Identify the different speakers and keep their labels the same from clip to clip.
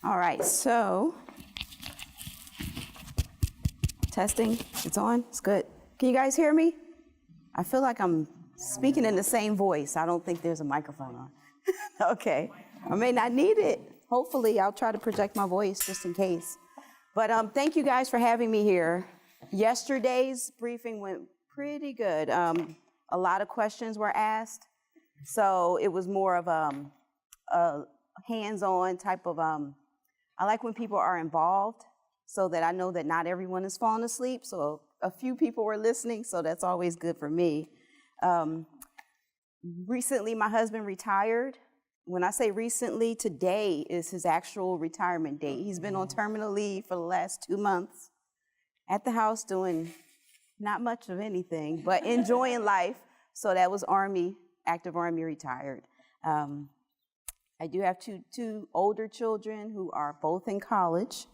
Speaker 1: All right, so testing, it's on, it's good. Can you guys hear me? I feel like I'm speaking in the same voice. I don't think there's a microphone on. Okay, I may not need it. Hopefully, I'll try to project my voice just in case. But thank you guys for having me here. Yesterday's briefing went pretty good. A lot of questions were asked, so it was more of a hands-on type of, I like when people are involved so that I know that not everyone is falling asleep, so a few people were listening, so that's always good for me. Recently, my husband retired. When I say recently, today is his actual retirement date. He's been on terminal leave for the last 2 months at the house doing not much of anything, but enjoying life. So that was Army, active Army retired. I do have two older children who are both in college,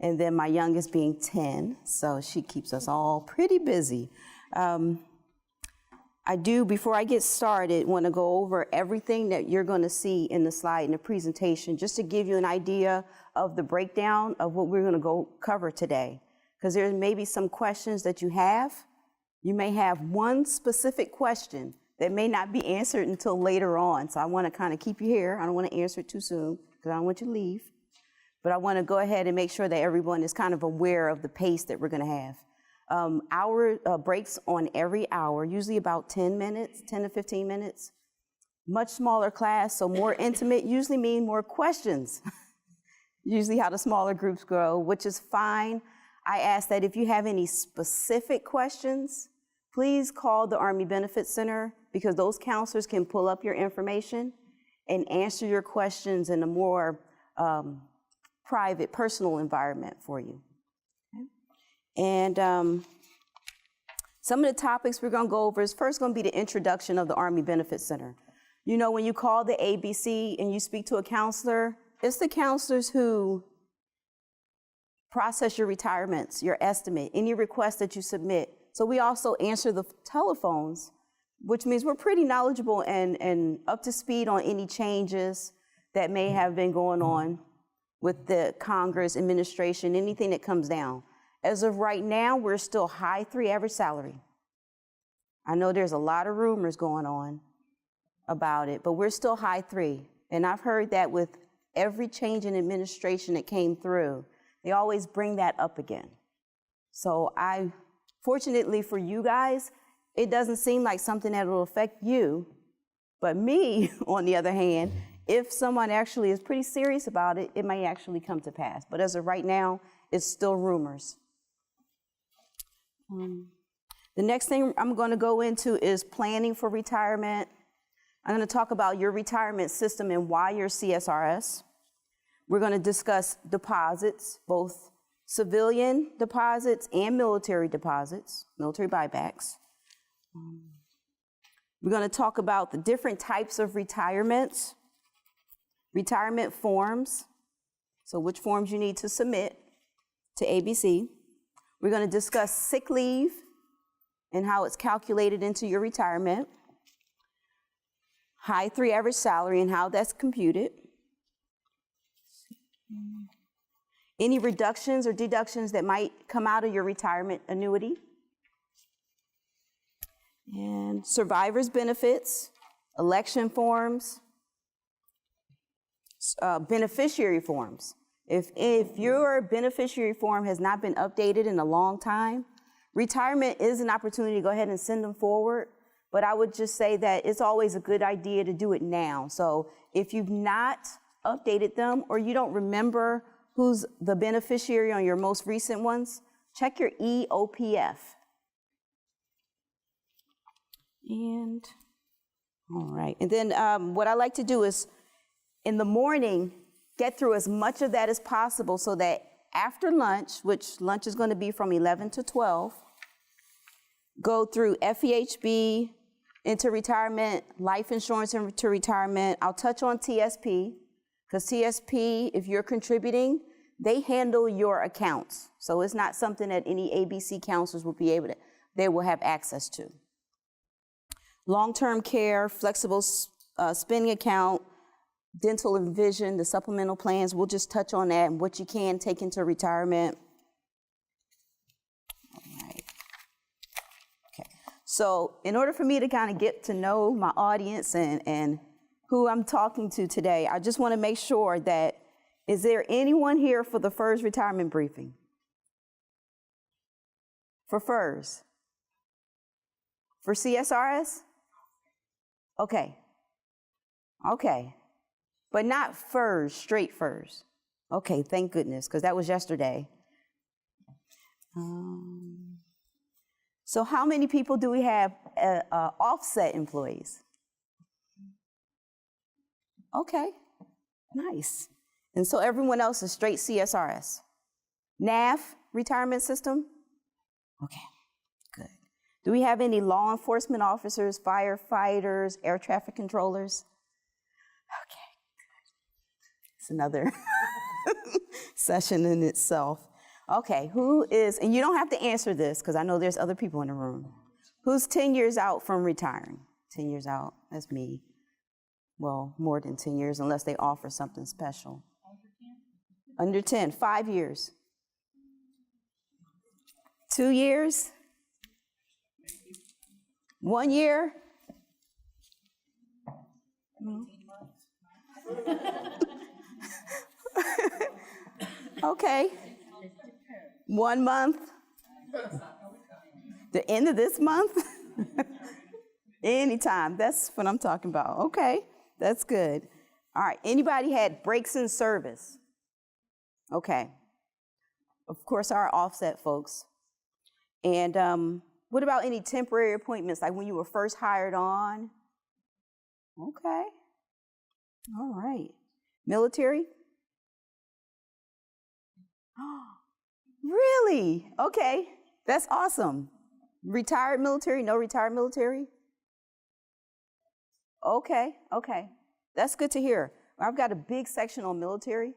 Speaker 1: and then my youngest being 10, so she keeps us all pretty busy. I do, before I get started, want to go over everything that you're going to see in the slide in the presentation, just to give you an idea of the breakdown of what we're going to go cover today. Because there may be some questions that you have. You may have one specific question that may not be answered until later on. So I want to kind of keep you here. I don't want to answer it too soon because I don't want you to leave. But I want to go ahead and make sure that everyone is kind of aware of the pace that we're going to have. Hour breaks on every hour, usually about 10 minutes, 10 to 15 minutes. Much smaller class, so more intimate usually mean more questions. Usually how the smaller groups grow, which is fine. I ask that if you have any specific questions, please call the Army Benefits Center because those counselors can pull up your information and answer your questions in a more private, personal environment for you. Okay? And some of the topics we're going to go over is first going to be the introduction of the Army Benefits Center. You know, when you call the ABC and you speak to a counselor, it's the counselors who process your retirements, your estimate, any requests that you submit. So we also answer the telephones, which means we're pretty knowledgeable and up to speed on any changes that may have been going on with the Congress administration, anything that comes down. As of right now, we're still high 3 average salary. I know there's a lot of rumors going on about it, but we're still high 3. And I've heard that with every change in administration that came through, they always bring that up again. So fortunately for you guys, it doesn't seem like something that will affect you. But me, on the other hand, if someone actually is pretty serious about it, it may actually come to pass. But as of right now, it's still rumors. The next thing I'm going to go into is planning for retirement. I'm going to talk about your retirement system and why you're CSRS. We're going to discuss deposits, both civilian deposits and military deposits, military buybacks. We're going to talk about the different types of retirements, retirement forms, so which forms you need to submit to ABC. We're going to discuss sick leave and how it's calculated into your retirement, high 3 average salary and how that's computed, any reductions or deductions that might come out of your retirement annuity, and survivor's benefits, election forms, beneficiary forms. If your beneficiary form has not been updated in a long time, retirement is an opportunity to go ahead and send them forward, but I would just say that it's always a good idea to do it now. So if you've not updated them or you don't remember who's the beneficiary on your most recent ones, check your EOPF. And, all right, and then what I like to do is in the morning, get through as much of that as possible so that after lunch, which lunch is going to be from 11 to 12, go through FEHB into retirement, life insurance into retirement. I'll touch on TSP, because TSP, if you're contributing, they handle your accounts. So it's not something that any ABC counselors will be able to, they will have access to. Long-term care, flexible spending account, dental and vision, the supplemental plans, we'll just touch on that and what you can take into retirement. All right. Okay. So in order for me to kind of get to know my audience and who I'm talking to today, I just want to make sure that, is there anyone here for the FERS retirement briefing? For FERS? For CSRS? Okay. Okay. But not FERS, straight FERS. Okay, thank goodness, because that was yesterday. So how many people do we have offset employees? Okay, nice. And so everyone else is straight CSRS. NAV retirement system? Okay, good. Do we have any law enforcement officers, firefighters, air traffic controllers? Okay, good. It's another session in itself. Okay, who is, and you don't have to answer this because I know there's other people in the room. Who's 10 years out from retiring? 10 years out, that's me. Well, more than 10 years unless they offer something special. Under 10, 5 years. 2 years? 1 year? Okay. 1 month? The end of this month? Anytime, that's what I'm talking about. Okay, that's good. All right, anybody had breaks in service? Okay. Of course, our offset folks. And what about any temporary appointments, like when you were first hired on? Okay. All right. Military? Really? Okay, that's awesome. Retired military, no retired military? Okay, okay. That's good to hear. I've got a big section on military.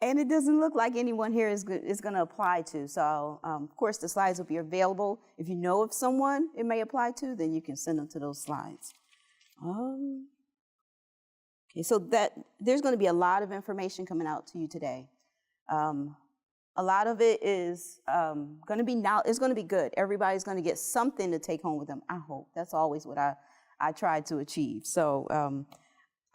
Speaker 1: And it doesn't look like anyone here is going to apply to. So, of course, the slides will be available. If you know of someone it may apply to, then you can send them to those slides. Okay, so there's going to be a lot of information coming out to you today. A lot of it is going to be it's going to be good. Everybody's going to get something to take home with them, I hope. That's always what I try to achieve. So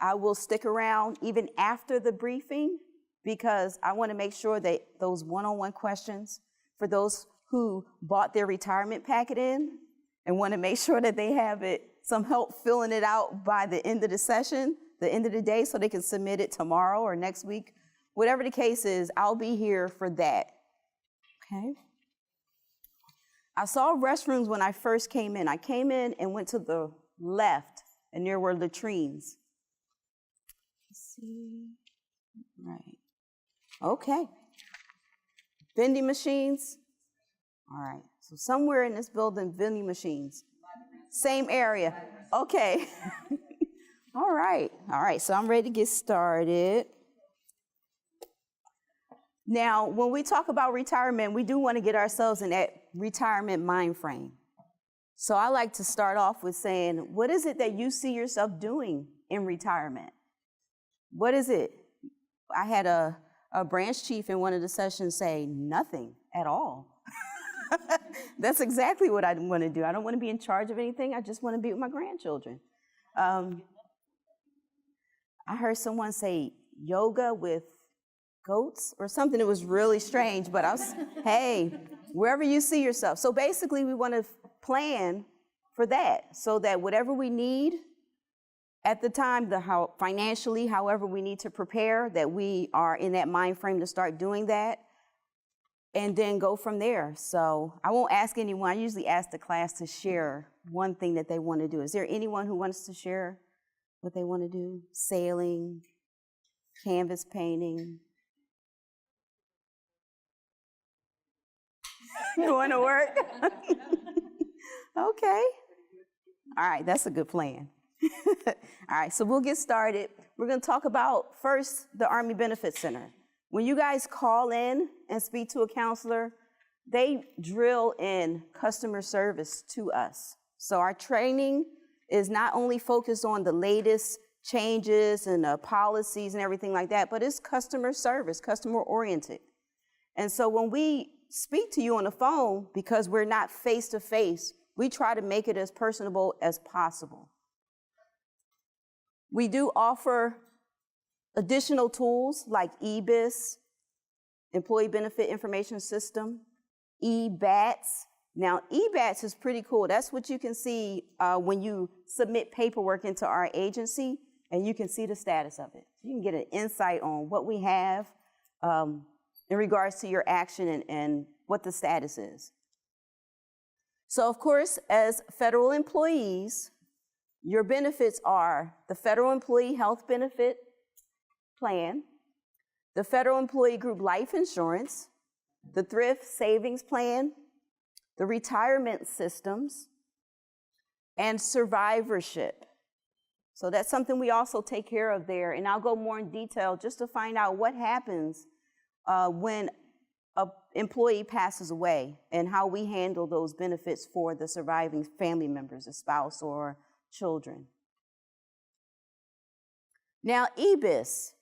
Speaker 1: I will stick around even after the briefing because I want to make sure that those one-on-one questions for those who bought their retirement packet in and want to make sure that they have some help filling it out by the end of the session, the end of the day, so they can submit it tomorrow or next week. Whatever the case is, I'll be here for that, okay? I saw restrooms when I first came in. I came in and went to the left, and there were latrines. Let's see, right. Okay. Vending machines. All right, so somewhere in this building, vending machines. Same area, okay. All right, so I'm ready to get started. Now, when we talk about retirement, we do want to get ourselves in that retirement mind frame. So I like to start off with saying, what is it that you see yourself doing in retirement? What is it? I had a branch chief in one of the sessions say, nothing at all. That's exactly what I want to do. I don't want to be in charge of anything. I just want to be with my grandchildren. I heard someone say yoga with goats or something. It was really strange, but I was, hey, wherever you see yourself. So basically we want to plan for that so that whatever we need at the time, financially, however we need to prepare, that we are in that mind frame to start doing that and then go from there. So I won't ask anyone. I usually ask the class to share one thing that they want to do. Is there anyone who wants to share what they want to do? Sailing, canvas painting. You want to work? Okay. All right, that's a good plan. All right, so we'll get started. We're going to talk about first the Army Benefit Center. When you guys call in and speak to a counselor, they drill in customer service to us. So our training is not only focused on the latest changes and policies and everything like that, but it's customer service, customer oriented. And so when we speak to you on the phone, because we're not face to face, we try to make it as personable as possible. We do offer additional tools like EBIS, Employee Benefit Information System, EBATS. Now, EBATS is pretty cool. That's what you can see when you submit paperwork into our agency, and you can see the status of it. You can get an insight on what we have in regards to your action and what the status is. So, of course, as federal employees, your benefits are the Federal Employee Health Benefit Plan, the Federal Employee Group Life Insurance, the Thrift Savings Plan, the retirement systems, and survivorship. So that's something we also take care of there, and I'll go more in detail just to find out what happens when an employee passes away and how we handle those benefits for the surviving family members, a spouse or children. Now, EBIS.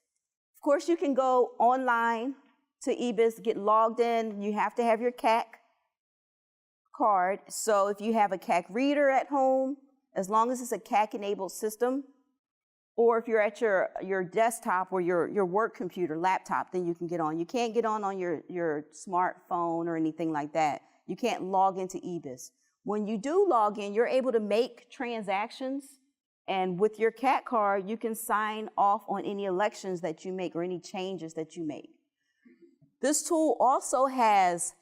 Speaker 1: Of course, you can go online to EBIS, get logged in. You have to have your CAC card. So if you have a CAC reader at home, as long as it's a CAC-enabled system, or if you're at your desktop or your work computer, laptop, then you can get on. You can't get on your smartphone or anything like that. You can't log into EBIS. When you do log in, you're able to make transactions, and with your CAC card, you can sign off on any elections that you make or any changes that you make. This tool also has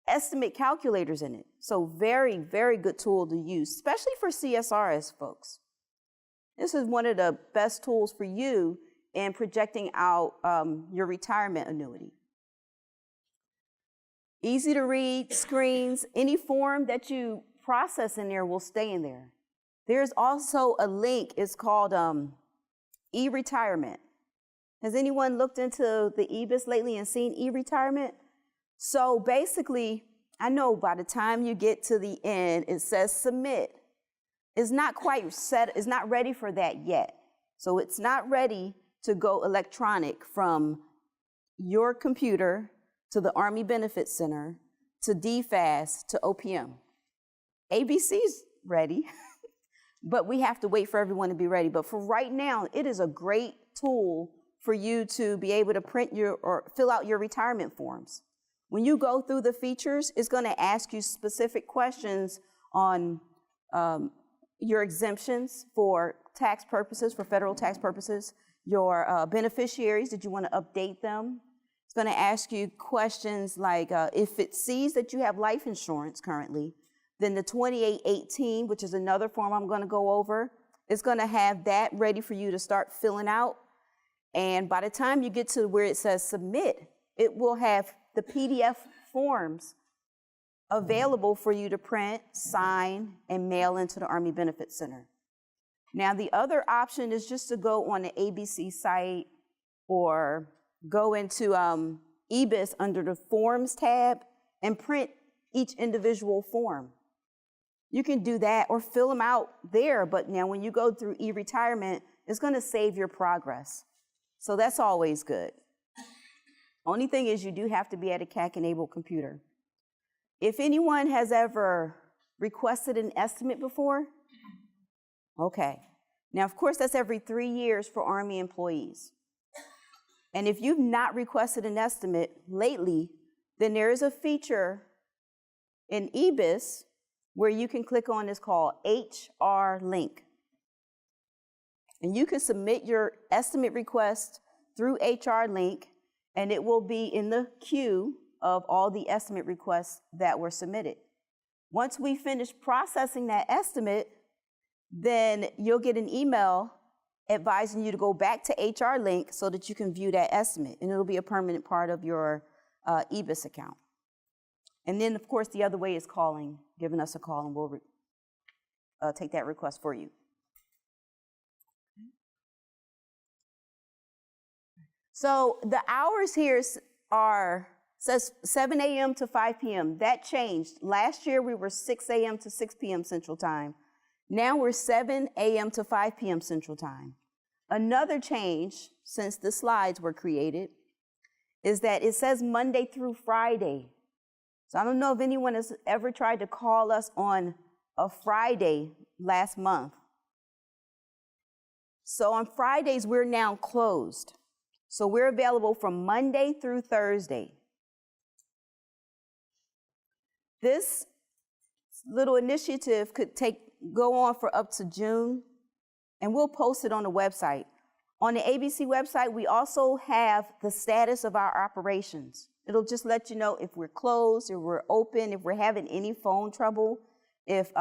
Speaker 1: estimate calculators in it. So very, very good tool to use, especially for CSRS folks. This is one of the best tools for you in projecting out your retirement annuity. Easy to read, screens, any form that you process in there will stay in there. There's also a link, it's called e-retirement. Has anyone looked into the EBIS lately and seen e-retirement? So basically, I know by the time you get to the end, it says submit. It's not quite set, it's not ready for that yet. So it's not ready to go electronic from your computer to the Army Benefit Center to DFAS to OPM. ABC's ready, but we have to wait for everyone to be ready. But for right now, it is a great tool for you to be able to print or fill out your retirement forms. When you go through the features, it's going to ask you specific questions on your exemptions for tax purposes, for federal tax purposes, your beneficiaries, did you want to update them? It's going to ask you questions like if it sees that you have life insurance currently, then the 2818, which is another form I'm going to go over, is going to have that ready for you to start filling out. And by the time you get to where it says submit, it will have the PDF forms available for you to print, sign, and mail into the Army Benefit Center. Now, the other option is just to go on the ABC site or go into EBIS under the Forms tab and print each individual form. You can do that or fill them out there, but now when you go through e-retirement, it's going to save your progress. So that's always good. Only thing is you do have to be at a CAC-enabled computer. If anyone has ever requested an estimate before, okay. Now, of course, that's every 3 years for Army employees. And if you've not requested an estimate lately, then there is a feature in EBIS where you can click on, it's called HR Link. And you can submit your estimate request through HR Link, and it will be in the queue of all the estimate requests that were submitted. Once we finish processing that estimate, then you'll get an email advising you to go back to HR Link so that you can view that estimate, and it'll be a permanent part of your EBIS account. And then, of course, the other way is calling, giving us a call, and we'll take that request for you. So the hours here says 7 a.m. to 5 p.m. That changed. Last year, we were 6 a.m. to 6 p.m. Central Time. Now we're 7 a.m. to 5 p.m. Central Time. Another change since the slides were created is that it says Monday through Friday. So I don't know if anyone has ever tried to call us on a Friday last month. So on Fridays, we're now closed. So we're available from Monday through Thursday. This little initiative could go on for up to June, and we'll post it on the website. On the ABC website, we also have the status of our operations. It'll just let you know if we're closed, if we're open, if we're having any phone trouble, if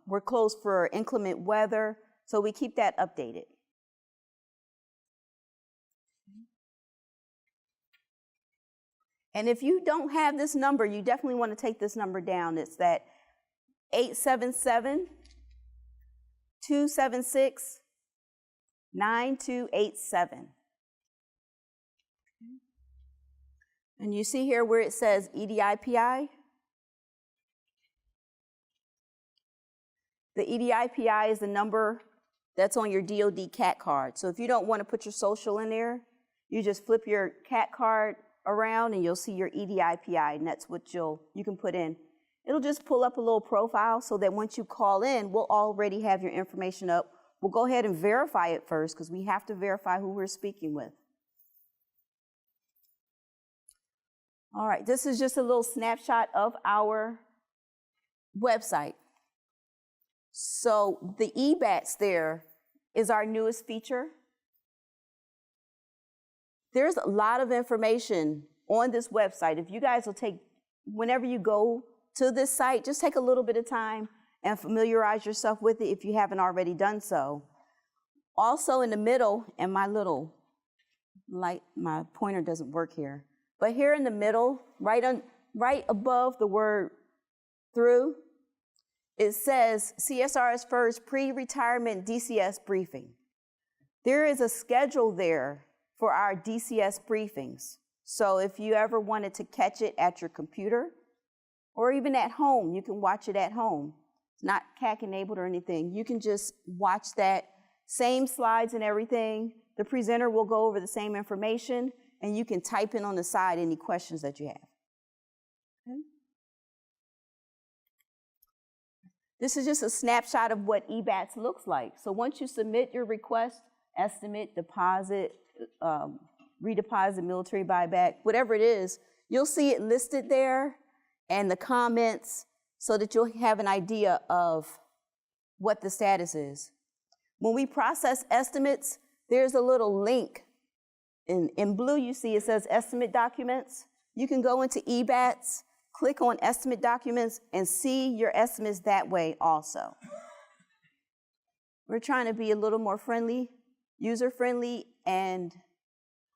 Speaker 1: we're closed for inclement weather. So we keep that updated. And if you don't have this number, you definitely want to take this number down. It's that 877-276-9287. And you see here where it says EDIPI? The EDIPI is the number that's on your DoD CAT card. So if you don't want to put your social in there, you just flip your CAT card around and you'll see your EDIPI, and that's what you can put in. It'll just pull up a little profile so that once you call in, we'll already have your information up. We'll go ahead and verify it first because we have to verify who we're speaking with. All right, this is just a little snapshot of our website. So the EBATS there is our newest feature. There's a lot of information on this website. If you guys will whenever you go to this site, just take a little bit of time and familiarize yourself with it if you haven't already done so. Also in the middle, and my pointer doesn't work here, but here in the middle, right above the word through, it says CSRS first pre-retirement DCS briefing. There is a schedule there for our DCS briefings. So if you ever wanted to catch it at your computer or even at home, you can watch it at home. It's not CAC enabled or anything. You can just watch that, same slides and everything. The presenter will go over the same information, and you can type in on the side any questions that you have. Okay. This is just a snapshot of what EBATS looks like. So once you submit your request, estimate, deposit, redeposit, military buyback, whatever it is, you'll see it listed there and the comments so that you'll have an idea of what the status is. When we process estimates, there's a little link. In blue, you see it says estimate documents. You can go into EBATS, click on estimate documents, and see your estimates that way also. We're trying to be a little more friendly, user-friendly, and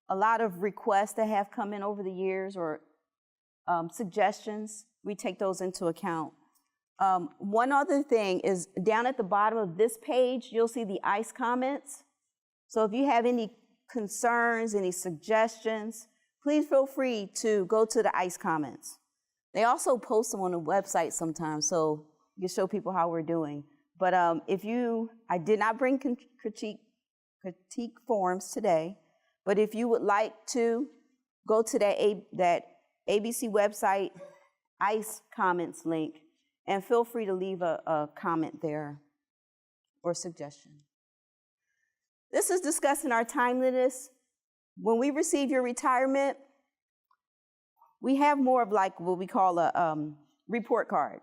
Speaker 1: a lot of requests that have come in over the years or suggestions, we take those into account. One other thing is down at the bottom of this page, you'll see the ICE comments. So if you have any concerns, any suggestions, please feel free to go to the ICE comments. They also post them on the website sometimes, so you can show people how we're doing. But I did not bring critique forms today, but if you would like to go to that ABC website ICE comments link and feel free to leave a comment there or suggestion. This is discussing our timeliness. When we receive your retirement, we have more of like what we call a report card.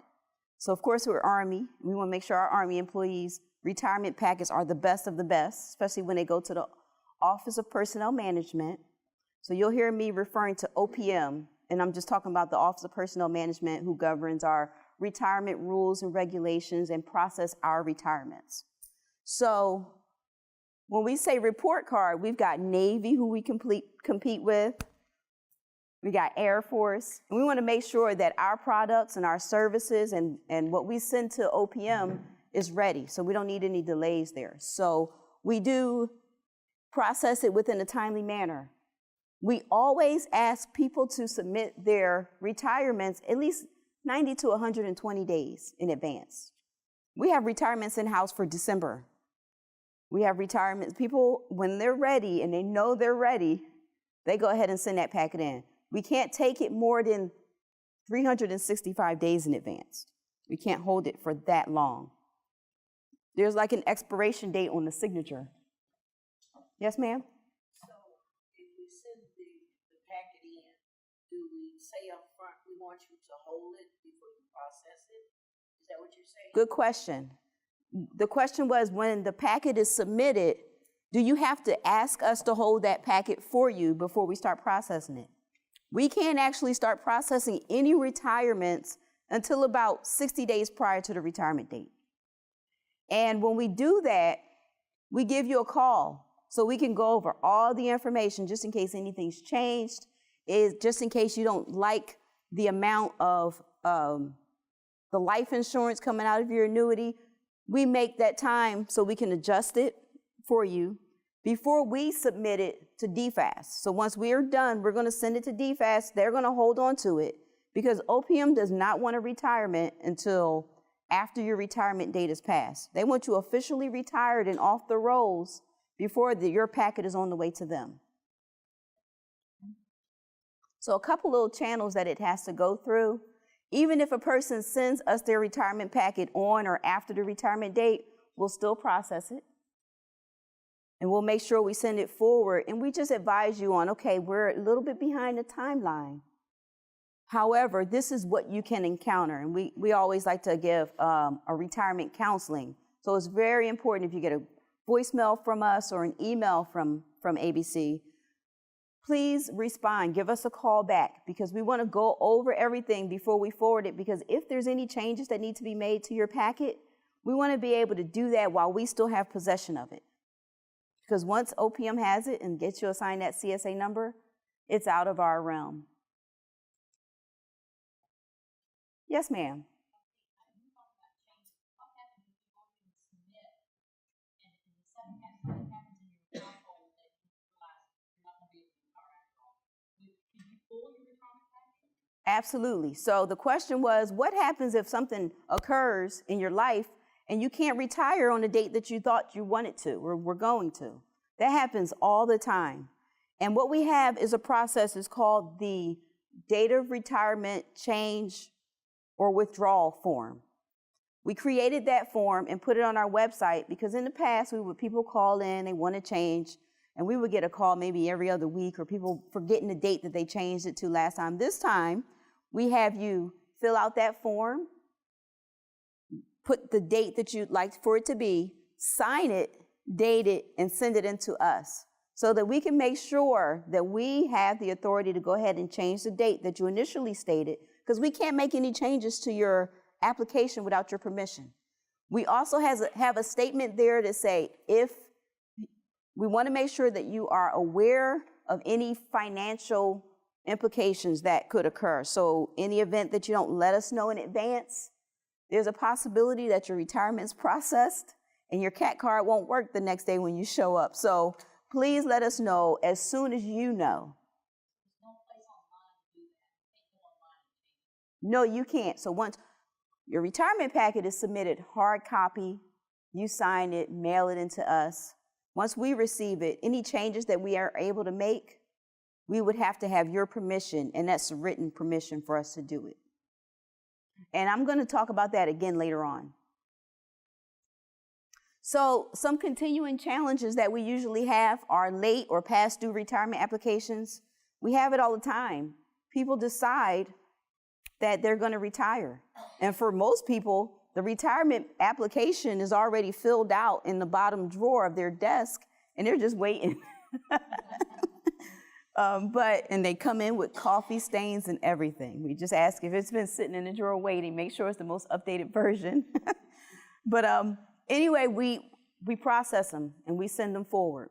Speaker 1: So of course we're Army. We want to make sure our Army employees' retirement packets are the best of the best, especially when they go to the Office of Personnel Management. So you'll hear me referring to OPM, and I'm just talking about the Office of Personnel Management who governs our retirement rules and regulations and process our retirements. So when we say report card, we've got Navy who we compete with. We got Air Force, and we want to make sure that our products and our services and what we send to OPM is ready, so we don't need any delays there. So we do process it within a timely manner. We always ask people to submit their retirements at least 90 to 120 days in advance. We have retirements in-house for December. We have retirements. People, when they're ready and they know they're ready, they go ahead and send that packet in. We can't take it more than 365 days in advance. We can't hold it for that long. There's like an expiration date on the signature. Yes, ma'am?
Speaker 2: So if we send the packet in, do we say up front, we want you to hold it before you process it? Is that what you're saying?
Speaker 1: Good question. The question was, when the packet is submitted, do you have to ask us to hold that packet for you before we start processing it? We can't actually start processing any retirements until about 60 days prior to the retirement date. And when we do that, we give you a call so we can go over all the information just in case anything's changed, just in case you don't like the amount of the life insurance coming out of your annuity. We make that time so we can adjust it for you before we submit it to DFAST. So once we are done, we're going to send it to DFAST. They're going to hold on to it because OPM does not want a retirement until after your retirement date is passed. They want you officially retired and off the rolls before your packet is on the way to them. So a couple little channels that it has to go through. Even if a person sends us their retirement packet on or after the retirement date, we'll still process it. And we'll make sure we send it forward. And we just advise you on, okay, we're a little bit behind the timeline. However, this is what you can encounter. And we always like to give a retirement counseling. So it's very important if you get a voicemail from us or an email from ABC, please respond, give us a call back, because we want to go over everything before we forward it, because if there's any changes that need to be made to your packet, we want to be able to do that while we still have possession of it. Because once OPM has it and gets you assigned that CSA number, it's out of our realm. Yes, ma'am. Absolutely. So the question was, what happens if something occurs in your life and you can't retire on the date that you thought you wanted to or were going to? That happens all the time. And what we have is a process, it's called the Date of Retirement Change or Withdrawal Form. We created that form and put it on our website because in the past, people call in, they want to change, and we would get a call maybe every other week or people forgetting the date that they changed it to last time. This time, we have you fill out that form, put the date that you'd like for it to be, sign it, date it, and send it in to us so that we can make sure that we have the authority to go ahead and change the date that you initially stated, because we can't make any changes to your application without your permission. We also have a statement there to say if we want to make sure that you are aware of any financial implications that could occur. So in the event that you don't let us know in advance, there's a possibility that your retirement's processed and your CAT card won't work the next day when you show up. So please let us know as soon as you know. No, you can't. So once your retirement packet is submitted, hard copy, you sign it, mail it into us. Once we receive it, any changes that we are able to make, we would have to have your permission, and that's written permission for us to do it. And I'm going to talk about that again later on. So some continuing challenges that we usually have are late or past due retirement applications. We have it all the time. People decide that they're going to retire. And for most people, the retirement application is already filled out in the bottom drawer of their desk, and they're just waiting. And they come in with coffee stains and everything. We just ask if it's been sitting in the drawer waiting, make sure it's the most updated version. But anyway, we process them and we send them forward.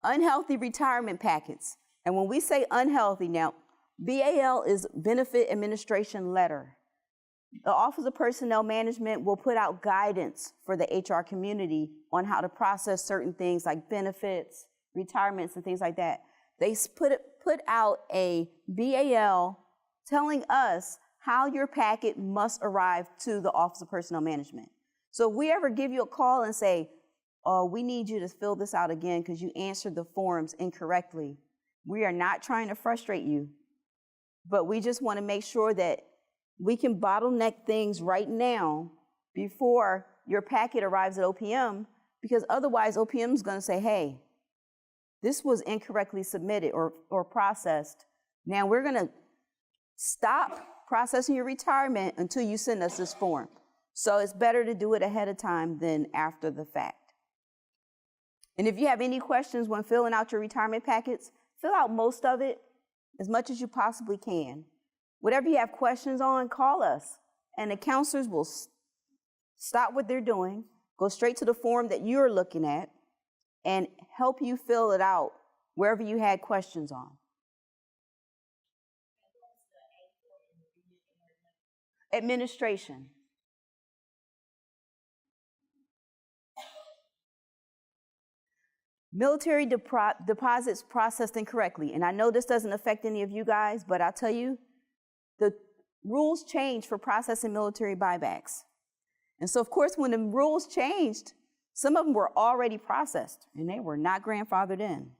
Speaker 1: Unhealthy retirement packets. And when we say unhealthy now, BAL is Benefit Administration Letter. The Office of Personnel Management will put out guidance for the HR community on how to process certain things like benefits, retirements, and things like that. They put out a BAL telling us how your packet must arrive to the Office of Personnel Management. So if we ever give you a call and say, oh, we need you to fill this out again because you answered the forms incorrectly, we are not trying to frustrate you, but we just want to make sure that we can bottleneck things right now before your packet arrives at OPM, because otherwise OPM is going to say, hey, this was incorrectly submitted or processed. Now we're going to stop processing your retirement until you send us this form. So it's better to do it ahead of time than after the fact. And if you have any questions when filling out your retirement packets, fill out most of it, as much as you possibly can. Whatever you have questions on, call us, and the counselors will stop what they're doing, go straight to the form that you're looking at, and help you fill it out wherever you had questions on. Administration. Military deposits processed incorrectly. And I know this doesn't affect any of you guys, but I'll tell you, the rules changed for processing military buybacks. And so, of course, when the rules changed, some of them were already processed, and they were not grandfathered in.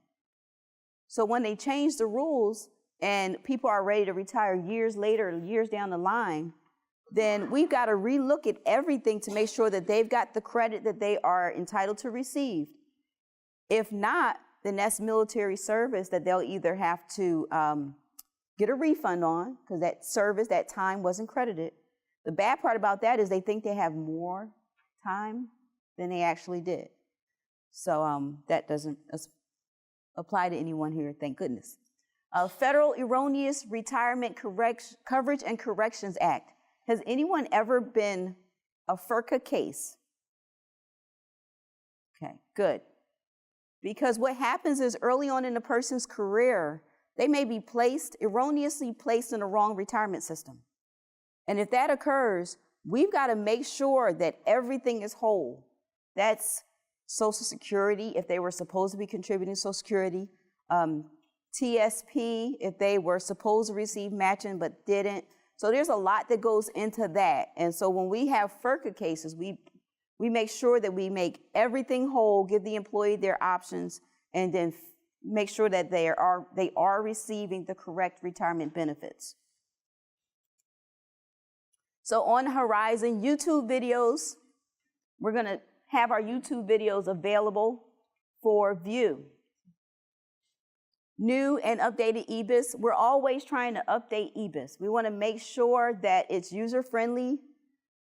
Speaker 1: So when they changed the rules and people are ready to retire years later, years down the line, then we've got to relook at everything to make sure that they've got the credit that they are entitled to receive. If not, then that's military service that they'll either have to get a refund on, because that service, that time wasn't credited. The bad part about that is they think they have more time than they actually did. So that doesn't apply to anyone here, thank goodness. Federal Erroneous Retirement Coverage and Corrections Act. Has anyone ever been a FICA case? Okay, good. Because what happens is early on in a person's career, they may be erroneously placed in the wrong retirement system. And if that occurs, we've got to make sure that everything is whole. That's Social Security, if they were supposed to be contributing Social Security, TSP, if they were supposed to receive matching but didn't. So there's a lot that goes into that. And so when we have FICA cases, we make sure that we make everything whole, give the employee their options, and then make sure that they are receiving the correct retirement benefits. So on the horizon, YouTube videos, we're going to have our YouTube videos available for view. New and updated EBIS. We're always trying to update EBIS. We want to make sure that it's user-friendly.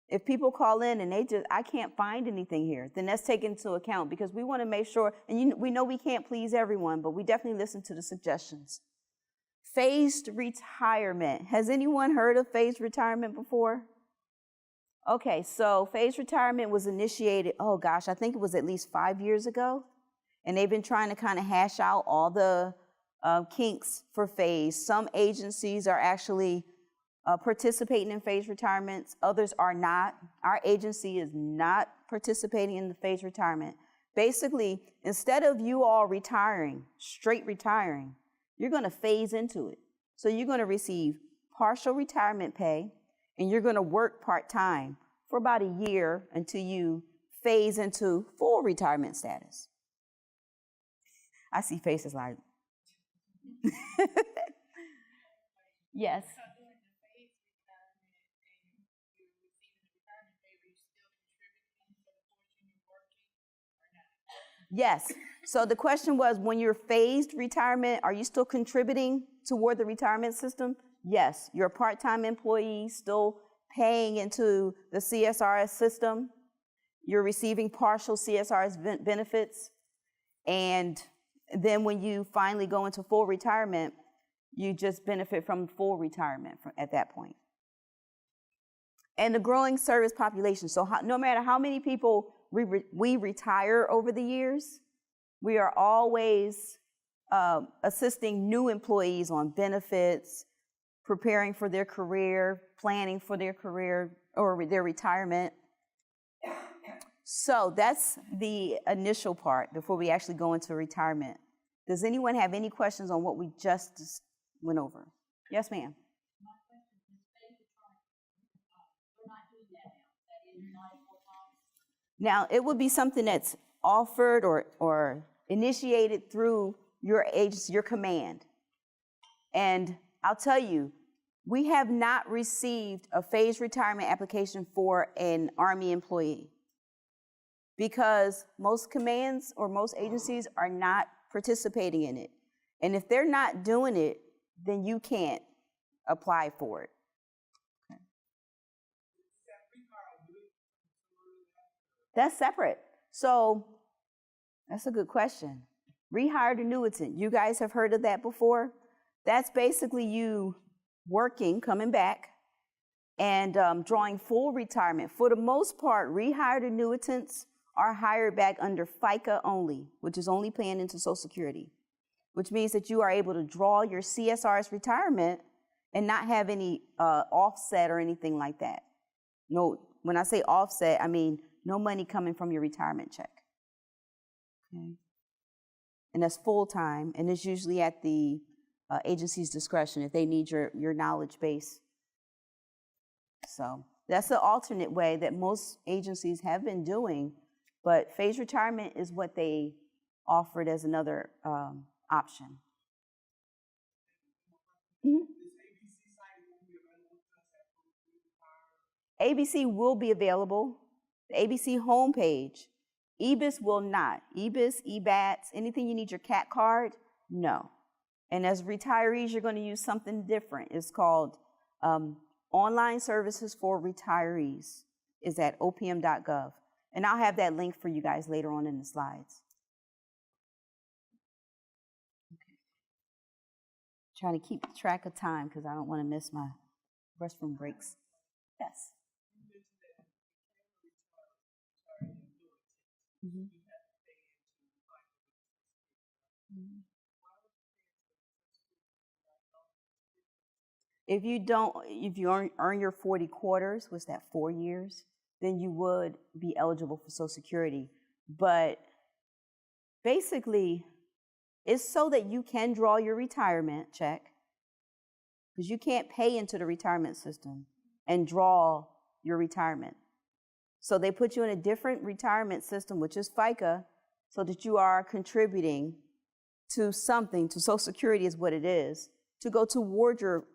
Speaker 1: If people call in and I can't find anything here, then that's taken into account, because we want to make sure, and we know we can't please everyone, but we definitely listen to the suggestions. Phased retirement. Has anyone heard of phased retirement before? Okay, so phased retirement was initiated, oh gosh, I think it was at least 5 years ago. And they've been trying to kind of hash out all the kinks for phase. Some agencies are actually participating in phased retirements, others are not. Our agency is not participating in the phased retirement. Basically, instead of you all retiring, straight retiring, you're going to phase into it. So you're going to receive partial retirement pay, and you're going to work part-time for about a year until you phase into full retirement status. I see faces like, yes. Yes. So the question was, when you're phased retirement, are you still contributing toward the retirement system? Yes. You're a part-time employee, still paying into the CSRS system. You're receiving partial CSRS benefits. And then when you finally go into full retirement, you just benefit from full retirement at that point. And the growing service population. So no matter how many people we retire over the years, we are always assisting new employees on benefits, preparing for their career, planning for their career or their retirement. So that's the initial part before we actually go into retirement. Does anyone have any questions on what we just went over? Yes, ma'am.
Speaker 2: My question is, we're not doing that now. That is not a full-time.
Speaker 1: Now, it would be something that's offered or initiated through your agency, your command. And I'll tell you, we have not received a phased retirement application for an Army employee because most commands or most agencies are not participating in it. And if they're not doing it, then you can't apply for it. Okay. That's separate. So that's a good question. Rehired Annuitant, you guys have heard of that before? That's basically you working, coming back, and drawing full retirement. For the most part, rehired annuitants are hired back under FICA only, which is only paying into Social Security, which means that you are able to draw your CSRS retirement and not have any offset or anything like that. No, when I say offset, I mean no money coming from your retirement check. Okay. And that's full-time, and it's usually at the agency's discretion if they need your knowledge base. So that's the alternate way that most agencies have been doing, but phased retirement is what they offered as another option. Mm-hmm. ABC will be available. The ABC homepage. EBIS will not. EBIS, EBATS, anything you need your CAT card, no. And as retirees, you're going to use something different. It's called Online Services for Retirees. Is at opm.gov. And I'll have that link for you guys later on in the slides. Okay. Trying to keep track of time because I don't want to miss my restroom breaks. Yes. Mm-hmm. Mm-hmm. If you earn your 40 quarters, what's that, 4 years, then you would be eligible for Social Security. But basically, it's so that you can draw your retirement check, because you can't pay into the retirement system and draw your retirement. So they put you in a different retirement system, which is FICA, so that you are contributing to something, to Social Security is what it is, to go toward your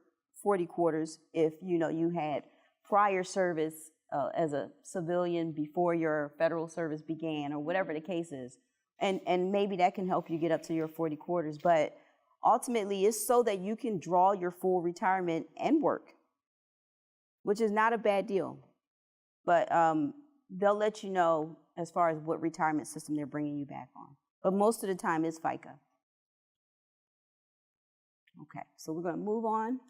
Speaker 1: 40 quarters if you had prior service as a civilian before your federal service began, or whatever the case is. And maybe that can help you get up to your 40 quarters. But ultimately, it's so that you can draw your full retirement and work, which is not a bad deal. But they'll let you know as far as what retirement system they're bringing you back on. But most of the time, it's FICA. Okay, so we're going to move on.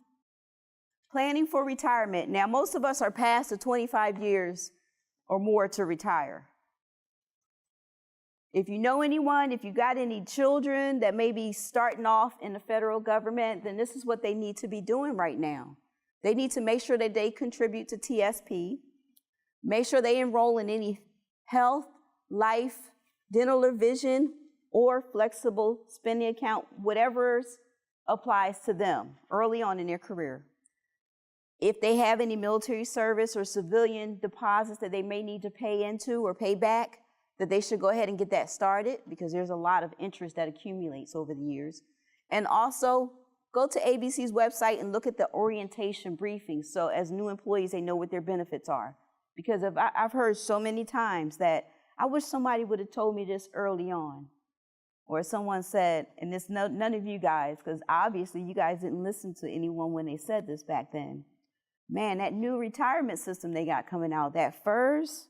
Speaker 1: Planning for retirement. Now, most of us are past the 25 years or more to retire. If you know anyone, if you got any children that may be starting off in the federal government, then this is what they need to be doing right now. They need to make sure that they contribute to TSP, make sure they enroll in any health, life, dental or vision, or flexible spending account, whatever applies to them early on in their career. If they have any military service or civilian deposits that they may need to pay into or pay back, that they should go ahead and get that started, because there's a lot of interest that accumulates over the years. And also, go to ABC's website and look at the orientation briefing, so as new employees, they know what their benefits are. Because I've heard so many times that I wish somebody would have told me this early on. Or someone said, and this none of you guys, because obviously you guys didn't listen to anyone when they said this back then. Man, that new retirement system they got coming out, that FERS,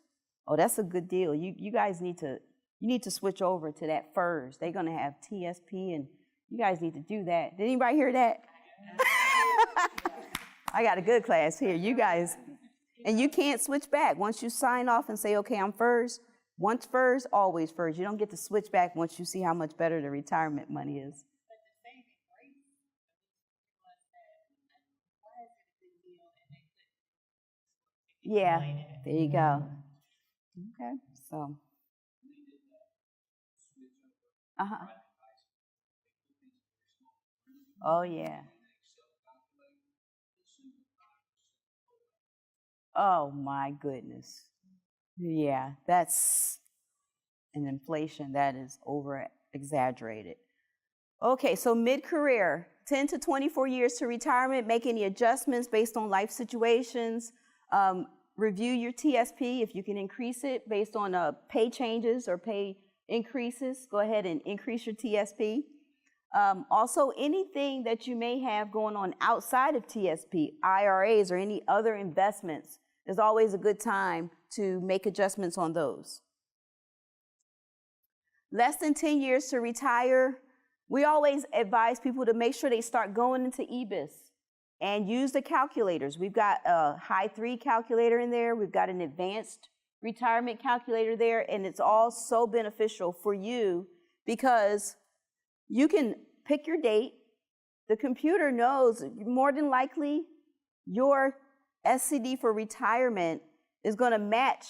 Speaker 1: oh, that's a good deal. You guys need to switch over to that FERS. They're going to have TSP, and you guys need to do that. Did anybody hear that? I got a good class here. You guys, and you can't switch back. Once you sign off and say, okay, I'm FERS, once FERS, always FERS. You don't get to switch back once you see how much better the retirement money is. Yeah, there you go. Okay, so. Uh-huh. Oh, yeah. Oh, my goodness. Yeah, that's an inflation that is over exaggerated. Okay, so mid-career, 10 to 24 years to retirement, make any adjustments based on life situations, review your TSP if you can increase it based on pay changes or pay increases, go ahead and increase your TSP. Also, anything that you may have going on outside of TSP, IRAs or any other investments, is always a good time to make adjustments on those. Less than 10 years to retire, we always advise people to make sure they start going into EBIS and use the calculators. We've got a high 3 calculator in there. We've got an advanced retirement calculator there, and it's all so beneficial for you because you can pick your date. The computer knows more than likely your SCD for retirement is going to match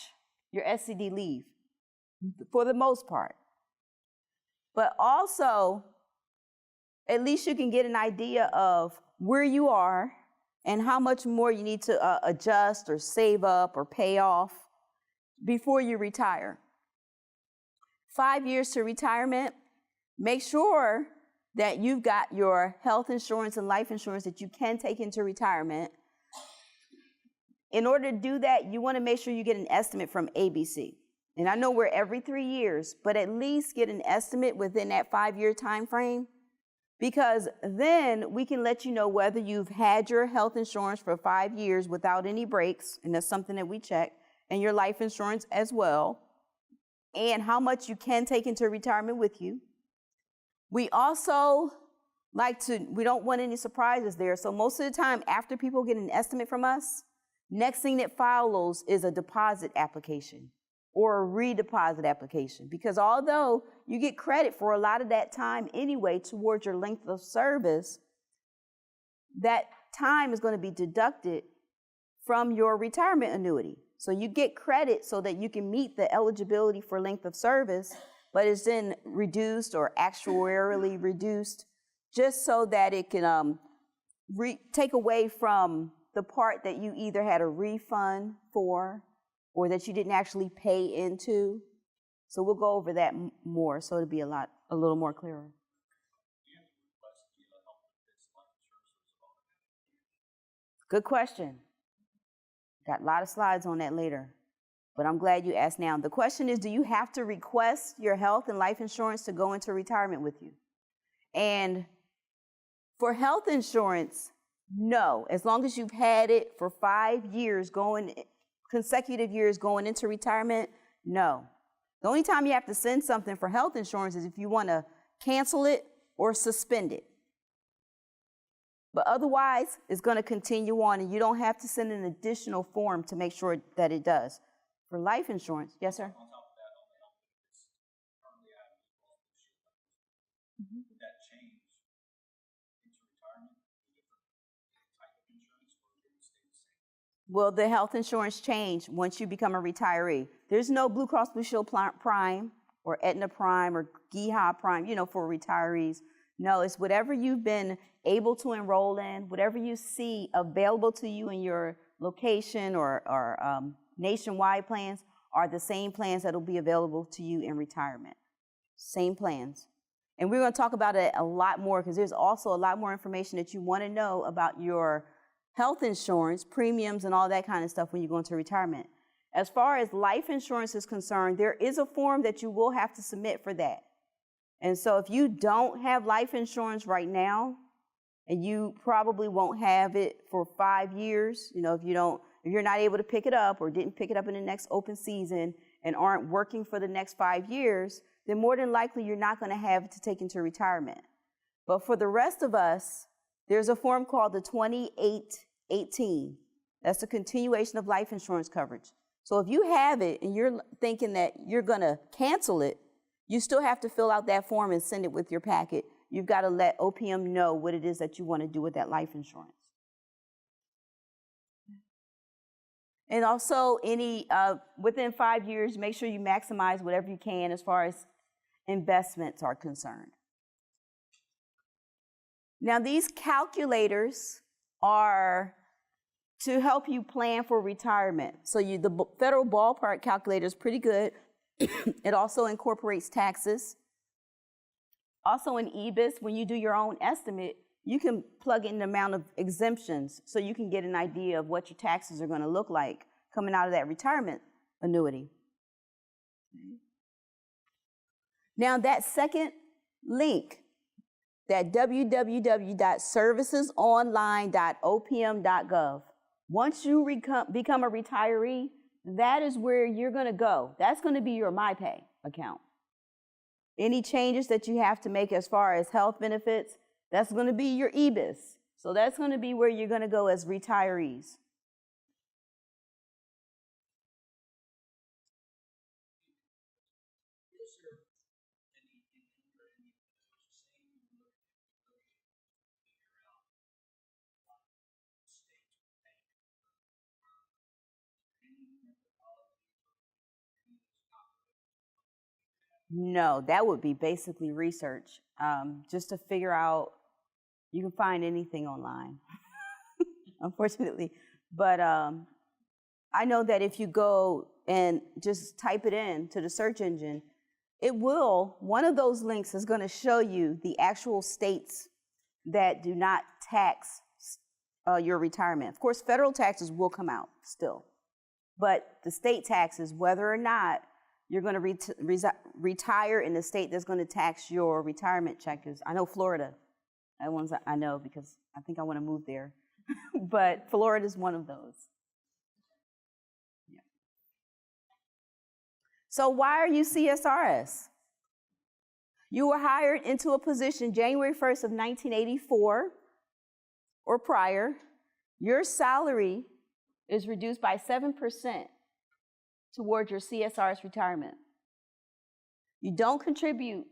Speaker 1: your SCD leave for the most part. But also, at least you can get an idea of where you are and how much more you need to adjust or save up or pay off before you retire. 5 years to retirement, make sure that you've got your health insurance and life insurance that you can take into retirement. In order to do that, you want to make sure you get an estimate from ABC. And I know we're every 3 years, but at least get an estimate within that 5-year time frame, because then we can let you know whether you've had your health insurance for 5 years without any breaks, and that's something that we check, and your life insurance as well, and how much you can take into retirement with you. We also we don't want any surprises there. So most of the time after people get an estimate from us, next thing that follows is a deposit application or a redeposit application, because although you get credit for a lot of that time anyway towards your length of service, that time is going to be deducted from your retirement annuity. So you get credit so that you can meet the eligibility for length of service, but it's then reduced or actuarially reduced just so that it can take away from the part that you either had a refund for or that you didn't actually pay into. So we'll go over that more, so it'll be a little more clearer. Good question. Got a lot of slides on that later, but I'm glad you asked now. The question is, do you have to request your health and life insurance to go into retirement with you? And for health insurance, no. As long as you've had it for 5 years consecutive years going into retirement, no. The only time you have to send something for health insurance is if you want to cancel it or suspend it. But otherwise, it's going to continue on, and you don't have to send an additional form to make sure that it does. For life insurance, yes, sir? On top of that, on the health benefits currently I have would that change into retirement? Different type of insurance, or would it stay the same? Will the health insurance change once you become a retiree? There's no Blue Cross Blue Shield Prime or Aetna Prime or GEHA Prime, for retirees. No, it's whatever you've been able to enroll in, whatever you see available to you in your location or nationwide plans are the same plans that will be available to you in retirement. Same plans. And we're going to talk about it a lot more because there's also a lot more information that you want to know about your health insurance, premiums, and all that kind of stuff when you go into retirement. As far as life insurance is concerned, there is a form that you will have to submit for that. And so if you don't have life insurance right now, and you probably won't have it for 5 years, if you're not able to pick it up or didn't pick it up in the next open season and aren't working for the next 5 years, then more than likely you're not going to have it to take into retirement. But for the rest of us, there's a form called the 2818. That's the continuation of life insurance coverage. So if you have it and you're thinking that you're going to cancel it, you still have to fill out that form and send it with your packet. You've got to let OPM know what it is that you want to do with that life insurance. And also, within 5 years, make sure you maximize whatever you can as far as investments are concerned. Now, these calculators are to help you plan for retirement. So the federal ballpark calculator is pretty good. It also incorporates taxes. Also in EBIS, when you do your own estimate, you can plug in the amount of exemptions so you can get an idea of what your taxes are going to look like coming out of that retirement annuity. Now that second link, that www.servicesonline.opm.gov, once you become a retiree, that is where you're going to go. That's going to be your MyPay account. Any changes that you have to make as far as health benefits, that's going to be your EBIS. So that's going to be where you're going to go as retirees. No, that would be basically research, just to figure out. You can find anything online, unfortunately. But I know that if you go and just type it in to the search engine, one of those links is going to show you the actual states that do not tax your retirement. Of course, federal taxes will come out still, but the state taxes, whether or not you're going to retire in the state that's going to tax your retirement check is, I know Florida. That one's I know because I think I want to move there. But Florida is one of those. Yeah. So why are you CSRS? You were hired into a position January 1st of 1984 or prior. Your salary is reduced by 7% towards your CSRS retirement. You don't contribute,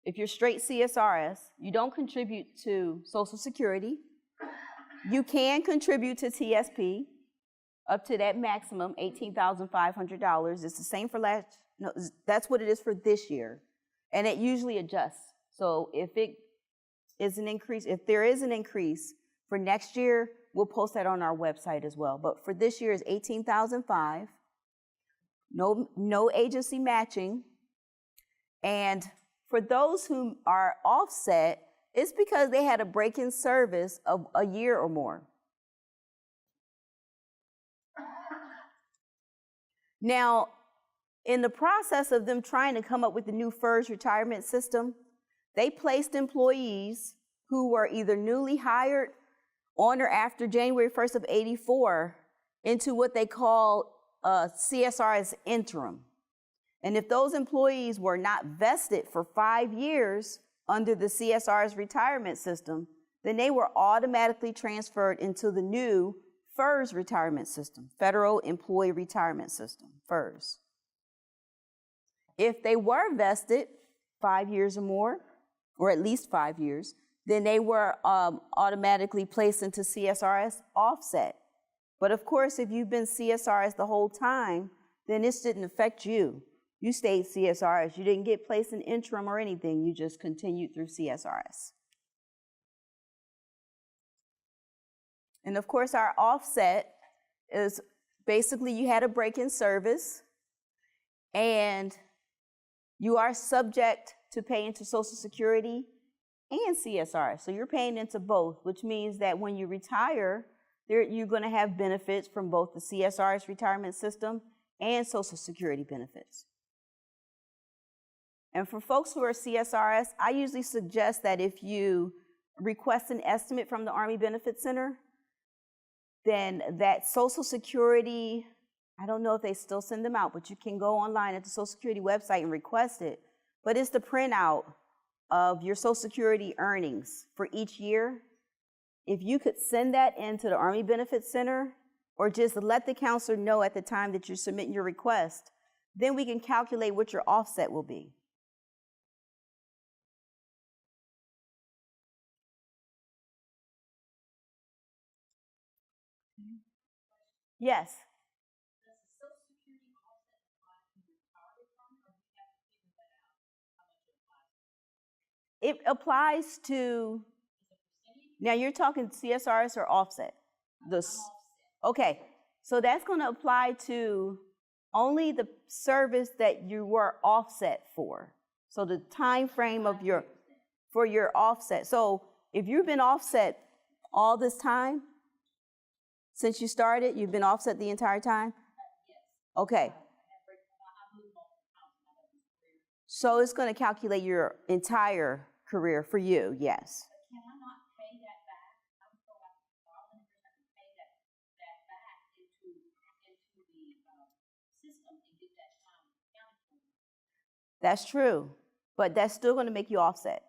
Speaker 1: if you're straight CSRS, you don't contribute to Social Security. You can contribute to TSP up to that maximum, $18,500. It's the same for that's what it is for this year. And it usually adjusts. So if there is an increase for next year, we'll post that on our website as well. But for this year is $18,500. No agency matching. And for those who are offset, it's because they had a break in service of a year or more. Now, in the process of them trying to come up with the new FERS retirement system, they placed employees who were either newly hired on or after January 1st of 84 into what they call CSRS interim. And if those employees were not vested for 5 years under the CSRS retirement system, then they were automatically transferred into the new FERS retirement system, Federal Employee Retirement System, FERS. If they were vested 5 years or more, or at least 5 years, then they were automatically placed into CSRS offset. But of course, if you've been CSRS the whole time, then this didn't affect you. You stayed CSRS. You didn't get placed in interim or anything. You just continued through CSRS. And of course, our offset is basically you had a break in service and you are subject to pay into Social Security and CSRS. So you're paying into both, which means that when you retire, you're going to have benefits from both the CSRS retirement system and Social Security benefits. And for folks who are CSRS, I usually suggest that if you request an estimate from the Army Benefit Center, then that Social Security, I don't know if they still send them out, but you can go online at the Social Security website and request it. But it's the printout of your Social Security earnings for each year. If you could send that into the Army Benefit Center, or just let the counselor know at the time that you're submitting your request, then we can calculate what your offset will be. Yes.
Speaker 2: Does the Social Security offset apply to retired fund, or do we have to figure that out, how much it applies to?
Speaker 1: It applies to, now you're talking CSRS or offset? Okay, so that's going to apply to only the service that you were offset for. So the time frame of your offset. So if you've been offset all this time, since you started, you've been offset the entire time? Okay. So it's going to calculate your entire career for you, yes.
Speaker 2: Can I not pay that back? I would go out and borrow and pay that back into the system and get that time counted for.
Speaker 1: That's true, but that's still going to make you offset.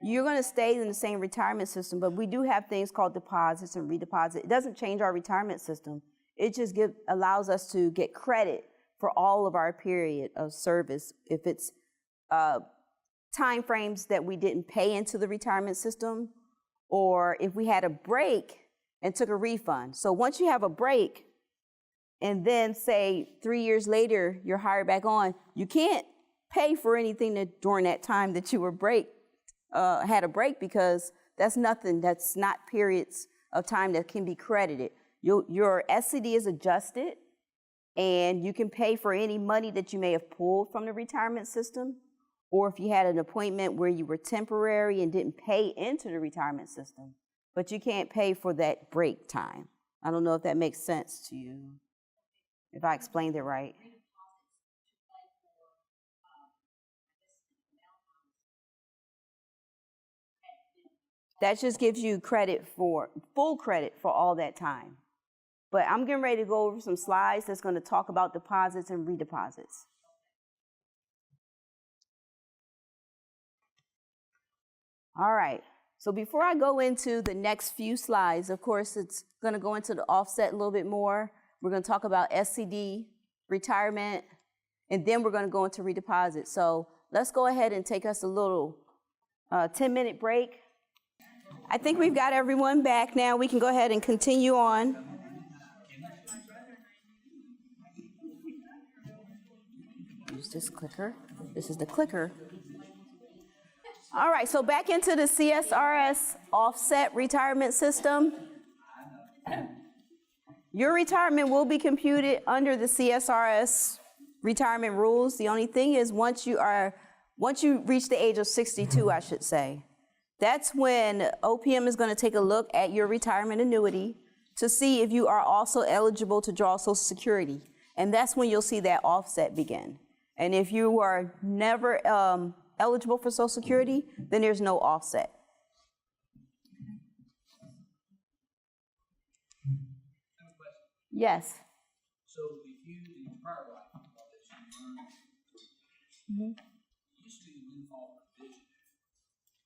Speaker 1: You're going to stay in the same retirement system, but we do have things called deposits and redeposit. It doesn't change our retirement system. It just allows us to get credit for all of our period of service if it's time frames that we didn't pay into the retirement system, or if we had a break and took a refund. So once you have a break and then say 3 years later you're hired back on, you can't pay for anything that during that time that you were had a break, because that's not periods of time that can be credited. Your SCD is adjusted, and you can pay for any money that you may have pulled from the retirement system, or if you had an appointment where you were temporary and didn't pay into the retirement system, but you can't pay for that break time. I don't know if that makes sense to you, if I explained it right. That just gives you full credit for all that time. But I'm getting ready to go over some slides that's going to talk about deposits and redeposits. All right, so before I go into the next few slides, of course, it's going to go into the offset a little bit more. We're going to talk about SCD, retirement, and then we're going to go into redeposit. So let's go ahead and take us a little 10-minute break. I think we've got everyone back now. We can go ahead and continue on. Use this clicker. This is the clicker. All right, so back into the CSRS offset retirement system. Your retirement will be computed under the CSRS retirement rules. The only thing is once you reach the age of 62, I should say, that's when OPM is going to take a look at your retirement annuity to see if you are also eligible to draw Social Security. And that's when you'll see that offset begin. And if you are never eligible for Social Security, then there's no offset. Yes.
Speaker 3: So if you, in your prior life, you used to be the windfall provision.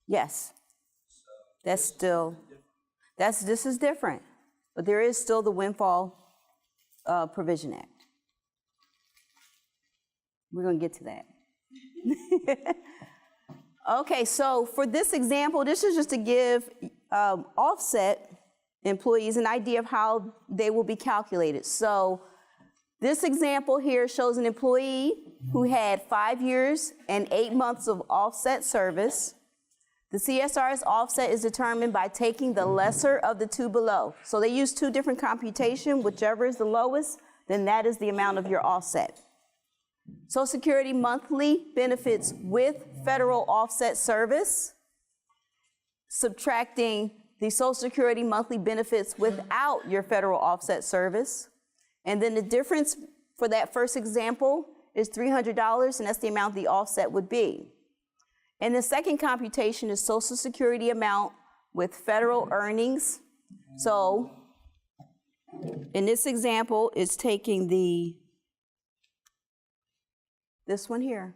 Speaker 1: Yes. That's still, this is different, but there is still the Windfall Provision Act. We're going to get to that. Okay, so for this example, this is just to give offset employees an idea of how they will be calculated. So this example here shows an employee who had 5 years and 8 months of offset service. The CSRS offset is determined by taking the lesser of the two below. So they use two different computation. Whichever is the lowest, then that is the amount of your offset. Social Security monthly benefits with federal offset service, subtracting the Social Security monthly benefits without your federal offset service. And then the difference for that first example is $300, and that's the amount the offset would be. And the second computation is Social Security amount with federal earnings. So in this example, it's taking this one here.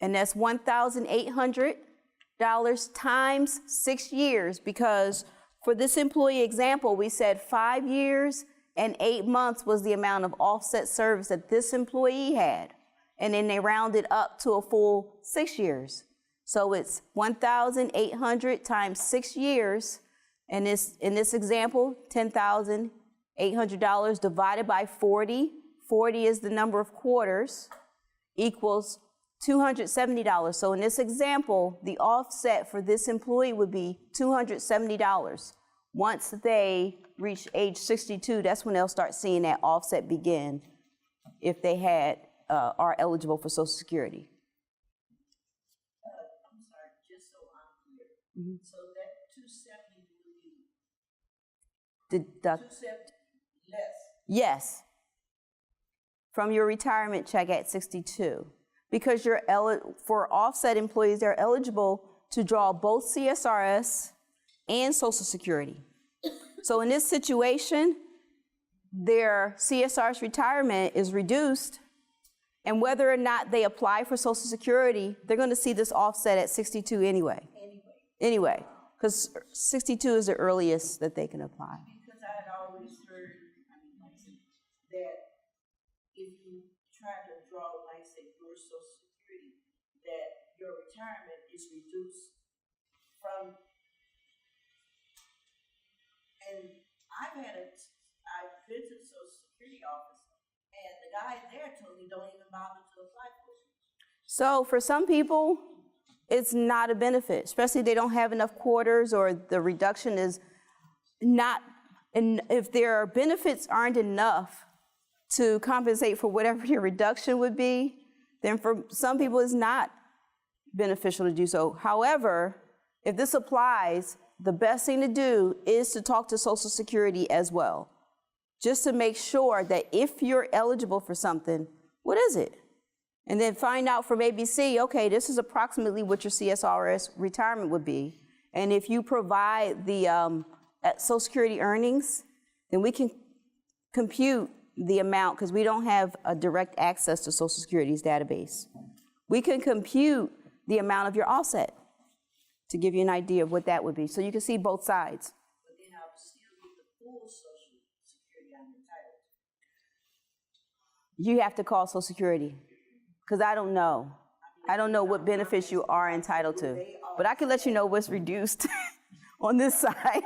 Speaker 1: And that's $1,800 times 6 years, because for this employee example, we said 5 years and 8 months was the amount of offset service that this employee had. And then they rounded up to a full 6 years. So it's 1,800 times 6 years. And in this example, $10,800 divided by 40. 40 is the number of quarters, equals $270. So in this example, the offset for this employee would be $270. Once they reach age 62, that's when they'll start seeing that offset begin if they are eligible for Social Security.
Speaker 2: I'm sorry, just so I'm clear. So that 270 will be
Speaker 1: Deduct.
Speaker 2: 270 less.
Speaker 1: Yes, from your retirement check at 62. Because for offset employees, they're eligible to draw both CSRS and Social Security. So in this situation, their CSRS retirement is reduced, and whether or not they apply for Social Security, they're going to see this offset at 62 anyway. Anyway, because 62 is the earliest that they can apply.
Speaker 2: Because I had always heard, that if you try to draw, like say, your Social Security, that your retirement is reduced from, and I visited Social Security office, and the guy there told me don't even bother to apply for it.
Speaker 1: So for some people, it's not a benefit, especially if they don't have enough quarters or the reduction is not, and if their benefits aren't enough to compensate for whatever your reduction would be, then for some people it's not beneficial to do so. However, if this applies, the best thing to do is to talk to Social Security as well, just to make sure that if you're eligible for something, what is it? And then find out from ABC, okay, this is approximately what your CSRS retirement would be. And if you provide the Social Security earnings, then we can compute the amount, because we don't have a direct access to Social Security's database. We can compute the amount of your offset to give you an idea of what that would be. So you can see both sides.
Speaker 2: But then I would still get the full Social Security I'm entitled to.
Speaker 1: You have to call Social Security, because I don't know. I don't know what benefits you are entitled to. But I can let you know what's reduced on this side.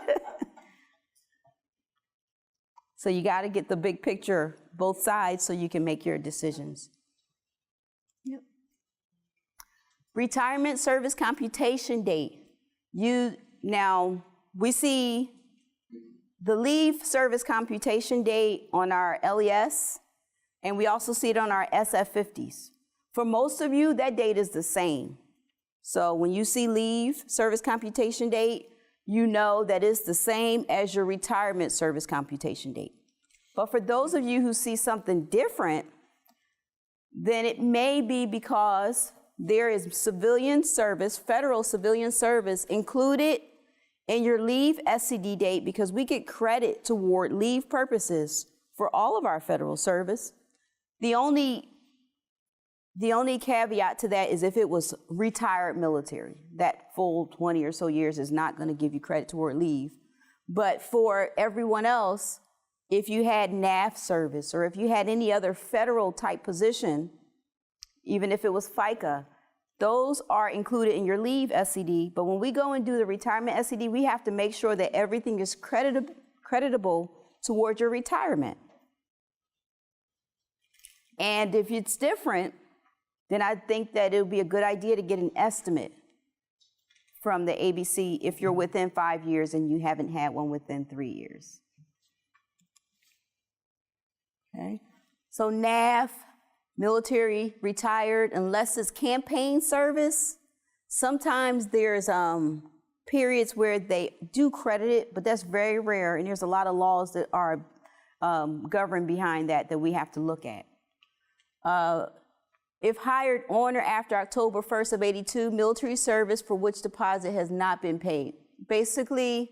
Speaker 1: So you got to get the big picture, both sides, so you can make your decisions. Yep. Retirement service computation date. Now, we see the leave service computation date on our LES, and we also see it on our SF50s. For most of you, that date is the same. So when you see leave service computation date, you know that it's the same as your retirement service computation date. But for those of you who see something different, then it may be because there is civilian service, federal civilian service included in your leave SCD date, because we get credit toward leave purposes for all of our federal service. The only caveat to that is if it was retired military. That full 20 or so years is not going to give you credit toward leave. But for everyone else, if you had NAV service or if you had any other federal type position, even if it was FICA, those are included in your leave SCD. But when we go and do the retirement SCD, we have to make sure that everything is creditable towards your retirement. And if it's different, then I think that it would be a good idea to get an estimate from the ABC if you're within 5 years and you haven't had one within 3 years. Okay, so NAV, military retired, unless it's campaign service, sometimes there's periods where they do credit it, but that's very rare, and there's a lot of laws that are governed behind that we have to look at. If hired on or after October 1st of '82, military service for which deposit has not been paid. Basically,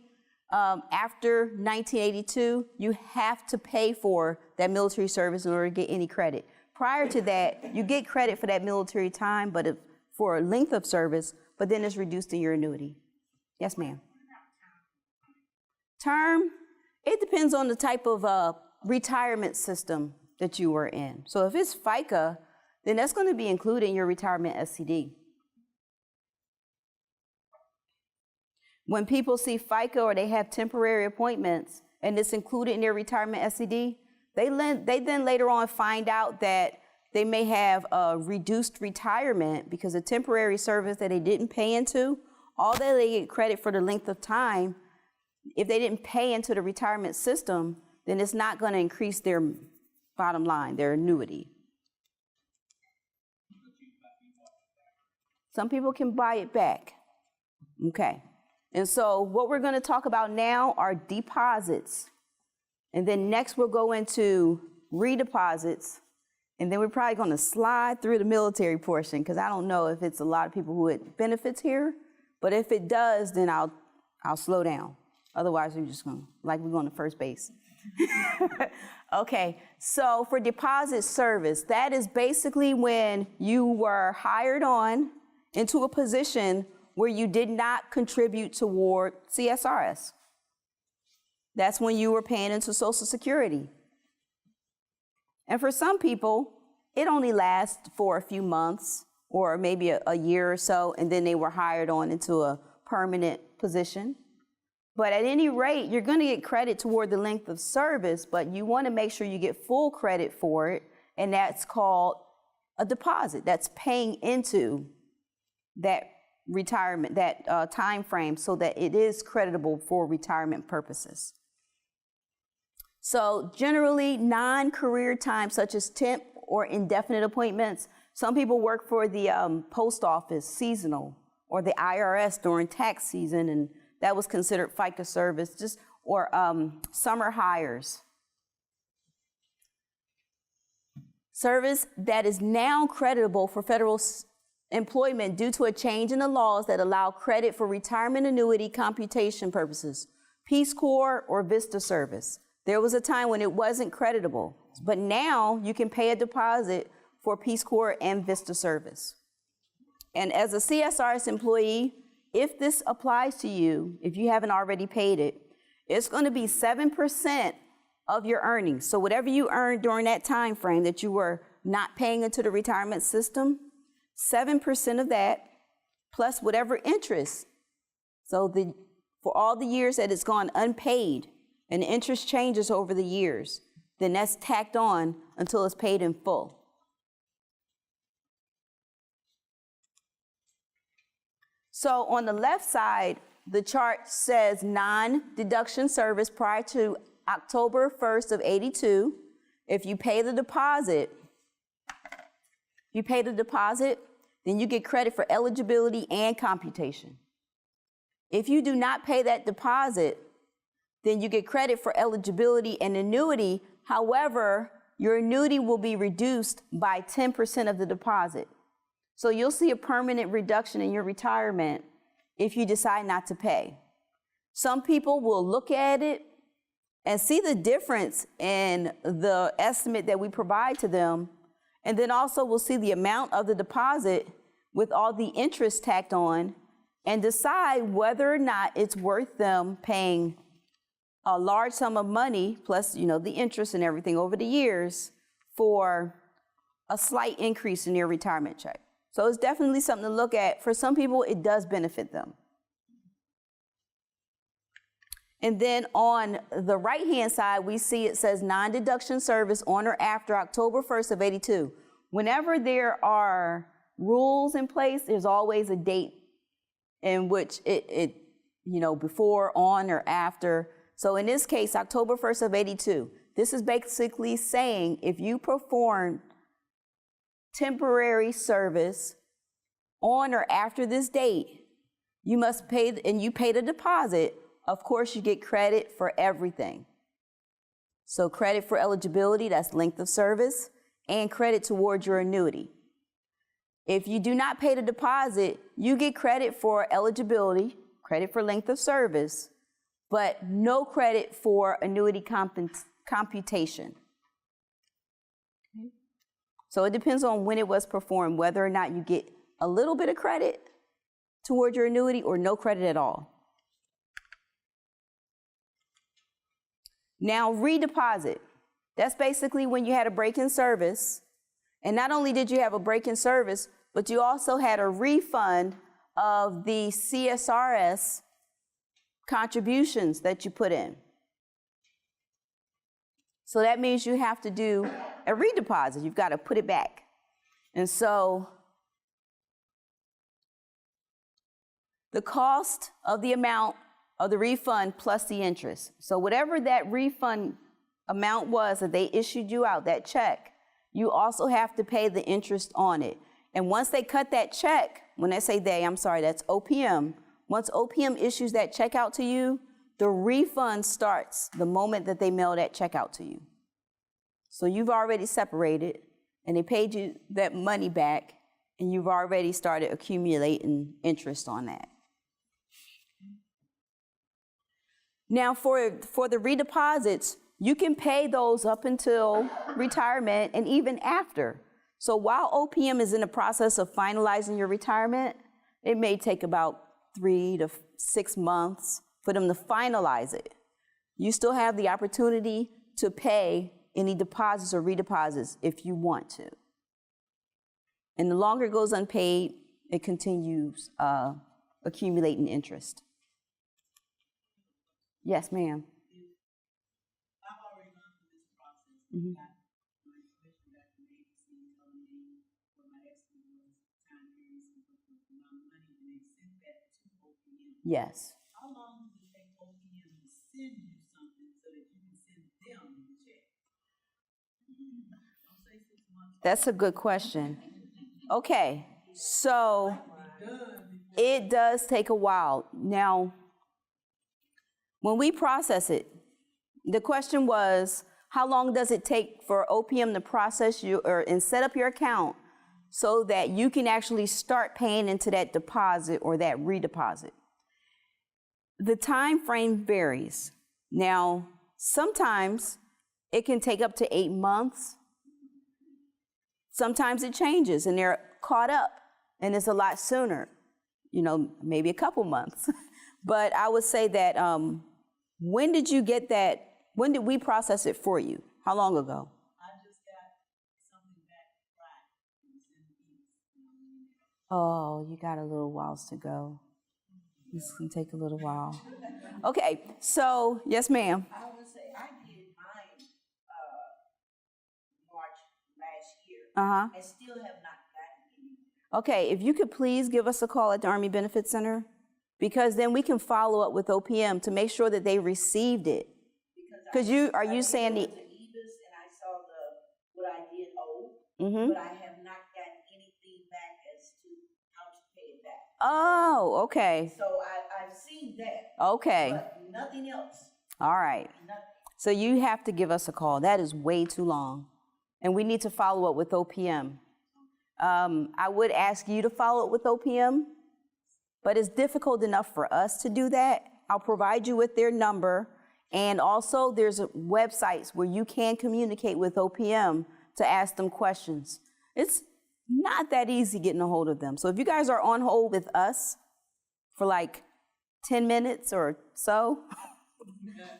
Speaker 1: after 1982, you have to pay for that military service in order to get any credit. Prior to that, you get credit for that military time, but for a length of service, but then it's reduced in your annuity. Yes, ma'am. Term, it depends on the type of retirement system that you were in. So if it's FICA, then that's going to be included in your retirement SCD. When people see FICA or they have temporary appointments and it's included in their retirement SCD, they then later on find out that they may have a reduced retirement because a temporary service that they didn't pay into, although they get credit for the length of time, if they didn't pay into the retirement system, then it's not going to increase their bottom line, their annuity. Some people can buy it back. Okay. And so what we're going to talk about now are deposits. And then next we'll go into redeposits. And then we're probably going to slide through the military portion because I don't know if it's a lot of people who it benefits here. But if it does, then I'll slow down. Otherwise, we're just going to, like we're going to first base. Okay, so for deposit service, that is basically when you were hired on into a position where you did not contribute toward CSRS. That's when you were paying into Social Security. And for some people, it only lasts for a few months or maybe a year or so, and then they were hired on into a permanent position. But at any rate, you're going to get credit toward the length of service, but you want to make sure you get full credit for it, and that's called a deposit. That's paying into that retirement, that time frame, so that it is creditable for retirement purposes. So generally, non-career time, such as temp or indefinite appointments, some people work for the post office seasonal or the IRS during tax season, and that was considered FICA service, or summer hires. Service that is now creditable for federal employment due to a change in the laws that allow credit for retirement annuity computation purposes, Peace Corps or Vista service. There was a time when it wasn't creditable, but now you can pay a deposit for Peace Corps and Vista service. And as a CSRS employee, if this applies to you, if you haven't already paid it, it's going to be 7% of your earnings. So whatever you earned during that time frame that you were not paying into the retirement system, 7% of that plus whatever interest. So for all the years that it's gone unpaid and the interest changes over the years, then that's tacked on until it's paid in full. So on the left side, the chart says non-deduction service prior to October 1st of 82. If you pay the deposit, then you get credit for eligibility and computation. If you do not pay that deposit, then you get credit for eligibility and annuity. However, your annuity will be reduced by 10% of the deposit. So you'll see a permanent reduction in your retirement if you decide not to pay. Some people will look at it and see the difference in the estimate that we provide to them, and then also will see the amount of the deposit with all the interest tacked on and decide whether or not it's worth them paying a large sum of money, plus, the interest and everything over the years, for a slight increase in their retirement check. So it's definitely something to look at. For some people, it does benefit them. And then on the right-hand side, we see it says non-deduction service on or after October 1st of 82. Whenever there are rules in place, there's always a date in which it before, on, or after. So in this case, October 1st of 82, this is basically saying if you perform temporary service on or after this date, you must pay, and you pay the deposit, of course you get credit for everything. So credit for eligibility, that's length of service, and credit towards your annuity. If you do not pay the deposit, you get credit for eligibility, credit for length of service, but no credit for annuity computation. So it depends on when it was performed, whether or not you get a little bit of credit toward your annuity or no credit at all. Now, redeposit. That's basically when you had a break in service. And not only did you have a break in service, but you also had a refund of the CSRS contributions that you put in. So that means you have to do a redeposit. You've got to put it back. And so the cost of the amount of the refund plus the interest. So whatever that refund amount was that they issued you out, that check, you also have to pay the interest on it. And once they cut that check, when I say they, I'm sorry, that's OPM. Once OPM issues that check out to you, the refund starts the moment that they mail that check out to you. So you've already separated, and they paid you that money back, and you've already started accumulating interest on that. Now, for the redeposits, you can pay those up until retirement and even after. So while OPM is in the process of finalizing your retirement, it may take about 3 to 6 months for them to finalize it. You still have the opportunity to pay any deposits or redeposits if you want to. And the longer it goes unpaid, it continues accumulating interest. Yes, ma'am.
Speaker 2: I've already gone through this process.
Speaker 1: Mhm.
Speaker 2: Got my commission back from agency and told me what my estimate was, time periods and so forth, and my money, and they sent that to OPM.
Speaker 1: Yes.
Speaker 2: How long does it take OPM to send you something so that you can send them the check? Don't say 6 months.
Speaker 1: That's a good question. Okay, so it does take a while. Now, when we process it, the question was, how long does it take for OPM to process you and set up your account so that you can actually start paying into that deposit or that redeposit? The time frame varies. Now, sometimes it can take up to 8 months. Sometimes it changes and they're caught up and it's a lot sooner, maybe a couple months. But I would say that when did you get that? When did we process it for you? How long ago?
Speaker 2: I just got something back Friday. It was in the east.
Speaker 1: Oh, you got a little whiles to go. This can take a little while. Okay, so yes, ma'am.
Speaker 2: I would say I did mine March last year. And still have not gotten any.
Speaker 1: Okay, if you could please give us a call at the Army Benefit Center, because then we can follow up with OPM to make sure that they received it. Because are you saying the?
Speaker 2: I went to EBIS and I saw what I did owe, but I have not gotten anything back as to how to pay it back.
Speaker 1: Oh, okay.
Speaker 2: So I've seen that.
Speaker 1: Okay.
Speaker 2: But nothing else.
Speaker 1: All right.
Speaker 2: Nothing.
Speaker 1: So you have to give us a call. That is way too long. And we need to follow up with OPM. I would ask you to follow up with OPM, but it's difficult enough for us to do that. I'll provide you with their number. And also there's websites where you can communicate with OPM to ask them questions. It's not that easy getting a hold of them. So if you guys are on hold with us for like 10 minutes or so,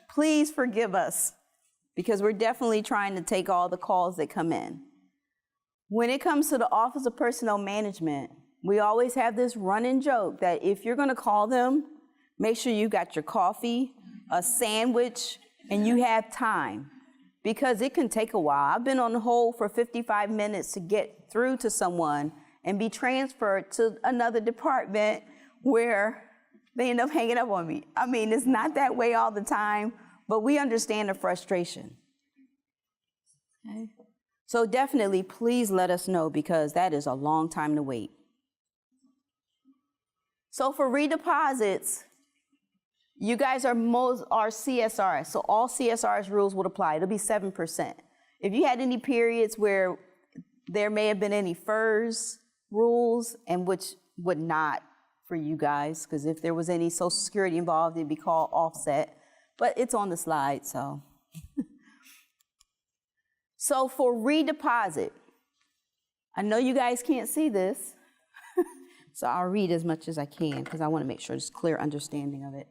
Speaker 1: please forgive us because we're definitely trying to take all the calls that come in. When it comes to the Office of Personnel Management, we always have this running joke that if you're gonna call them, make sure you got your coffee, a sandwich, and you have time, because it can take a while. I've been on hold for 55 minutes to get through to someone and be transferred to another department where they end up hanging up on me. I mean, it's not that way all the time, but we understand the frustration. Okay. So definitely, please let us know, because that is a long time to wait. So for redeposits, you guys are CSRS, so all CSRS rules would apply. It'll be 7%. If you had any periods where there may have been any FERS rules, and which would not for you guys, because if there was any Social Security involved, it'd be called offset, but it's on the slide, so. So for redeposit, I know you guys can't see this, so I'll read as much as I can because I want to make sure there's clear understanding of it.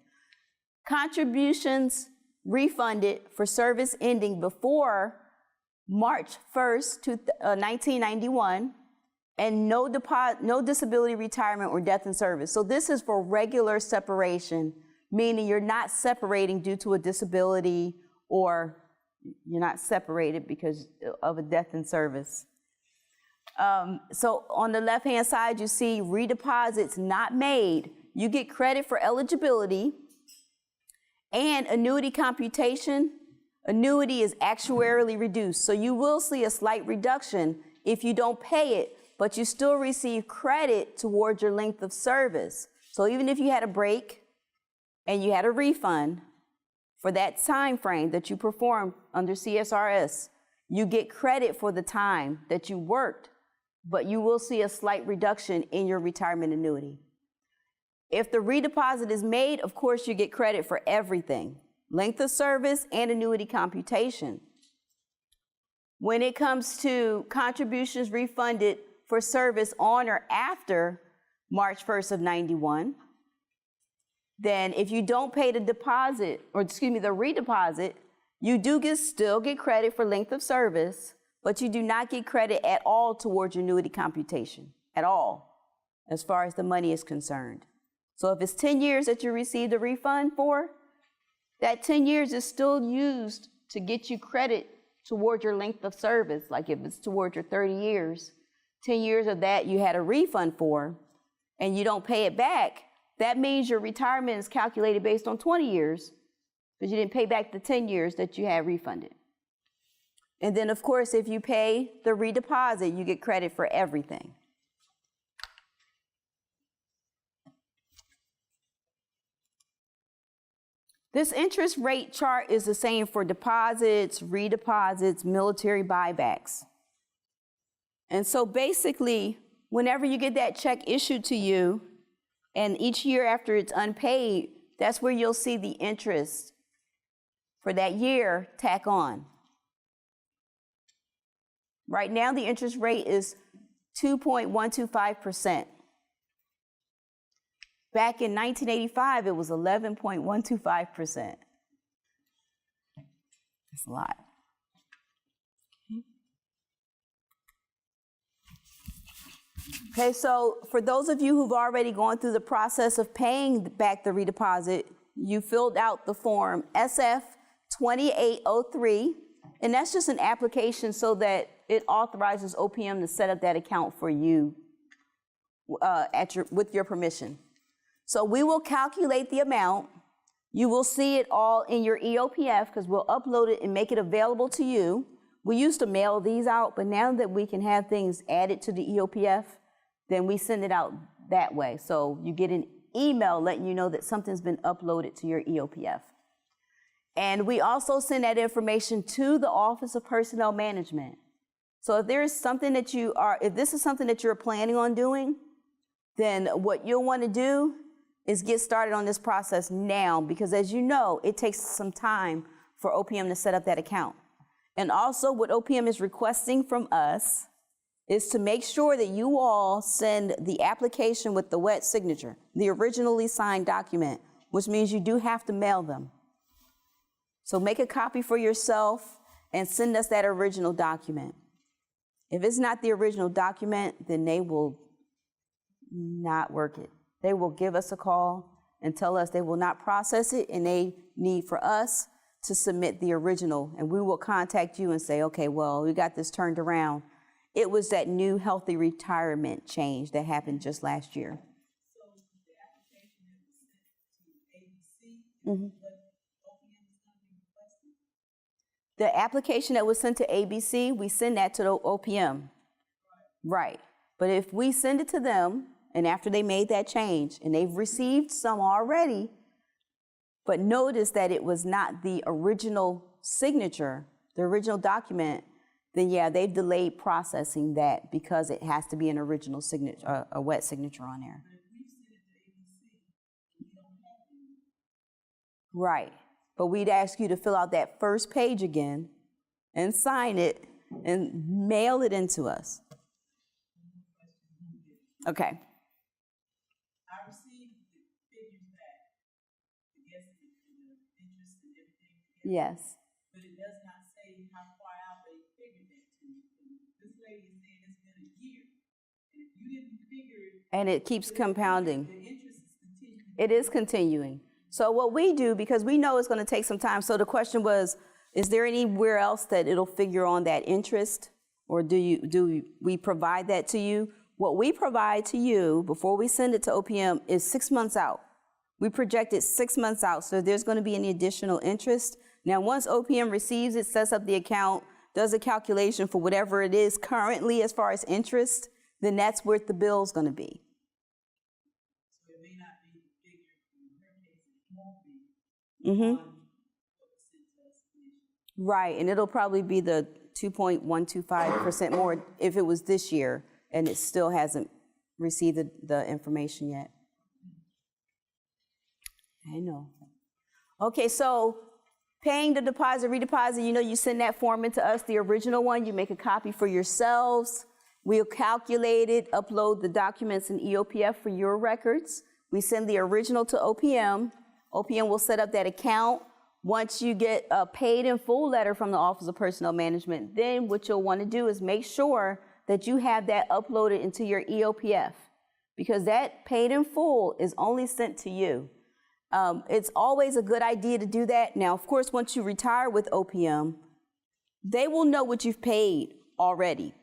Speaker 1: Contributions refunded for service ending before March 1st, 1991, and no disability retirement or death in service. So this is for regular separation, meaning you're not separating due to a disability or You're not separated because of a death in service. So on the left-hand side, you see redeposits not made. You get credit for eligibility and annuity computation. Annuity is actuarially reduced. So you will see a slight reduction if you don't pay it, but you still receive credit towards your length of service. So even if you had a break and you had a refund for that time frame that you performed under CSRS, you get credit for the time that you worked, but you will see a slight reduction in your retirement annuity. If the redeposit is made, of course, you get credit for everything, length of service and annuity computation. When it comes to contributions refunded for service on or after March 1st of 91, then if you don't pay the deposit, or excuse me, the redeposit, you do still get credit for length of service, but you do not get credit at all towards your annuity computation, at all, as far as the money is concerned. So if it's 10 years that you received a refund for, that 10 years is still used to get you credit toward your length of service. Like if it's toward your 30 years, 10 years of that you had a refund for, and you don't pay it back, that means your retirement is calculated based on 20 years because you didn't pay back the 10 years that you had refunded. And then, of course, if you pay the redeposit, you get credit for everything. This interest rate chart is the same for deposits, redeposits, military buybacks. And so basically, whenever you get that check issued to you, and each year after it's unpaid, that's where you'll see the interest for that year tack on. Right now, the interest rate is 2.125%. Back in 1985, it was 11.125%. That's a lot. Okay, so for those of you who've already gone through the process of paying back the redeposit, you filled out the form SF 2803, and that's just an application so that it authorizes OPM to set up that account for you with your permission. So we will calculate the amount. You will see it all in your EOPF because we'll upload it and make it available to you. We used to mail these out, but now that we can have things added to the EOPF, then we send it out that way. So you get an email letting you know that something's been uploaded to your EOPF. And we also send that information to the Office of Personnel Management. So if there is something that if this is something that you're planning on doing, then what you'll want to do is get started on this process now, because as you know, it takes some time for OPM to set up that account. And also what OPM is requesting from us is to make sure that you all send the application with the wet signature, the originally signed document, which means you do have to mail them. So make a copy for yourself and send us that original document. If it's not the original document, then they will not work it. They will give us a call and tell us they will not process it, and they need for us to submit the original, and we will contact you and say, okay, well, we got this turned around. It was that new healthy retirement change that happened just last year.
Speaker 2: So the application that was sent to ABC,
Speaker 1: Mm-hmm.
Speaker 2: what OPM is going to be requesting?
Speaker 1: The application that was sent to ABC, we send that to the OPM. Right. But if we send it to them, and after they made that change, and they've received some already, but notice that it was not the original signature, the original document, then yeah, they've delayed processing that because it has to be an original signature, a wet signature on there. Right. But we'd ask you to fill out that first page again and sign it and mail it into us. Okay.
Speaker 2: I received the figures back, the guesstimate, the interest and everything.
Speaker 1: Yes.
Speaker 2: But it does not say how far out they figured that to. This lady is saying it's been a year. And if you didn't figure it.
Speaker 1: And it keeps compounding.
Speaker 2: The interest is continuing.
Speaker 1: It is continuing. So what we do, because we know it's going to take some time, so the question was, Is there anywhere else that it'll figure on that interest? Or do we provide that to you? What we provide to you before we send it to OPM is 6 months out. We project it 6 months out, so there's going to be any additional interest. Now, once OPM receives it, sets up the account, does a calculation for whatever it is currently as far as interest, then that's where the bill's going to be.
Speaker 2: So it may not be the figure, in her case, it won't be on what was sent to us initially.
Speaker 1: Right, and it'll probably be the 2.125% more if it was this year and it still hasn't received the information yet. I know. Okay, so paying the deposit, redeposit, you know, you send that form into us, the original one, you make a copy for yourselves. We'll calculate it, upload the documents in EOPF for your records. We send the original to OPM. OPM will set up that account. Once you get a paid in full letter from the Office of Personnel Management, then what you'll want to do is make sure that you have that uploaded into your EOPF, because that paid in full is only sent to you. It's always a good idea to do that. Now, of course, once you retire with OPM, they will know what you've paid already.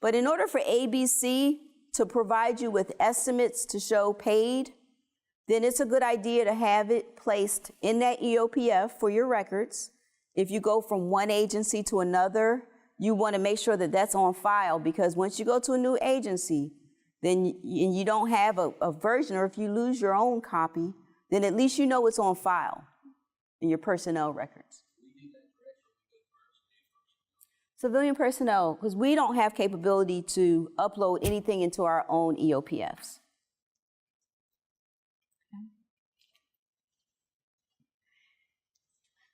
Speaker 1: But in order for ABC to provide you with estimates to show paid, then it's a good idea to have it placed in that EOPF for your records. If you go from one agency to another, you want to make sure that that's on file, because once you go to a new agency, then you don't have a version, or if you lose your own copy, then at least you know it's on file in your personnel records. Civilian personnel, because we don't have capability to upload anything into our own EOPFs.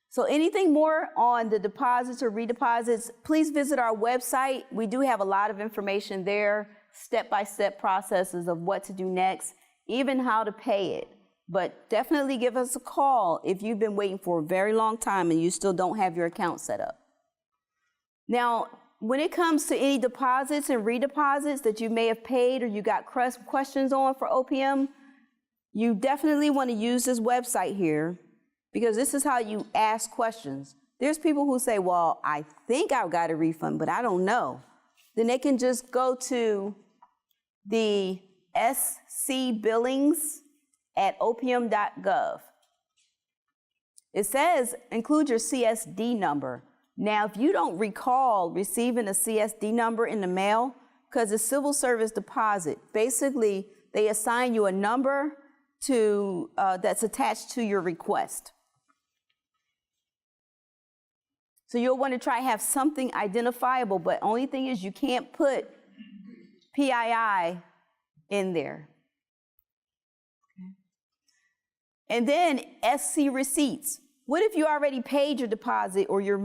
Speaker 1: So anything more on the deposits or redeposits, please visit our website. We do have a lot of information there, step-by-step processes of what to do next, even how to pay it. But definitely give us a call if you've been waiting for a very long time and you still don't have your account set up. Now, when it comes to any deposits and redeposits that you may have paid or you got questions on for OPM, you definitely want to use this website here, because this is how you ask questions. There's people who say, well, I think I got a refund, but I don't know. Then they can just go to the SC billings at opm.gov. It says include your CSD number. Now, if you don't recall receiving a CSD number in the mail, because it's civil service deposit, basically they assign you a number to that's attached to your request. So you'll want to try to have something identifiable, but only thing is you can't put PII in there. Okay. And then SC receipts. What if you already paid your deposit or your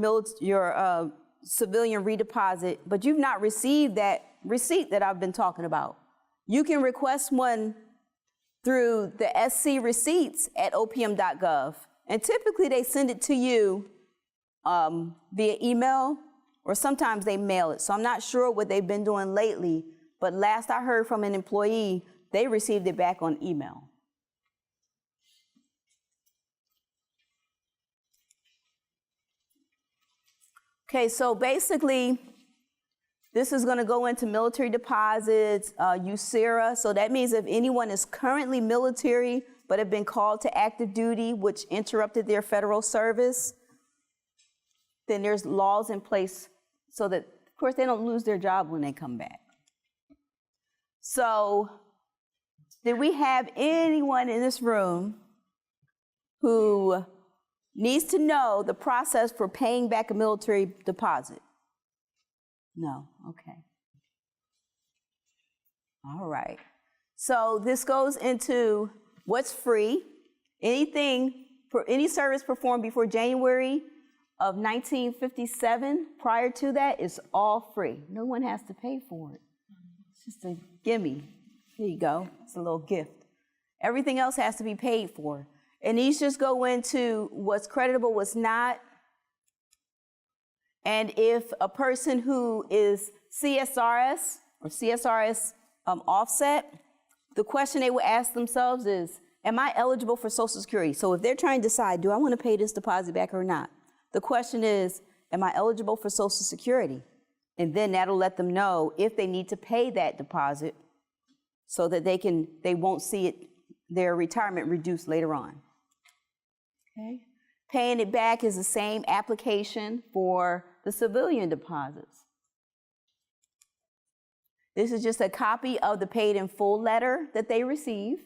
Speaker 1: civilian redeposit, but you've not received that receipt that I've been talking about? You can request one through the SC receipts at opm.gov. And typically they send it to you via email, or sometimes they mail it. So I'm not sure what they've been doing lately, but last I heard from an employee, they received it back on email. Okay, so basically, this is going to go into military deposits, USERA. So that means if anyone is currently military but have been called to active duty, which interrupted their federal service, then there's laws in place so that, of course, they don't lose their job when they come back. So, did we have anyone in this room who needs to know the process for paying back a military deposit? No, okay. All right. So this goes into what's free. Anything for any service performed before January of 1957, prior to that, is all free. No one has to pay for it. It's just a gimme. Here you go. It's a little gift. Everything else has to be paid for. And these just go into what's creditable, what's not. And if a person who is CSRS or CSRS offset, the question they will ask themselves is, am I eligible for Social Security? So if they're trying to decide, do I want to pay this deposit back or not? The question is, am I eligible for Social Security? And then that'll let them know if they need to pay that deposit so that they won't see their retirement reduced later on. Okay. Paying it back is the same application for the civilian deposits. This is just a copy of the paid in full letter that they receive.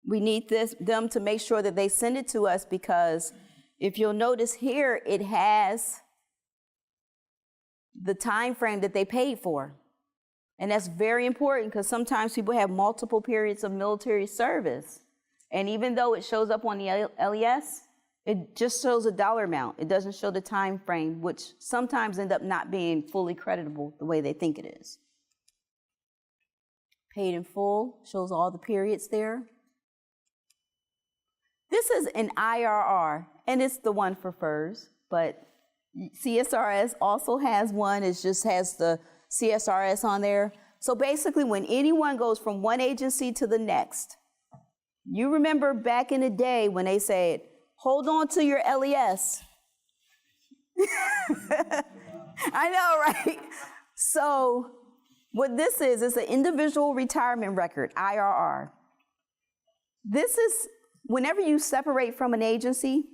Speaker 1: We need them to make sure that they send it to us, because if you'll notice here, it has the time frame that they paid for. And that's very important, because sometimes people have multiple periods of military service. And even though it shows up on the LES, it just shows a dollar amount. It doesn't show the time frame, which sometimes end up not being fully creditable the way they think it is. Paid in full shows all the periods there. This is an IRR, and it's the one for FERS, but CSRS also has one. It just has the CSRS on there. So basically, when anyone goes from one agency to the next, you remember back in the day when they said, hold on to your LES. I know, right? So what this is an individual retirement record, IRR. This is, whenever you separate from an agency,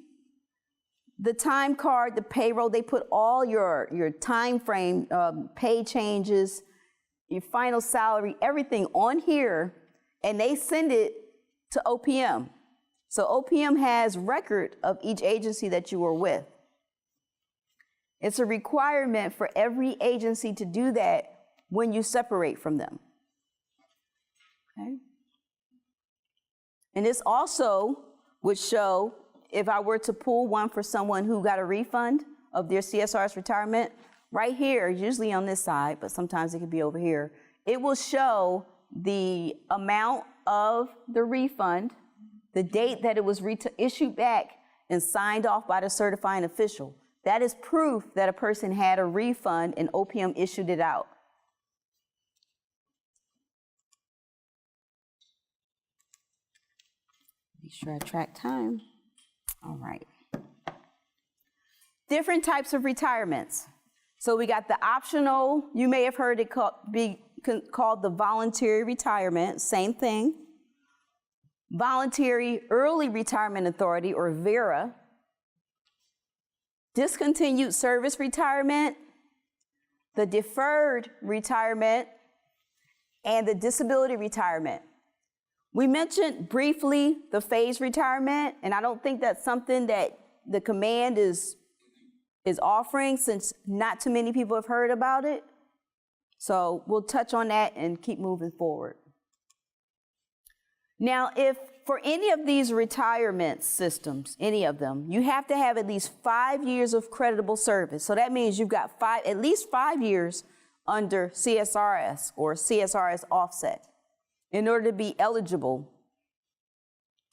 Speaker 1: the time card, the payroll, they put all your time frame, pay changes, your final salary, everything on here, and they send it to OPM. So OPM has record of each agency that you were with. It's a requirement for every agency to do that when you separate from them. Okay? And this also would show, if I were to pull one for someone who got a refund of their CSRS retirement, right here, usually on this side, but sometimes it could be over here, it will show the amount of the refund, the date that it was issued back and signed off by the certifying official. That is proof that a person had a refund and OPM issued it out. Make sure I track time. All right. Different types of retirements. So we got the optional, you may have heard it called the voluntary retirement, same thing. Voluntary Early Retirement Authority, or VERA. Discontinued service retirement, the deferred retirement, and the disability retirement. We mentioned briefly the phased retirement, and I don't think that's something that the command is offering, since not too many people have heard about it. So we'll touch on that and keep moving forward. Now, if for any of these retirement systems, any of them, you have to have at least 5 years of creditable service. So that means you've got at least 5 years under CSRS or CSRS offset in order to be eligible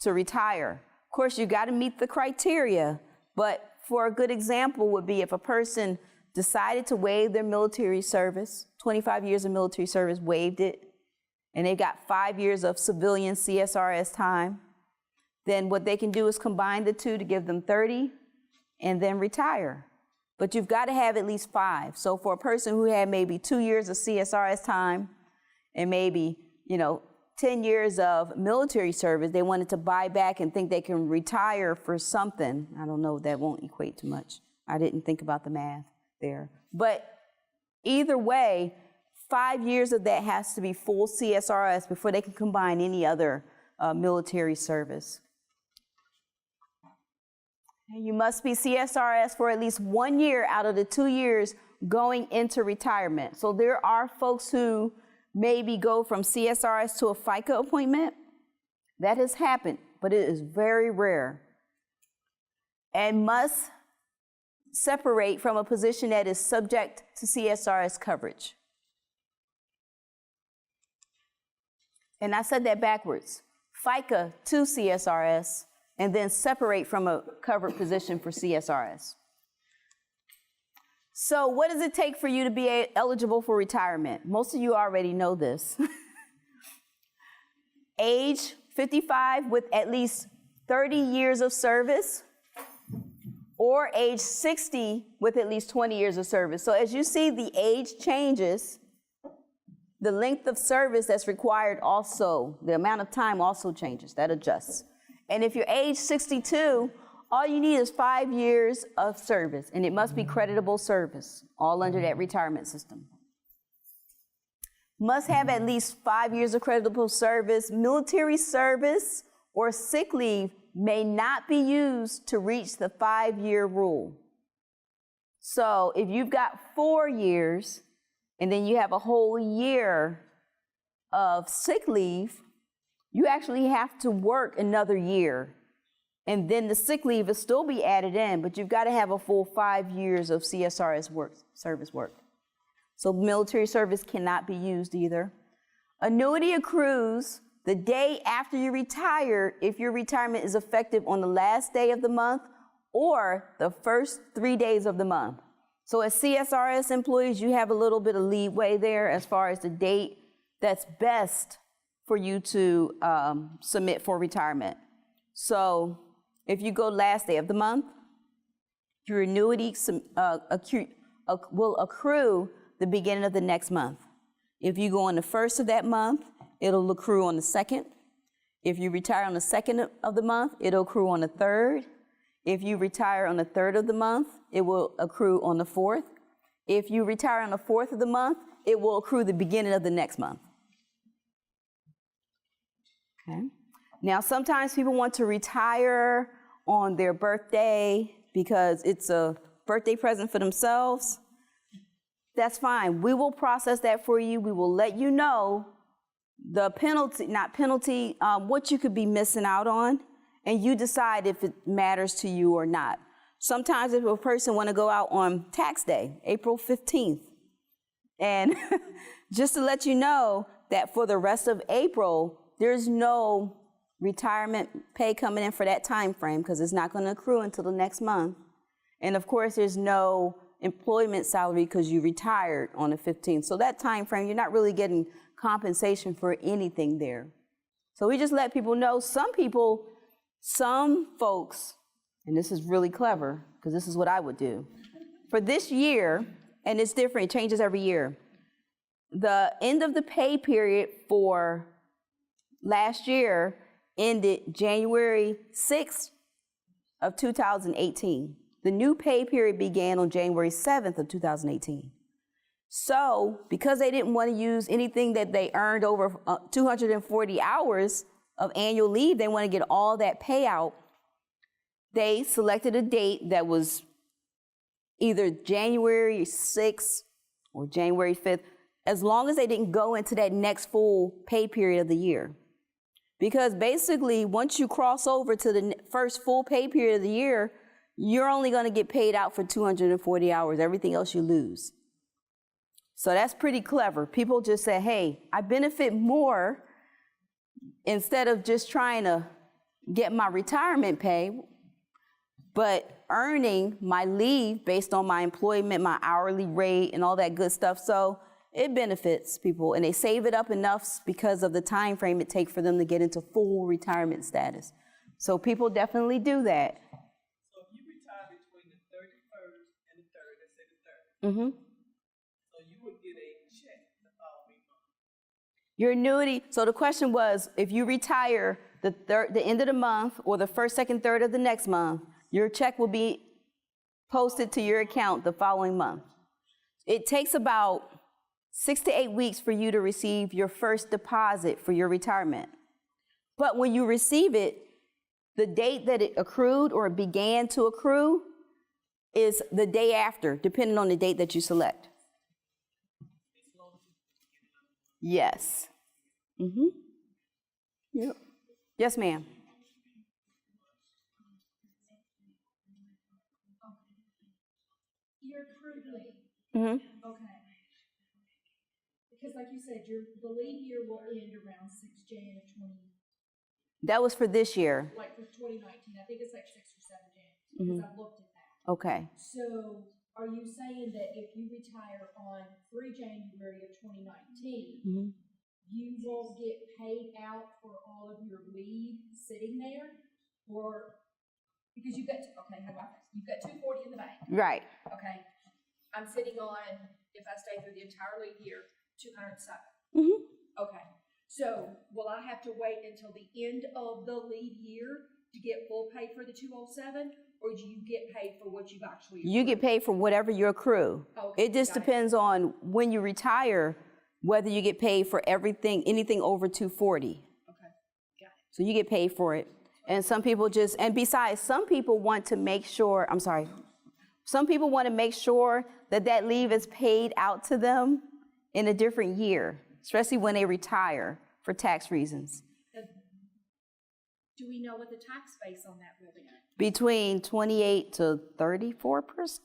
Speaker 1: to retire. Of course, you got to meet the criteria, but for a good example would be if a person decided to waive their military service, 25 years of military service, waived it, and they got 5 years of civilian CSRS time, then what they can do is combine the two to give them 30 and then retire. But you've got to have at least 5. So for a person who had maybe 2 years of CSRS time and maybe, 10 years of military service, they wanted to buy back and think they can retire for something. I don't know, that won't equate to much. I didn't think about the math there. But either way, 5 years of that has to be full CSRS before they can combine any other military service. You must be CSRS for at least 1 year out of the 2 years going into retirement. So there are folks who maybe go from CSRS to a FICA appointment. That has happened, but it is very rare. And must separate from a position that is subject to CSRS coverage. And I said that backwards. FICA to CSRS, and then separate from a covered position for CSRS. So what does it take for you to be eligible for retirement? Most of you already know this. Age 55 with at least 30 years of service. or age 60 with at least 20 years of service. So as you see, the age changes, the length of service that's required also, the amount of time also changes, that adjusts. And if you're age 62, all you need is 5 years of service, and it must be creditable service, all under that retirement system. Must have at least 5 years of creditable service. Military service or sick leave may not be used to reach the 5-year rule. So if you've got 4 years and then you have a whole year of sick leave, you actually have to work another year. And then the sick leave will still be added in, but you've got to have a full 5 years of CSRS service work. So military service cannot be used either. Annuity accrues the day after you retire if your retirement is effective on the last day of the month or the first 3 days of the month. So as CSRS employees, you have a little bit of leeway there as far as the date that's best for you to submit for retirement. So if you go last day of the month, your annuity will accrue the beginning of the next month. If you go on the first of that month, it'll accrue on the second. If you retire on the second of the month, it'll accrue on the third. If you retire on the third of the month, it will accrue on the fourth. If you retire on the fourth of the month, it will accrue the beginning of the next month. Okay. Now, sometimes people want to retire on their birthday because it's a birthday present for themselves. That's fine. We will process that for you. We will let you know the penalty, what you could be missing out on, and you decide if it matters to you or not. Sometimes if a person want to go out on tax day, April 15th, and just to let you know that for the rest of April, there's no retirement pay coming in for that time frame because it's not going to accrue until the next month. And of course, there's no employment salary because you retired on the 15th. So that time frame, you're not really getting compensation for anything there. So we just let people know, some folks, and this is really clever because this is what I would do. For this year, and it's different, it changes every year, the end of the pay period for last year ended January 6th of 2018. The new pay period began on January 7th of 2018. So because they didn't want to use anything that they earned over 240 hours of annual leave, they want to get all that payout, they selected a date that was either January 6th or January 5th, as long as they didn't go into that next full pay period of the year. Because basically, once you cross over to the first full pay period of the year, you're only going to get paid out for 240 hours. Everything else you lose. So that's pretty clever. People just say, hey, I benefit more instead of just trying to get my retirement pay, but earning my leave based on my employment, my hourly rate, and all that good stuff. So it benefits people, and they save it up enough because of the time frame it takes for them to get into full retirement status. So people definitely do that.
Speaker 3: So if you retire between the 31st and the 3rd, let's say the 3rd, so you would get a check the following month.
Speaker 1: Your annuity, so the question was, if you retire the end of the month or the first, second, third of the next month, your check will be posted to your account the following month. It takes about 6 to 8 weeks for you to receive your first deposit for your retirement. But when you receive it, the date that it accrued or began to accrue is the day after, depending on the date that you select. Yes. Yep. Yes, ma'am.
Speaker 4: Your accrued leave.
Speaker 1: Mm-hmm.
Speaker 4: Okay. Because like you said, the leave year will end around 6 Jan of 20,
Speaker 1: That was for this year.
Speaker 4: like for 2019. I think it's like 6 or 7 Jan, because I've looked at that.
Speaker 1: Okay.
Speaker 4: So are you saying that if you retire on 3 January of 2019, you won't get paid out for all of your leave sitting there? Or Because you've got, okay, how about this? You've got 240 in the bank,
Speaker 1: Right.
Speaker 4: okay? I'm sitting on, if I stay through the entire leave year, 207.
Speaker 1: Mm-hmm.
Speaker 4: Okay, so will I have to wait until the end of the leave year to get full pay for the 207? Or do you get paid for what you've actually accrued?
Speaker 1: You get paid for whatever you accrue.
Speaker 4: Okay,
Speaker 1: It just
Speaker 4: got it.
Speaker 1: depends on when you retire, whether you get paid for everything, anything over 240.
Speaker 4: Okay, got it.
Speaker 1: So you get paid for it. And some people just, and besides, some people want to make sure, some people want to make sure that that leave is paid out to them in a different year, especially when they retire for tax reasons.
Speaker 4: Do we know what the tax base on that will be?
Speaker 1: Between 28 to 34%.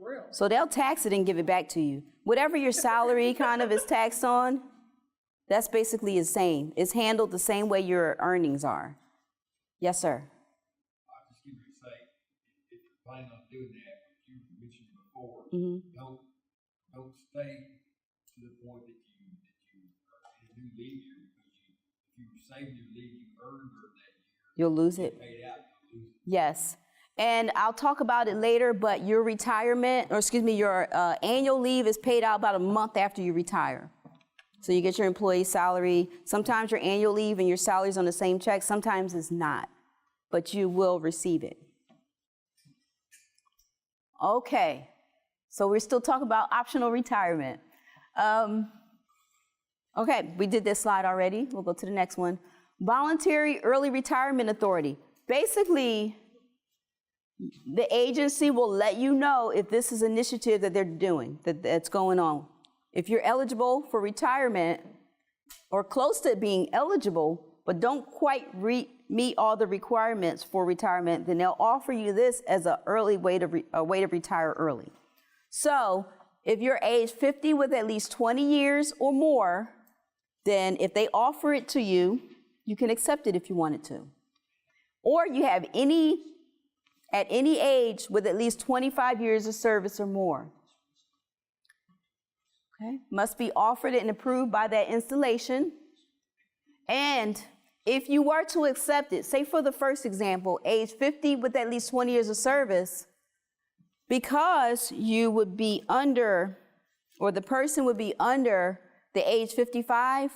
Speaker 4: Really?
Speaker 1: So they'll tax it and give it back to you. Whatever your salary kind of is taxed on, that's basically the same. It's handled the same way your earnings are. Yes, sir.
Speaker 5: I just give you a say, if you're planning on doing that, you mentioned before, don't stay to the point that you are in a new leave year, because if you were saving your leave you earned during that year,
Speaker 1: You'll lose it.
Speaker 5: paid out, you'll lose it.
Speaker 1: Yes. And I'll talk about it later, but your your annual leave is paid out about a month after you retire. So you get your employee salary. Sometimes your annual leave and your salary is on the same check. Sometimes it's not, but you will receive it. Okay. So we're still talking about optional retirement. Okay, we did this slide already. We'll go to the next one. Voluntary Early Retirement Authority. Basically, the agency will let you know if this is an initiative that they're doing, that's going on. If you're eligible for retirement or close to being eligible, but don't quite meet all the requirements for retirement, then they'll offer you this as a way to retire early. So if you're age 50 with at least 20 years or more, then if they offer it to you, you can accept it if you wanted to. Or you have at any age with at least 25 years of service or more. Okay. Must be offered and approved by that installation. And if you were to accept it, say for the first example, age 50 with at least 20 years of service, because you would be under, or the person would be under the age 55,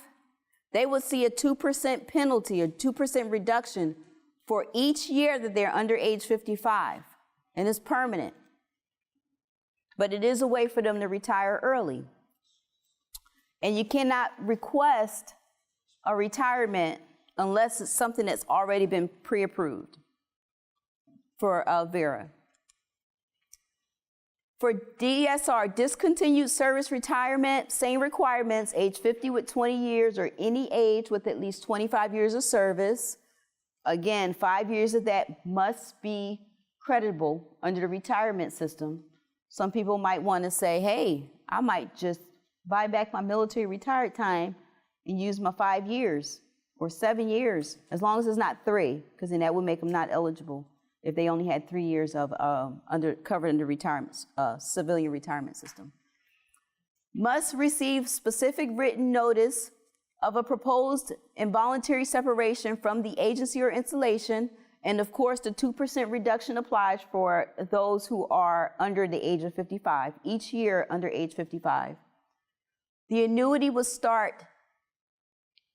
Speaker 1: they would see a 2% penalty or 2% reduction for each year that they're under age 55, and it's permanent. But it is a way for them to retire early. And you cannot request a retirement unless it's something that's already been pre-approved for VERA. For DSR, discontinued service retirement, same requirements, age 50 with 20 years or any age with at least 25 years of service. Again, 5 years of that must be creditable under the retirement system. Some people might want to say, hey, I might just buy back my military retired time and use my 5 years or 7 years, as long as it's not 3, because then that would make them not eligible if they only had 3 years of covered under retirement, civilian retirement system. Must receive specific written notice of a proposed involuntary separation from the agency or installation, and of course the 2% reduction applies for those who are under the age of 55, each year under age 55. The annuity will start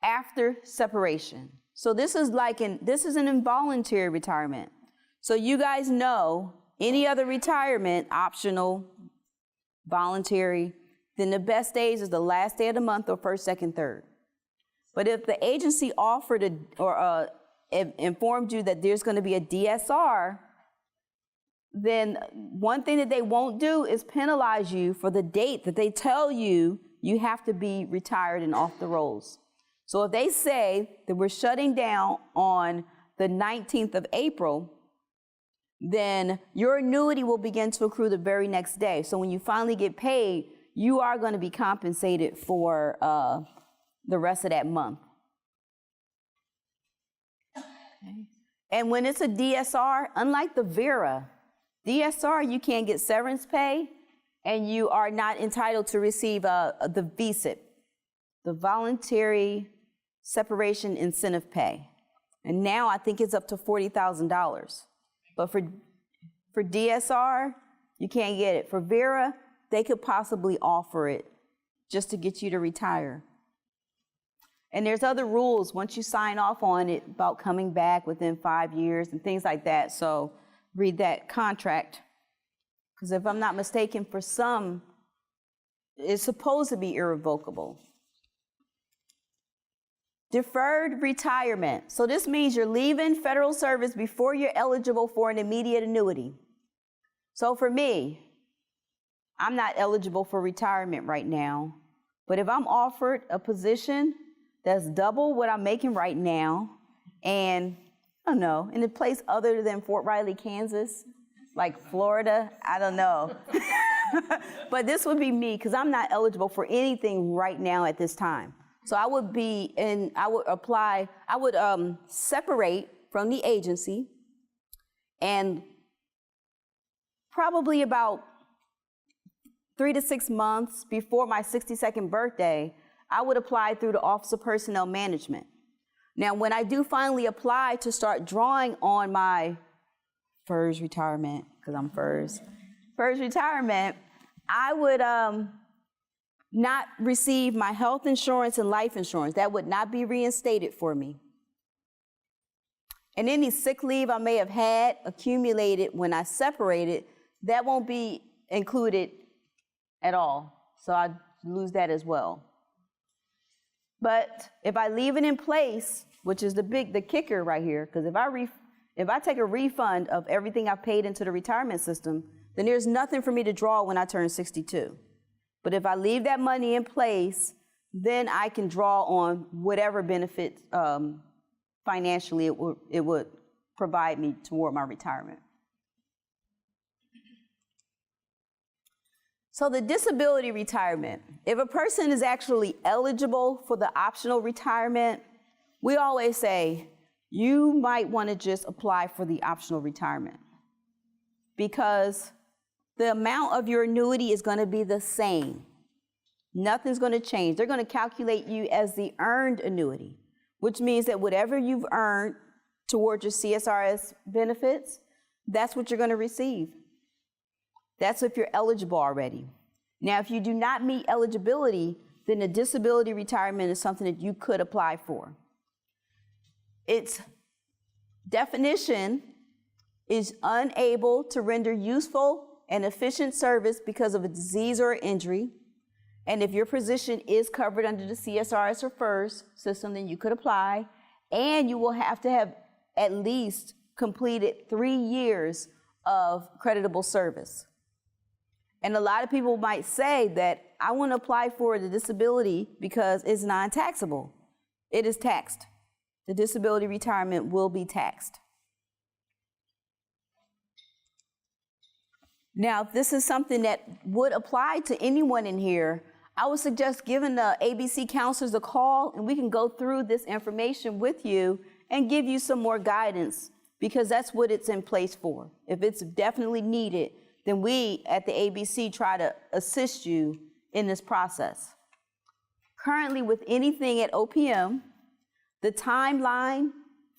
Speaker 1: after separation. So this is an involuntary retirement. So you guys know any other retirement, optional, voluntary, then the best days is the last day of the month or first, second, third. But if the agency offered or informed you that there's going to be a DSR, then one thing that they won't do is penalize you for the date that they tell you you have to be retired and off the rolls. So if they say that we're shutting down on the 19th of April, then your annuity will begin to accrue the very next day. So when you finally get paid, you are going to be compensated for the rest of that month. Okay. And when it's a DSR, unlike the VERA, DSR, you can't get severance pay, and you are not entitled to receive the VSIP, the Voluntary Separation Incentive Pay. And now I think it's up to $40,000. But for DSR, you can't get it. For Vera, they could possibly offer it just to get you to retire. And there's other rules once you sign off on it about coming back within 5 years and things like that. So read that contract. Because if I'm not mistaken, for some, it's supposed to be irrevocable. Deferred retirement. So this means you're leaving federal service before you're eligible for an immediate annuity. So for me, I'm not eligible for retirement right now. But if I'm offered a position that's double what I'm making right now, and I don't know, in a place other than Fort Riley, Kansas, like Florida, I don't know. But this would be me, because I'm not eligible for anything right now at this time. So I would be, and I would apply, I would separate from the agency, and probably about 3 to 6 months before my 62nd birthday, I would apply through the Office of Personnel Management. Now, when I do finally apply to start drawing on my FERS retirement, because I'm FERS retirement, I would not receive my health insurance and life insurance. That would not be reinstated for me. And any sick leave I may have had accumulated when I separated, that won't be included at all. So I'd lose that as well. But if I leave it in place, which is the kicker right here, because if I take a refund of everything I've paid into the retirement system, then there's nothing for me to draw when I turn 62. But if I leave that money in place, then I can draw on whatever benefits financially it would provide me toward my retirement. So the disability retirement, if a person is actually eligible for the optional retirement, we always say, you might want to just apply for the optional retirement, because the amount of your annuity is going to be the same. Nothing's going to change. They're going to calculate you as the earned annuity, which means that whatever you've earned towards your CSRS benefits, that's what you're going to receive. That's if you're eligible already. Now, if you do not meet eligibility, then the disability retirement is something that you could apply for. Its definition is unable to render useful and efficient service because of a disease or injury. And if your position is covered under the CSRS or FERS system, then you could apply. And you will have to have at least completed 3 years of creditable service. And a lot of people might say that I want to apply for the disability because it's non-taxable. It is taxed. The disability retirement will be taxed. Now, if this is something that would apply to anyone in here, I would suggest giving the ABC counselors a call, and we can go through this information with you and give you some more guidance, because that's what it's in place for. If it's definitely needed, then we at the ABC try to assist you in this process. Currently, with anything at OPM, the timeline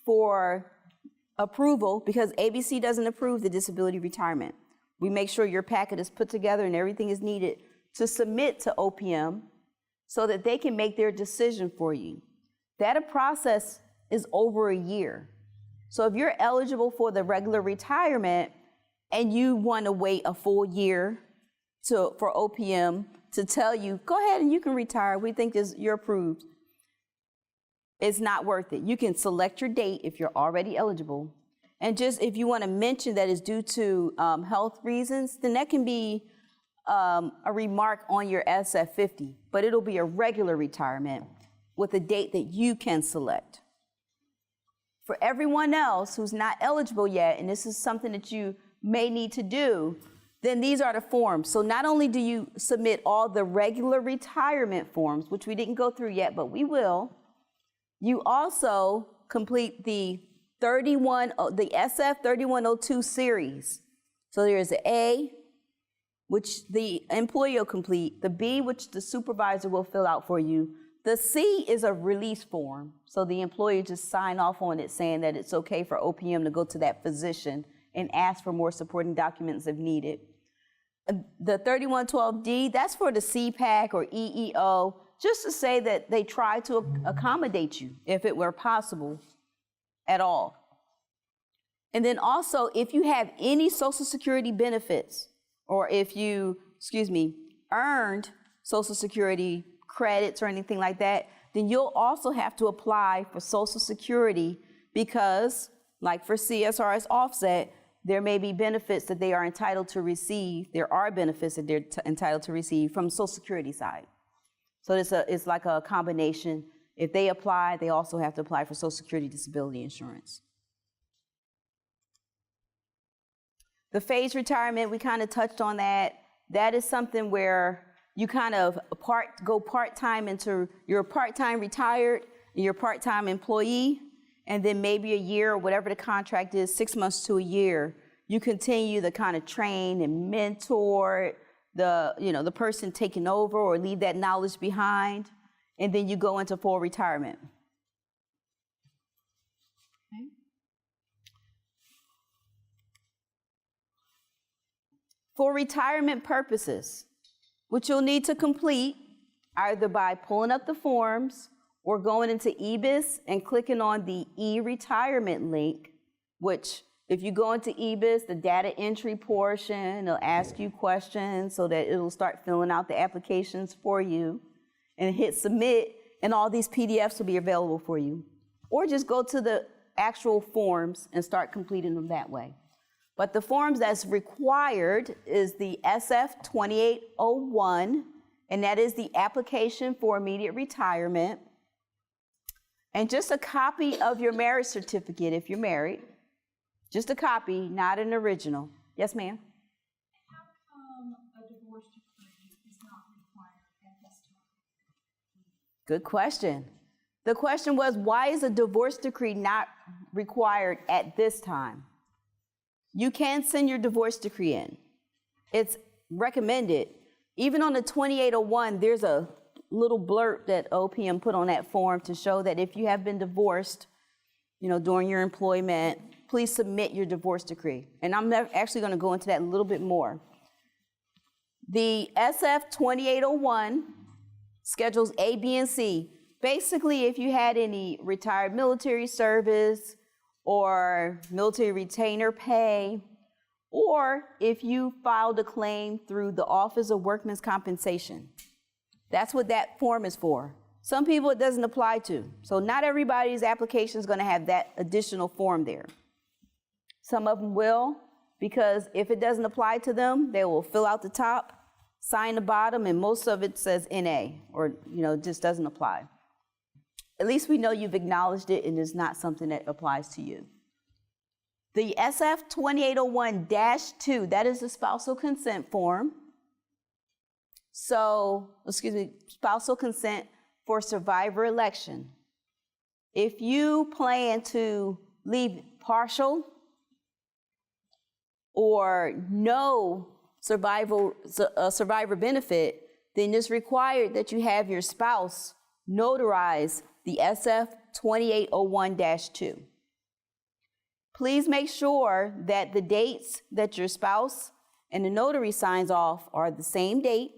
Speaker 1: for approval, because ABC doesn't approve the disability retirement, we make sure your packet is put together and everything is needed to submit to OPM so that they can make their decision for you. That process is over a year. So if you're eligible for the regular retirement and you want to wait a full year for OPM to tell you, go ahead and you can retire, we think you're approved, it's not worth it. You can select your date if you're already eligible. And just if you want to mention that it's due to health reasons, then that can be a remark on your SF50, but it'll be a regular retirement with a date that you can select. For everyone else who's not eligible yet, and this is something that you may need to do, then these are the forms. So not only do you submit all the regular retirement forms, which we didn't go through yet, but we will, you also complete the SF 3102 series. So there's the A, which the employee will complete, the B, which the supervisor will fill out for you, The C is a release form. So the employee just sign off on it saying that it's okay for OPM to go to that physician and ask for more supporting documents if needed. The 3112D, that's for the CPAC or EEO, just to say that they try to accommodate you if it were possible at all. And then also, if you have any Social Security benefits, or if you, earned Social Security credits or anything like that, then you'll also have to apply for Social Security because, like for CSRS offset, there may be benefits that they are entitled to receive. There are benefits that they're entitled to receive from Social Security side. So it's like a combination. If they apply, they also have to apply for Social Security disability insurance. The phased retirement, we kind of touched on that. That is something where you kind of go part-time into, you're a part-time retired, and you're a part-time employee, and then maybe a year or whatever the contract is, 6 months to a year, you continue to kind of train and mentor the person taking over or leave that knowledge behind, and then you go into full retirement. Okay. For retirement purposes, which you'll need to complete either by pulling up the forms or going into EBIS and clicking on the e-retirement link, which if you go into EBIS, the data entry portion, it'll ask you questions so that it'll start filling out the applications for you, and hit submit, and all these PDFs will be available for you. Or just go to the actual forms and start completing them that way. But the forms that's required is the SF 2801, and that is the application for immediate retirement. And just a copy of your marriage certificate if you're married. Just a copy, not an original. Yes, ma'am?
Speaker 4: How come a divorce decree is not required at this time?
Speaker 1: Good question. The question was, why is a divorce decree not required at this time? You can send your divorce decree in. It's recommended. Even on the 2801, there's a little blurb that OPM put on that form to show that if you have been divorced, during your employment, please submit your divorce decree. And I'm actually going to go into that a little bit more. The SF 2801 schedules A, B, and C. Basically, if you had any retired military service, or military retainer pay, or if you filed a claim through the Office of Workmen's Compensation. That's what that form is for. Some people it doesn't apply to. So not everybody's application is going to have that additional form there. Some of them will, because if it doesn't apply to them, they will fill out the top, sign the bottom, and most of it says NA, or just doesn't apply. At least we know you've acknowledged it and it's not something that applies to you. The SF 2801-2, that is the spousal consent form. Spousal consent for survivor election. If you plan to leave partial or no survivor benefit, then it's required that you have your spouse notarize the SF 2801-2. Please make sure that the dates that your spouse and the notary signs off are the same date,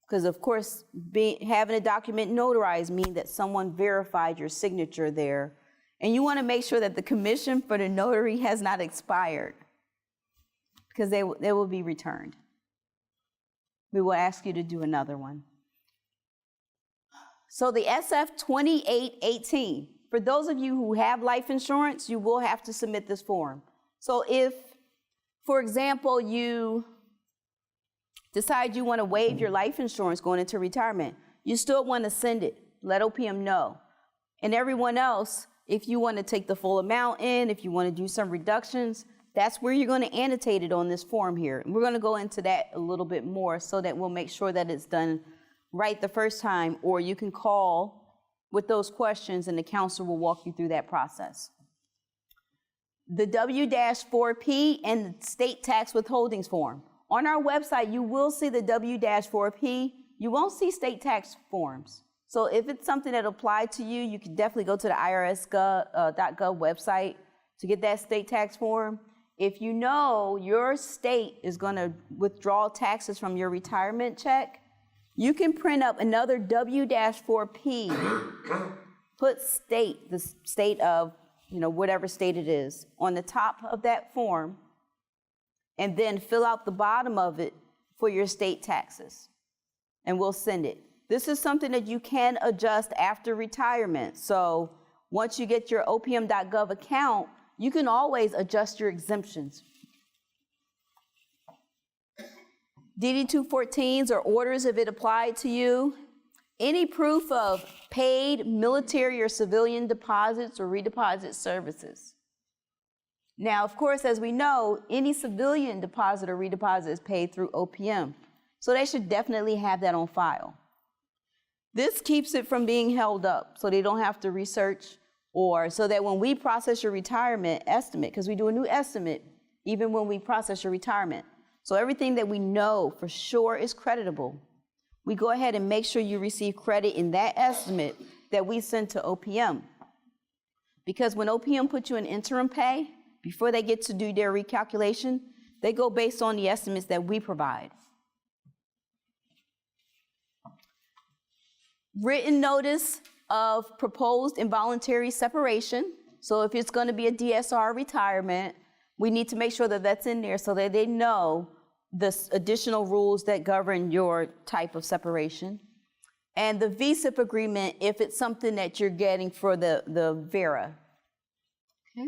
Speaker 1: because of course, having a document notarized means that someone verified your signature there. And you want to make sure that the commission for the notary has not expired, because they will be returned. We will ask you to do another one. So the SF 2818, for those of you who have life insurance, you will have to submit this form. So if, for example, you decide you want to waive your life insurance going into retirement, you still want to send it, let OPM know. And everyone else, if you want to take the full amount in, if you want to do some reductions, that's where you're going to annotate it on this form here. And we're going to go into that a little bit more so that we'll make sure that it's done right the first time, or you can call with those questions and the counselor will walk you through that process. The W-4P and the state tax withholdings form. On our website, you will see the W-4P. You won't see state tax forms. So if it's something that applied to you, you can definitely go to the IRS.gov website to get that state tax form. If you know your state is going to withdraw taxes from your retirement check, you can print up another W-4P, put state, the state of, whatever state it is, on the top of that form, and then fill out the bottom of it for your state taxes, and we'll send it. This is something that you can adjust after retirement. So once you get your opm.gov account, you can always adjust your exemptions. DD-214s or orders if it applied to you. Any proof of paid military or civilian deposits or redeposit services. Now, of course, as we know, any civilian deposit or redeposit is paid through OPM. So they should definitely have that on file. This keeps it from being held up, so they don't have to research, or so that when we process your retirement estimate, because we do a new estimate even when we process your retirement, so everything that we know for sure is creditable, we go ahead and make sure you receive credit in that estimate that we send to OPM. Because when OPM puts you in interim pay, before they get to do their recalculation, they go based on the estimates that we provide. Written notice of proposed involuntary separation. So if it's going to be a DSR retirement, we need to make sure that that's in there so that they know the additional rules that govern your type of separation. And the VSIP agreement, if it's something that you're getting for the VERA. Okay.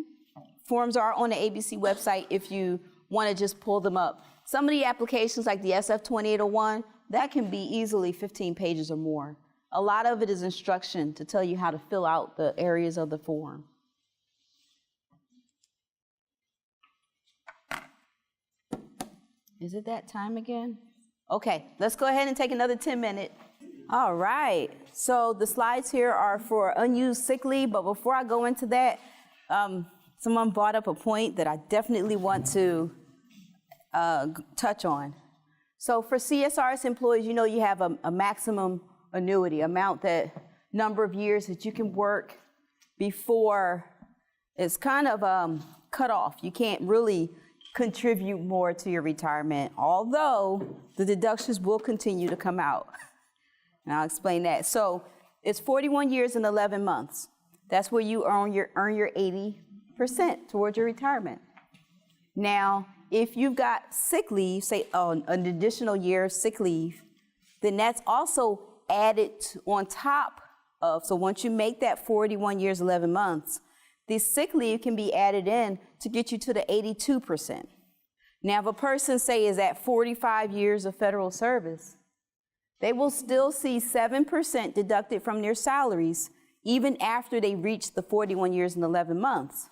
Speaker 1: Forms are on the ABC website if you want to just pull them up. Some of the applications like the SF-2801, that can be easily 15 pages or more. A lot of it is instruction to tell you how to fill out the areas of the form. Is it that time again? Okay, let's go ahead and take another 10 minutes. All right, so the slides here are for unused sick leave, but before I go into that, someone brought up a point that I definitely want to touch on. So for CSRS employees, you have a maximum annuity amount, that number of years that you can work before it's kind of cut off. You can't really contribute more to your retirement, although the deductions will continue to come out. And I'll explain that. So it's 41 years and 11 months. That's where you earn your 80% towards your retirement. Now, if you've got sick leave, say an additional year of sick leave, then that's also added on top of, so once you make that 41 years, 11 months, the sick leave can be added in to get you to the 82%. Now, if a person, say, is at 45 years of federal service, they will still see 7% deducted from their salaries even after they reach the 41 years and 11 months.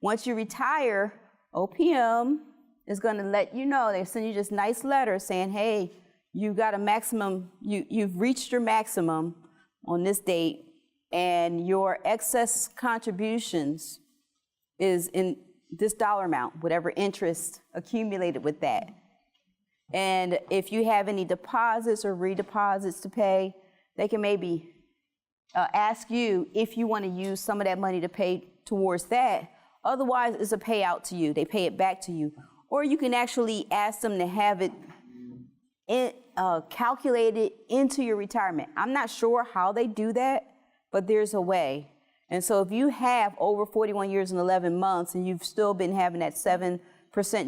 Speaker 1: Once you retire, OPM is going to let you know, they send you this nice letter saying, hey, you got a maximum, you've reached your maximum on this date, and your excess contributions is in this dollar amount, whatever interest accumulated with that. And if you have any deposits or redeposits to pay, they can maybe ask you if you want to use some of that money to pay towards that. Otherwise, it's a payout to you. They pay it back to you. Or you can actually ask them to have it calculated into your retirement. I'm not sure how they do that, but there's a way. And so if you have over 41 years and 11 months and you've still been having that 7%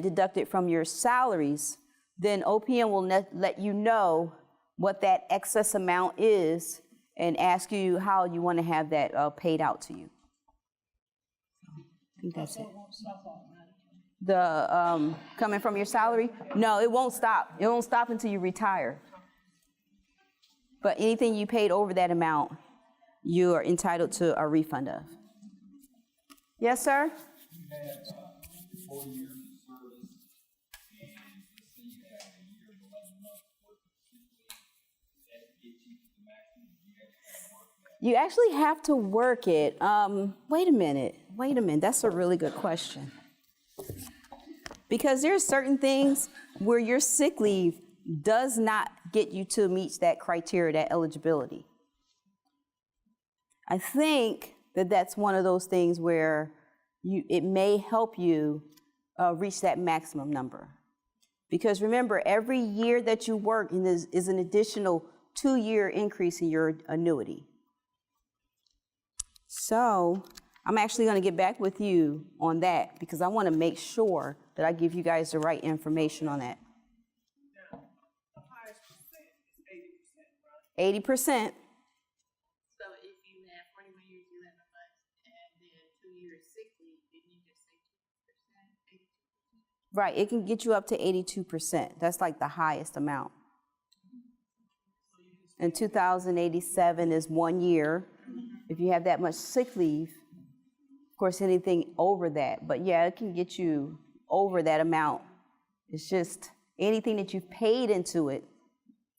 Speaker 1: deducted from your salaries, then OPM will let you know what that excess amount is and ask you how you want to have that paid out to you. I think that's it. The coming from your salary? No, it won't stop. It won't stop until you retire. But anything you paid over that amount, you are entitled to a refund of. Yes, sir?
Speaker 5: You have 4 years of service, and let's say you have a year and 11 months worth of sick leave, that gets you to the maximum. You actually have to work that.
Speaker 1: You actually have to work it. Wait a minute. That's a really good question. Because there's certain things where your sick leave does not get you to meet that criteria, that eligibility. I think that that's one of those things where it may help you reach that maximum number. Because remember, every year that you work is an additional 2-year increase in your annuity. So I'm actually going to get back with you on that because I want to make sure that I give you guys the right information on that.
Speaker 3: Now, the highest percent is 80%, right?
Speaker 1: 80%.
Speaker 6: So if you have 41 years, 11 months, and then 2 years sick leave, didn't you just say 2%, 82%?
Speaker 1: Right, it can get you up to 82%. That's like the highest amount. And 2,087 is 1 year. If you have that much sick leave, of course, anything over that. But yeah, it can get you over that amount. It's just anything that you've paid into it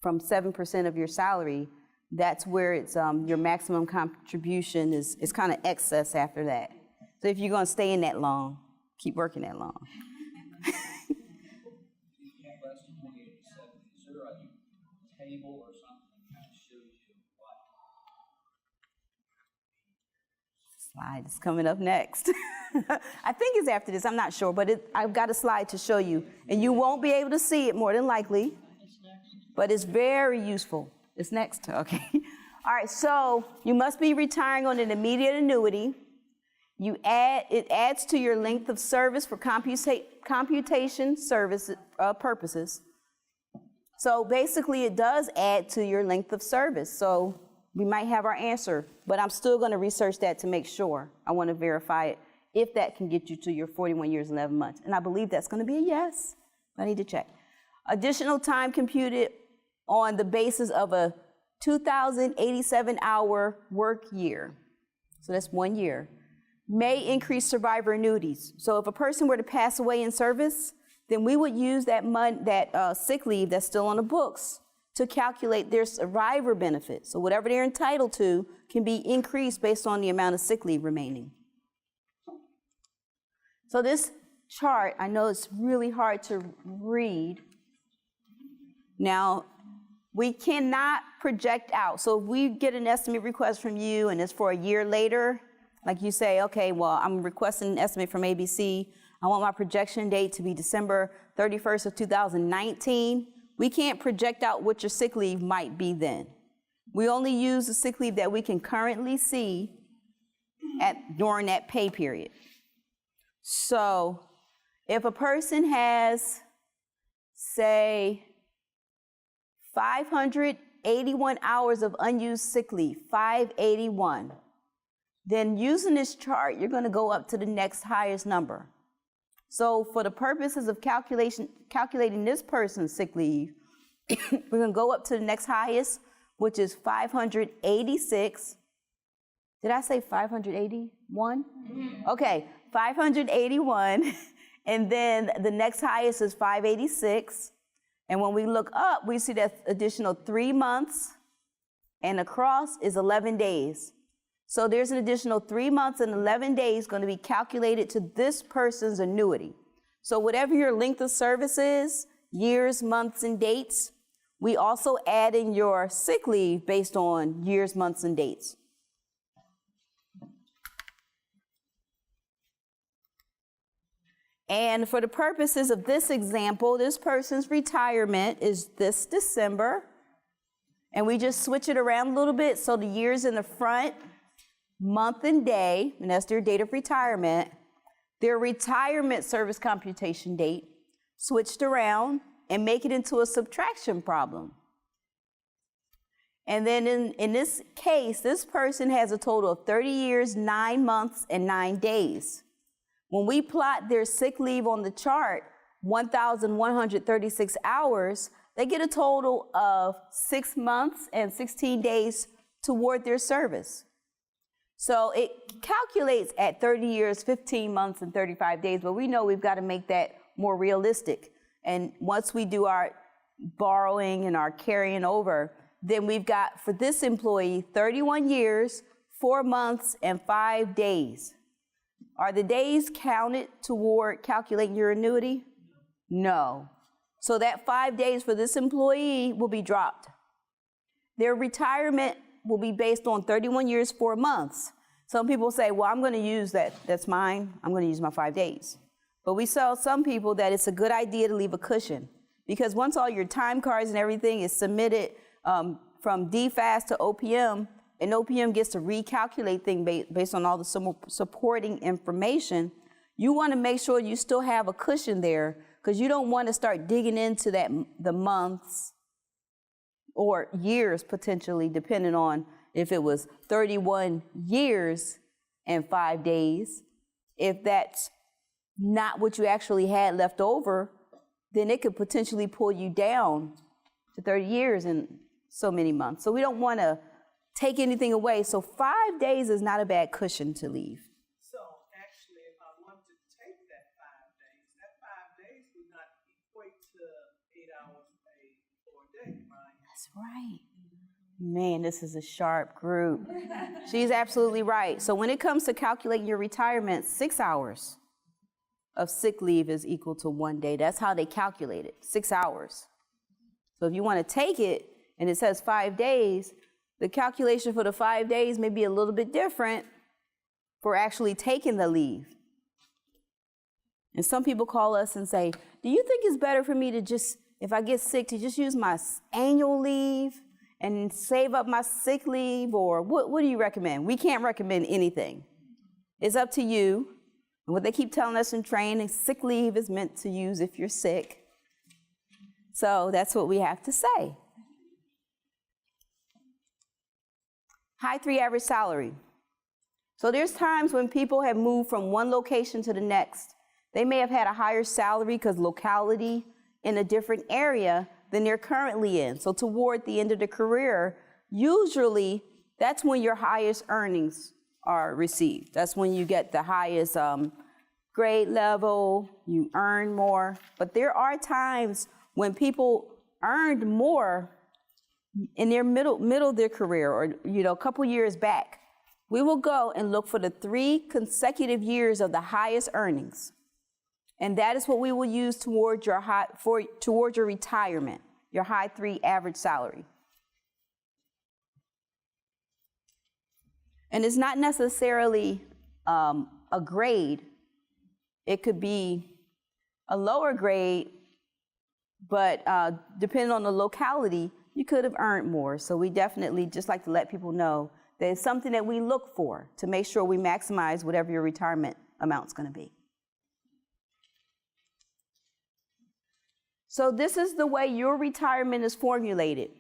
Speaker 1: from 7% of your salary, that's where it's your maximum contribution is kind of excess after that. So if you're going to stay in that long, keep working that long.
Speaker 7: You have less than 27. Is there a table or something that kind of shows you what?
Speaker 1: Slide is coming up next. I think it's after this, I'm not sure, but I've got a slide to show you, and you won't be able to see it more than likely, but it's very useful. It's next, okay. All right, so you must be retiring on an immediate annuity. It adds to your length of service for computation service purposes. So basically it does add to your length of service. So we might have our answer, but I'm still going to research that to make sure. I want to verify it, if that can get you to your 41 years, 11 months. And I believe that's going to be a yes. I need to check. Additional time computed on the basis of a 2,087-hour work year. So that's 1 year. May increase survivor annuities. So if a person were to pass away in service, then we would use that sick leave that's still on the books to calculate their survivor benefit. So whatever they're entitled to can be increased based on the amount of sick leave remaining. So this chart, I know it's really hard to read. Now, we cannot project out. So if we get an estimate request from you and it's for a year later, like you say, okay, well, I'm requesting an estimate from ABC. I want my projection date to be December 31st of 2019. We can't project out what your sick leave might be then. We only use the sick leave that we can currently see during that pay period. So if a person has, say, 581 hours of unused sick leave, 581, then using this chart, you're going to go up to the next highest number. So for the purposes of calculating this person's sick leave, we're going to go up to the next highest, which is 586. Did I say 581? Mm-hmm. Okay, 581. And then the next highest is 586. And when we look up, we see that additional 3 months, and across is 11 days. So there's an additional 3 months and 11 days going to be calculated to this person's annuity. So whatever your length of service is, years, months, and dates, we also add in your sick leave based on years, months, and dates. And for the purposes of this example, this person's retirement is this December. And we just switch it around a little bit. So the years in the front, month and day, and that's their date of retirement, their retirement service computation date switched around and make it into a subtraction problem. And then in this case, this person has a total of 30 years, 9 months, and 9 days. When we plot their sick leave on the chart, 1,136 hours, they get a total of 6 months and 16 days toward their service. So it calculates at 30 years, 15 months, and 35 days, but we know we've got to make that more realistic. And once we do our borrowing and our carrying over, then we've got, for this employee, 31 years, 4 months, and 5 days. Are the days counted toward calculating your annuity? No. So that 5 days for this employee will be dropped. Their retirement will be based on 31 years, 4 months. Some people say, well, I'm going to use that. That's mine. I'm going to use my 5 days. But we tell some people that it's a good idea to leave a cushion, because once all your time cards and everything is submitted from DFAST to OPM, and OPM gets to recalculate things based on all the supporting information, you want to make sure you still have a cushion there, because you don't want to start digging into the months or years potentially, depending on if it was 31 years and 5 days. If that's not what you actually had left over, then it could potentially pull you down to 30 years and so many months. So we don't want to take anything away. So 5 days is not a bad cushion to leave.
Speaker 3: So actually, if I want to take that 5 days would not equate to 8 hours paid for a day, right?
Speaker 1: That's right. Man, this is a sharp group. She's absolutely right. So when it comes to calculating your retirement, 6 hours of sick leave is equal to 1 day. That's how they calculate it, 6 hours. So if you want to take it and it says 5 days, the calculation for the 5 days may be a little bit different for actually taking the leave. And some people call us and say, do you think it's better for me to just, if I get sick, to just use my annual leave and save up my sick leave? Or what do you recommend? We can't recommend anything. It's up to you. And what they keep telling us in training, sick leave is meant to use if you're sick. So that's what we have to say. High 3 average salary. So there's times when people have moved from one location to the next. They may have had a higher salary because locality in a different area than they're currently in. So toward the end of the career, usually that's when your highest earnings are received. That's when you get the highest grade level, you earn more. But there are times when people earned more in their middle of their career, or a couple years back. We will go and look for the 3 consecutive years of the highest earnings. And that is what we will use towards your retirement, your high 3 average salary. And it's not necessarily a grade. It could be a lower grade, but depending on the locality, you could have earned more. So we definitely just like to let people know that it's something that we look for to make sure we maximize whatever your retirement amount's going to be. So this is the way your retirement is formulated.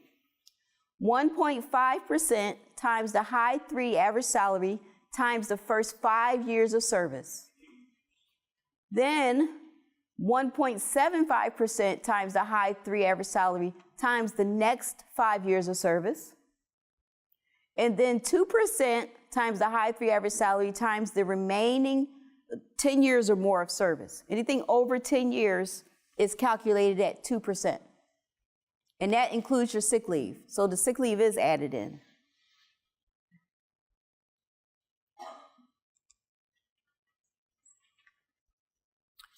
Speaker 1: 1.5% times the high 3 average salary times the first 5 years of service. Then 1.75% times the high 3 average salary times the next 5 years of service. And then 2% times the high 3 average salary times the remaining 10 years or more of service. Anything over 10 years is calculated at 2%. And that includes your sick leave. So the sick leave is added in.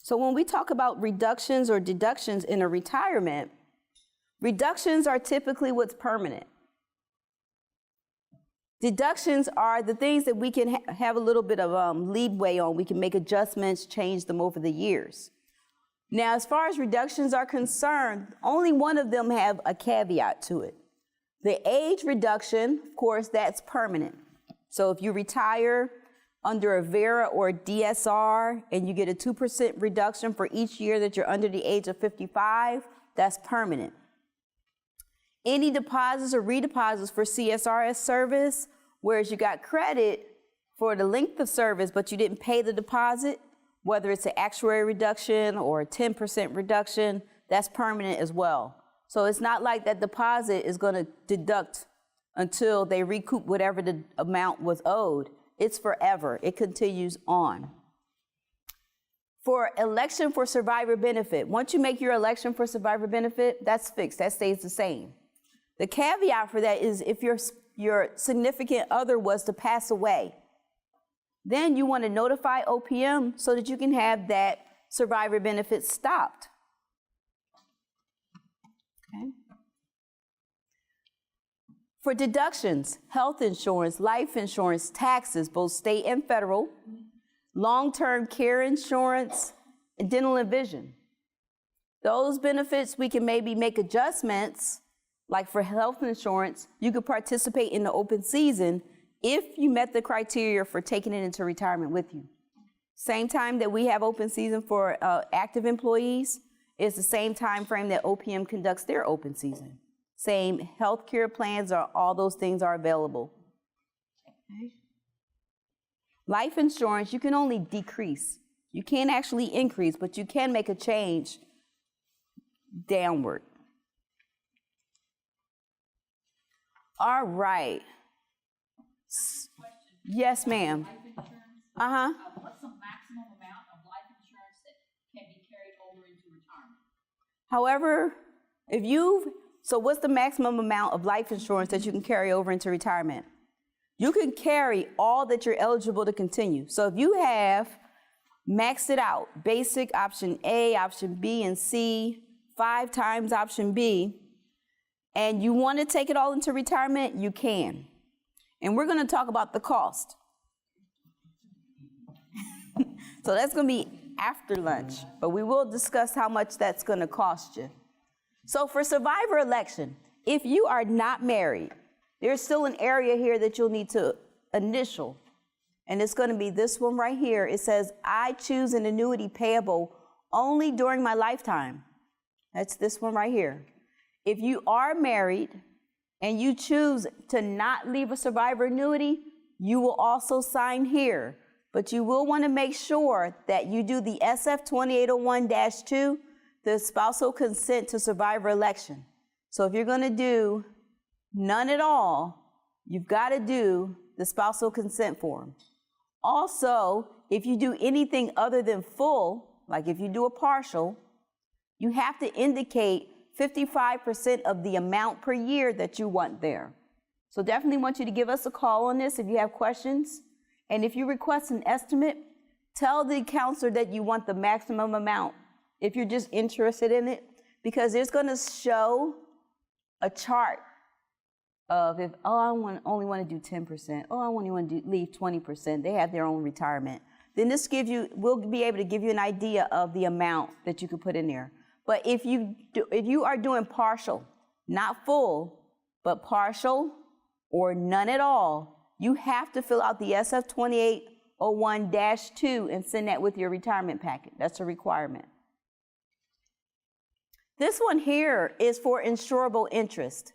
Speaker 1: So when we talk about reductions or deductions in a retirement, reductions are typically what's permanent. Deductions are the things that we can have a little bit of leeway on. We can make adjustments, change them over the years. Now, as far as reductions are concerned, only one of them have a caveat to it. The age reduction, of course, that's permanent. So if you retire under a VERA or a DSR and you get a 2% reduction for each year that you're under the age of 55, that's permanent. Any deposits or redeposits for CSRS service, whereas you got credit for the length of service, but you didn't pay the deposit, whether it's an actuary reduction or a 10% reduction, that's permanent as well. So it's not like that deposit is going to deduct until they recoup whatever the amount was owed. It's forever. It continues on. For election for survivor benefit, once you make your election for survivor benefit, that's fixed. That stays the same. The caveat for that is if your significant other was to pass away, then you want to notify OPM so that you can have that survivor benefit stopped. Okay. For deductions, health insurance, life insurance, taxes, both state and federal, long-term care insurance, and dental and vision. Those benefits, we can maybe make adjustments, like for health insurance, you could participate in the open season if you met the criteria for taking it into retirement with you. Same time that we have open season for active employees is the same time frame that OPM conducts their open season. Same health care plans, all those things are available. Okay. Life insurance, you can only decrease. You can't actually increase, but you can make a change downward. All right. Yes, ma'am.
Speaker 8: Life insurance. What's the maximum amount of life insurance that can be carried over into retirement?
Speaker 1: However, so what's the maximum amount of life insurance that you can carry over into retirement? You can carry all that you're eligible to continue. So if you have maxed it out, basic, option A, option B, and C, 5 times option B, and you want to take it all into retirement, you can. And we're going to talk about the cost. So that's going to be after lunch, but we will discuss how much that's going to cost you. So for survivor election, if you are not married, there's still an area here that you'll need to initial, and it's going to be this one right here. It says, I choose an annuity payable only during my lifetime. That's this one right here. If you are married and you choose to not leave a survivor annuity, you will also sign here. But you will want to make sure that you do the SF 2801-2, the spousal consent to survivor election. So if you're going to do none at all, you've got to do the spousal consent form. Also, if you do anything other than full, like if you do a partial, you have to indicate 55% of the amount per year that you want there. So definitely want you to give us a call on this if you have questions. And if you request an estimate, tell the counselor that you want the maximum amount if you're just interested in it, because it's going to show a chart of if, oh, I only want to do 10%, oh, I only want to leave 20%. They have their own retirement. Then this we'll be able to give you an idea of the amount that you could put in there. But if you are doing partial, not full, but partial or none at all, you have to fill out the SF 2801-2 and send that with your retirement packet. That's a requirement. This one here is for insurable interest.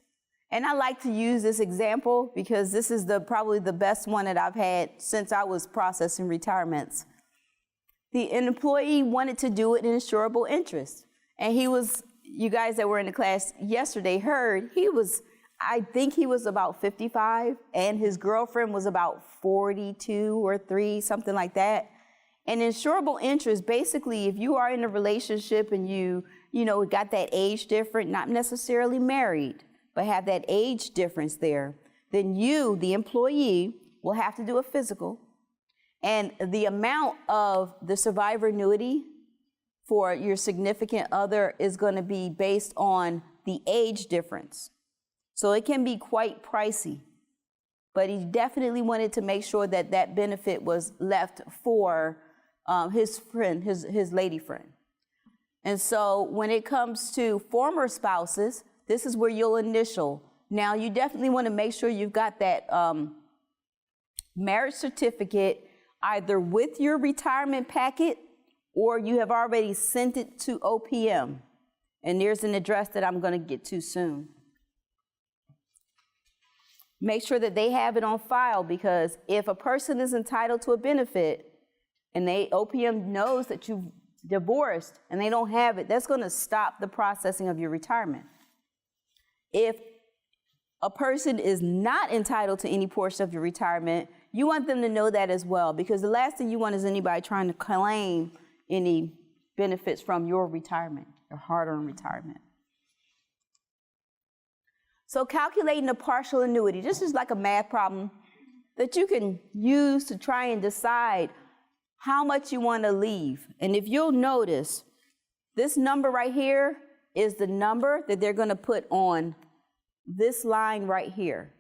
Speaker 1: And I like to use this example because this is probably the best one that I've had since I was processing retirements. An employee wanted to do it in insurable interest. And you guys that were in the class yesterday heard, I think he was about 55, and his girlfriend was about 42 or 3, something like that. And insurable interest, basically, if you are in a relationship and you got that age difference, not necessarily married, but have that age difference there, then you, the employee, will have to do a physical. And the amount of the survivor annuity for your significant other is going to be based on the age difference. So it can be quite pricey, but he definitely wanted to make sure that that benefit was left for his friend, his lady friend. And so when it comes to former spouses, this is where you'll initial. Now you definitely want to make sure you've got that marriage certificate either with your retirement packet or you have already sent it to OPM. And there's an address that I'm going to get to soon. Make sure that they have it on file, because if a person is entitled to a benefit and OPM knows that you've divorced and they don't have it, that's going to stop the processing of your retirement. If a person is not entitled to any portion of your retirement, you want them to know that as well, because the last thing you want is anybody trying to claim any benefits from your retirement, your hard-earned retirement. So calculating a partial annuity, this is like a math problem that you can use to try and decide how much you want to leave. And if you'll notice, this number right here is the number that they're going to put on this line right here.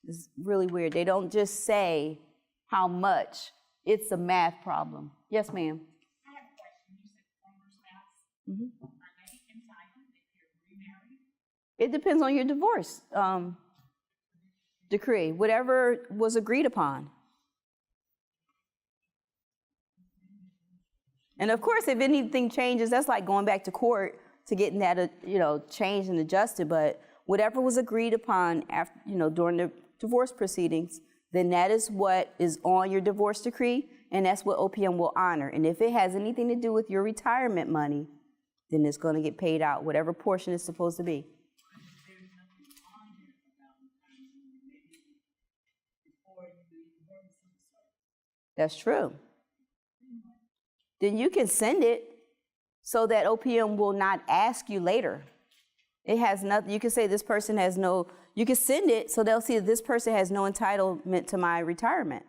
Speaker 1: It's really weird. They don't just say how much. It's a math problem. Yes, ma'am.
Speaker 8: I have a question. You said former spouse.
Speaker 1: Mm-hmm.
Speaker 8: Are they entitled if you're remarried?
Speaker 1: It depends on your divorce decree, whatever was agreed upon. And of course, if anything changes, that's like going back to court to getting that, changed and adjusted. But whatever was agreed upon after, during the divorce proceedings, then that is what is on your divorce decree, and that's what OPM will honor. And if it has anything to do with your retirement money, then it's going to get paid out, whatever portion it's supposed to be. That's true. Then you can send it so that OPM will not ask you later. It has nothing, you can say this person has no, you can send it so they'll see that this person has no entitlement to my retirement.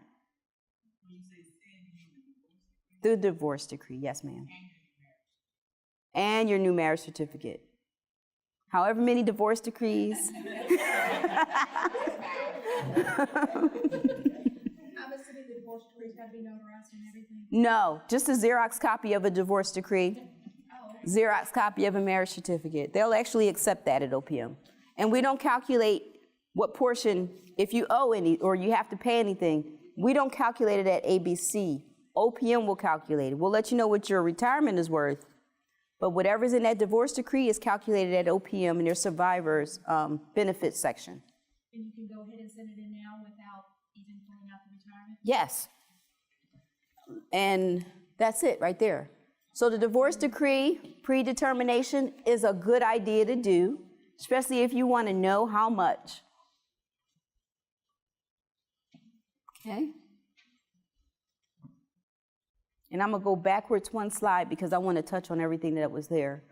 Speaker 1: Through the divorce decree, yes, ma'am. And your new marriage certificate. However many divorce decrees.
Speaker 4: I'm assuming the divorce decree's got to be notarized and everything.
Speaker 1: No, just a Xerox copy of a divorce decree. Xerox copy of a marriage certificate. They'll actually accept that at OPM. And we don't calculate what portion, if you owe any or you have to pay anything, we don't calculate it at ABC. OPM will calculate it. We'll let you know what your retirement is worth, but whatever's in that divorce decree is calculated at OPM in their survivors benefits section.
Speaker 4: And you can go ahead and send it in now without even filling out the retirement?
Speaker 1: Yes. And that's it right there. So the divorce decree predetermination is a good idea to do, especially if you want to know how much. Okay. And I'm going to go backwards one slide because I want to touch on everything that was there.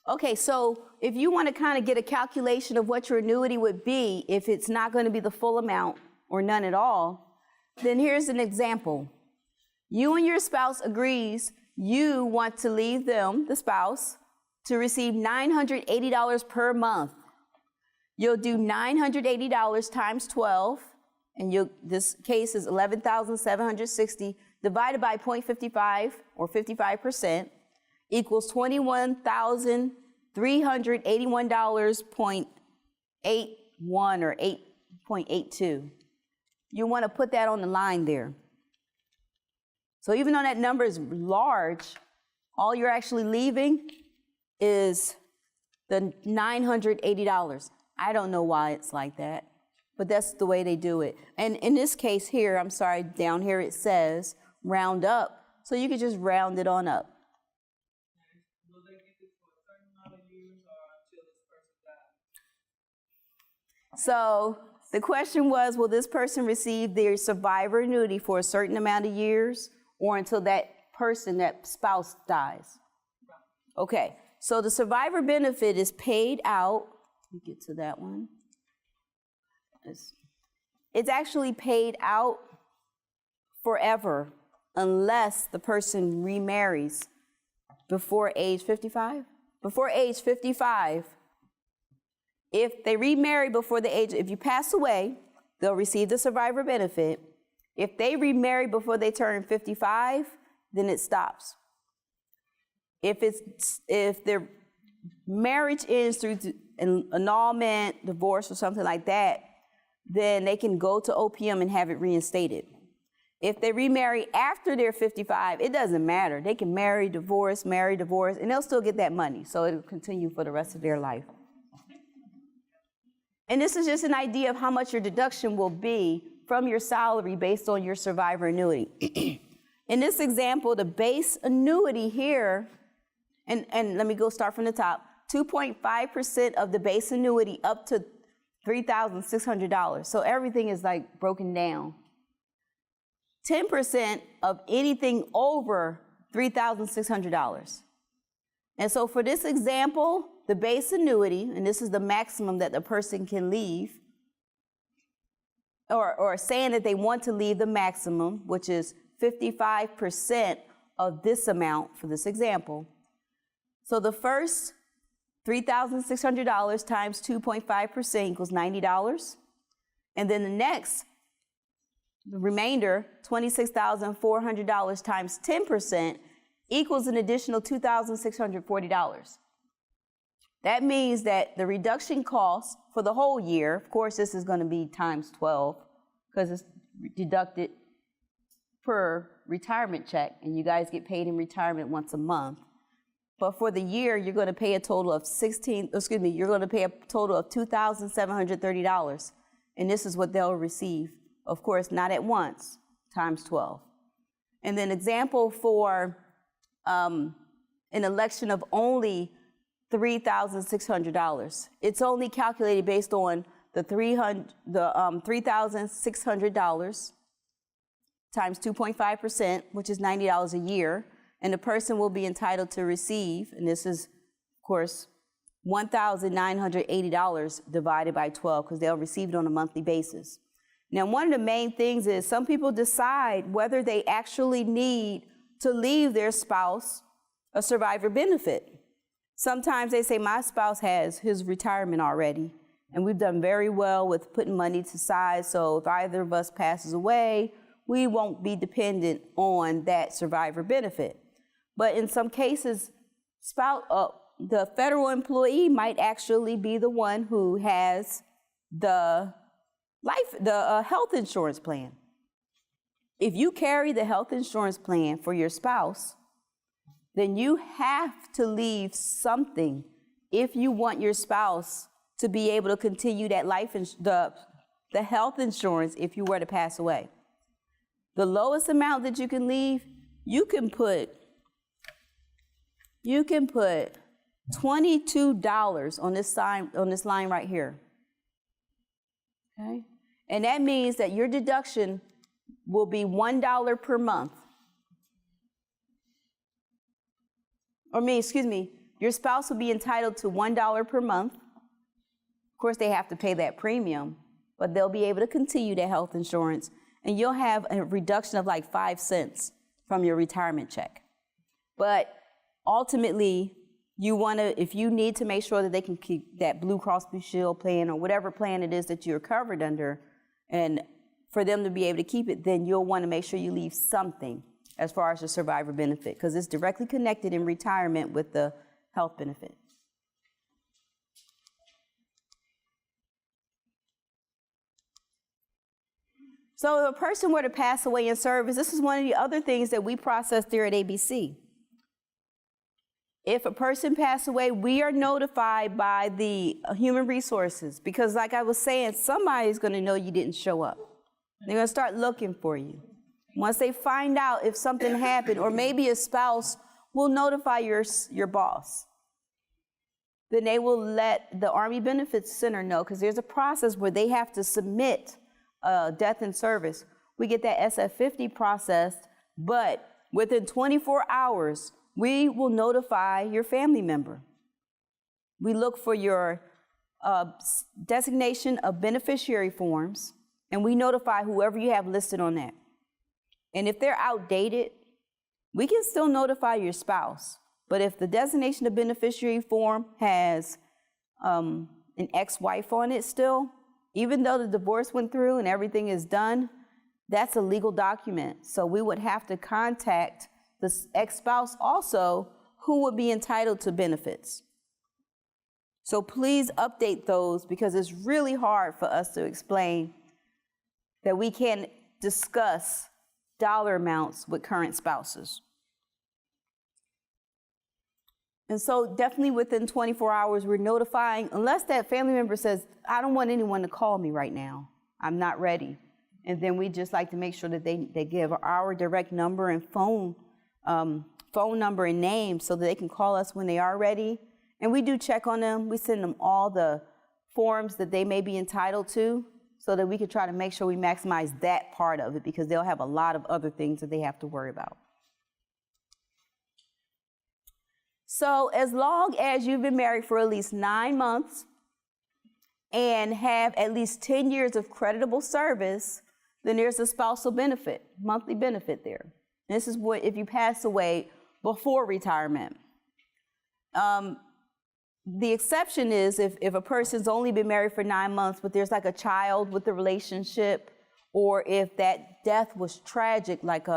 Speaker 1: Okay, so if you want to kind of get a calculation of what your annuity would be if it's not going to be the full amount or none at all, then here's an example. You and your spouse agrees you want to leave them, the spouse, to receive $980 per month. You'll do $980 times 12, and this case is $11,760 divided by 0.55 or 55%. Equals $21,381.81 or 8.82. You want to put that on the line there. So even though that number is large, all you're actually leaving is the $980. I don't know why it's like that, but that's the way they do it. And in this case here, I'm sorry, down here it says round up, so you could just round it on up. So the question was, will this person receive their survivor annuity for a certain amount of years or until that person, that spouse, dies? Okay, so the survivor benefit is paid out. Let me get to that one. It's actually paid out forever unless the person remarries before age 55. Before age 55, if they remarry before the age, if you pass away, they'll receive the survivor benefit. If they remarry before they turn 55, then it stops. If their marriage ends through an annulment, divorce, or something like that, then they can go to OPM and have it reinstated. If they remarry after they're 55, it doesn't matter. They can marry, divorce, and they'll still get that money. So it'll continue for the rest of their life. And this is just an idea of how much your deduction will be from your salary based on your survivor annuity. In this example, the base annuity here, and let me go start from the top, 2.5% of the base annuity up to $3,600. So everything is like broken down. 10% of anything over $3,600. And so for this example, the base annuity, and this is the maximum that the person can leave, or saying that they want to leave the maximum, which is 55% of this amount for this example, So the first $3,600 times 2.5% equals $90. And then the next, the remainder, $26,400 times 10% equals an additional $2,640. That means that the reduction cost for the whole year, of course, this is going to be times 12 because it's deducted per retirement check, and you guys get paid in retirement once a month. But for the year, you're going to pay a total of $2,730, and this is what they'll receive. Of course, not at once, times 12. And then example for an election of only $3,600. It's only calculated based on the $3,600 times 2.5%, which is $90 a year, and the person will be entitled to receive, and this is, of course, $1,980 divided by 12, because they'll receive it on a monthly basis. Now, one of the main things is some people decide whether they actually need to leave their spouse a survivor benefit. Sometimes they say, my spouse has his retirement already, and we've done very well with putting money to side, so if either of us passes away, we won't be dependent on that survivor benefit. But in some cases, the federal employee might actually be the one who has the health insurance plan. If you carry the health insurance plan for your spouse, then you have to leave something if you want your spouse to be able to continue that the health insurance if you were to pass away. The lowest amount that you can leave, you can put $22 on this line right here. Okay? And that means that your deduction will be $1 per month. Your spouse will be entitled to $1 per month. Of course, they have to pay that premium, but they'll be able to continue their health insurance, and you'll have a reduction of like 5 cents from your retirement check. But ultimately, if you need to make sure that they can keep that Blue Cross Blue Shield plan or whatever plan it is that you're covered under, and for them to be able to keep it, then you'll want to make sure you leave something as far as the survivor benefit, because it's directly connected in retirement with the health benefit. So if a person were to pass away in service, this is one of the other things that we process there at ABC. If a person passed away, we are notified by the human resources, because like I was saying, somebody's going to know you didn't show up. They're going to start looking for you. Once they find out if something happened, or maybe a spouse will notify your boss, then they will let the Army Benefits Center know, because there's a process where they have to submit death in service. We get that SF-50 processed, but within 24 hours, we will notify your family member. We look for your designation of beneficiary forms, and we notify whoever you have listed on that. And if they're outdated, we can still notify your spouse. But if the designation of beneficiary form has an ex-wife on it still, even though the divorce went through and everything is done, that's a legal document. So we would have to contact the ex-spouse also, who would be entitled to benefits. So please update those, because it's really hard for us to explain that we can't discuss dollar amounts with current spouses. And so definitely within 24 hours, we're notifying, unless that family member says, I don't want anyone to call me right now, I'm not ready. And then we just like to make sure that they give our direct number and phone number and name so that they can call us when they are ready. And we do check on them. We send them all the forms that they may be entitled to, so that we can try to make sure we maximize that part of it, because they'll have a lot of other things that they have to worry about. So as long as you've been married for at least 9 months and have at least 10 years of creditable service, then there's a spousal benefit, monthly benefit there. And this is what if you pass away before retirement. The exception is if a person's only been married for 9 months, but there's like a child with the relationship, or if that death was tragic, like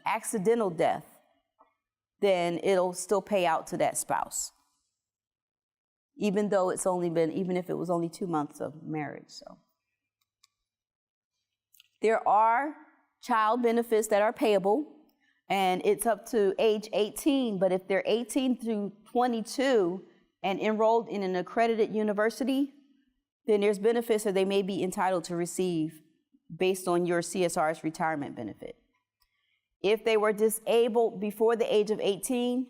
Speaker 1: accidental death, then it'll still pay out to that spouse, even if it was only 2 months of marriage. So there are child benefits that are payable, and it's up to age 18, but if they're 18 through 22 and enrolled in an accredited university, then there's benefits that they may be entitled to receive based on your CSRS retirement benefit. If they were disabled before the age of 18,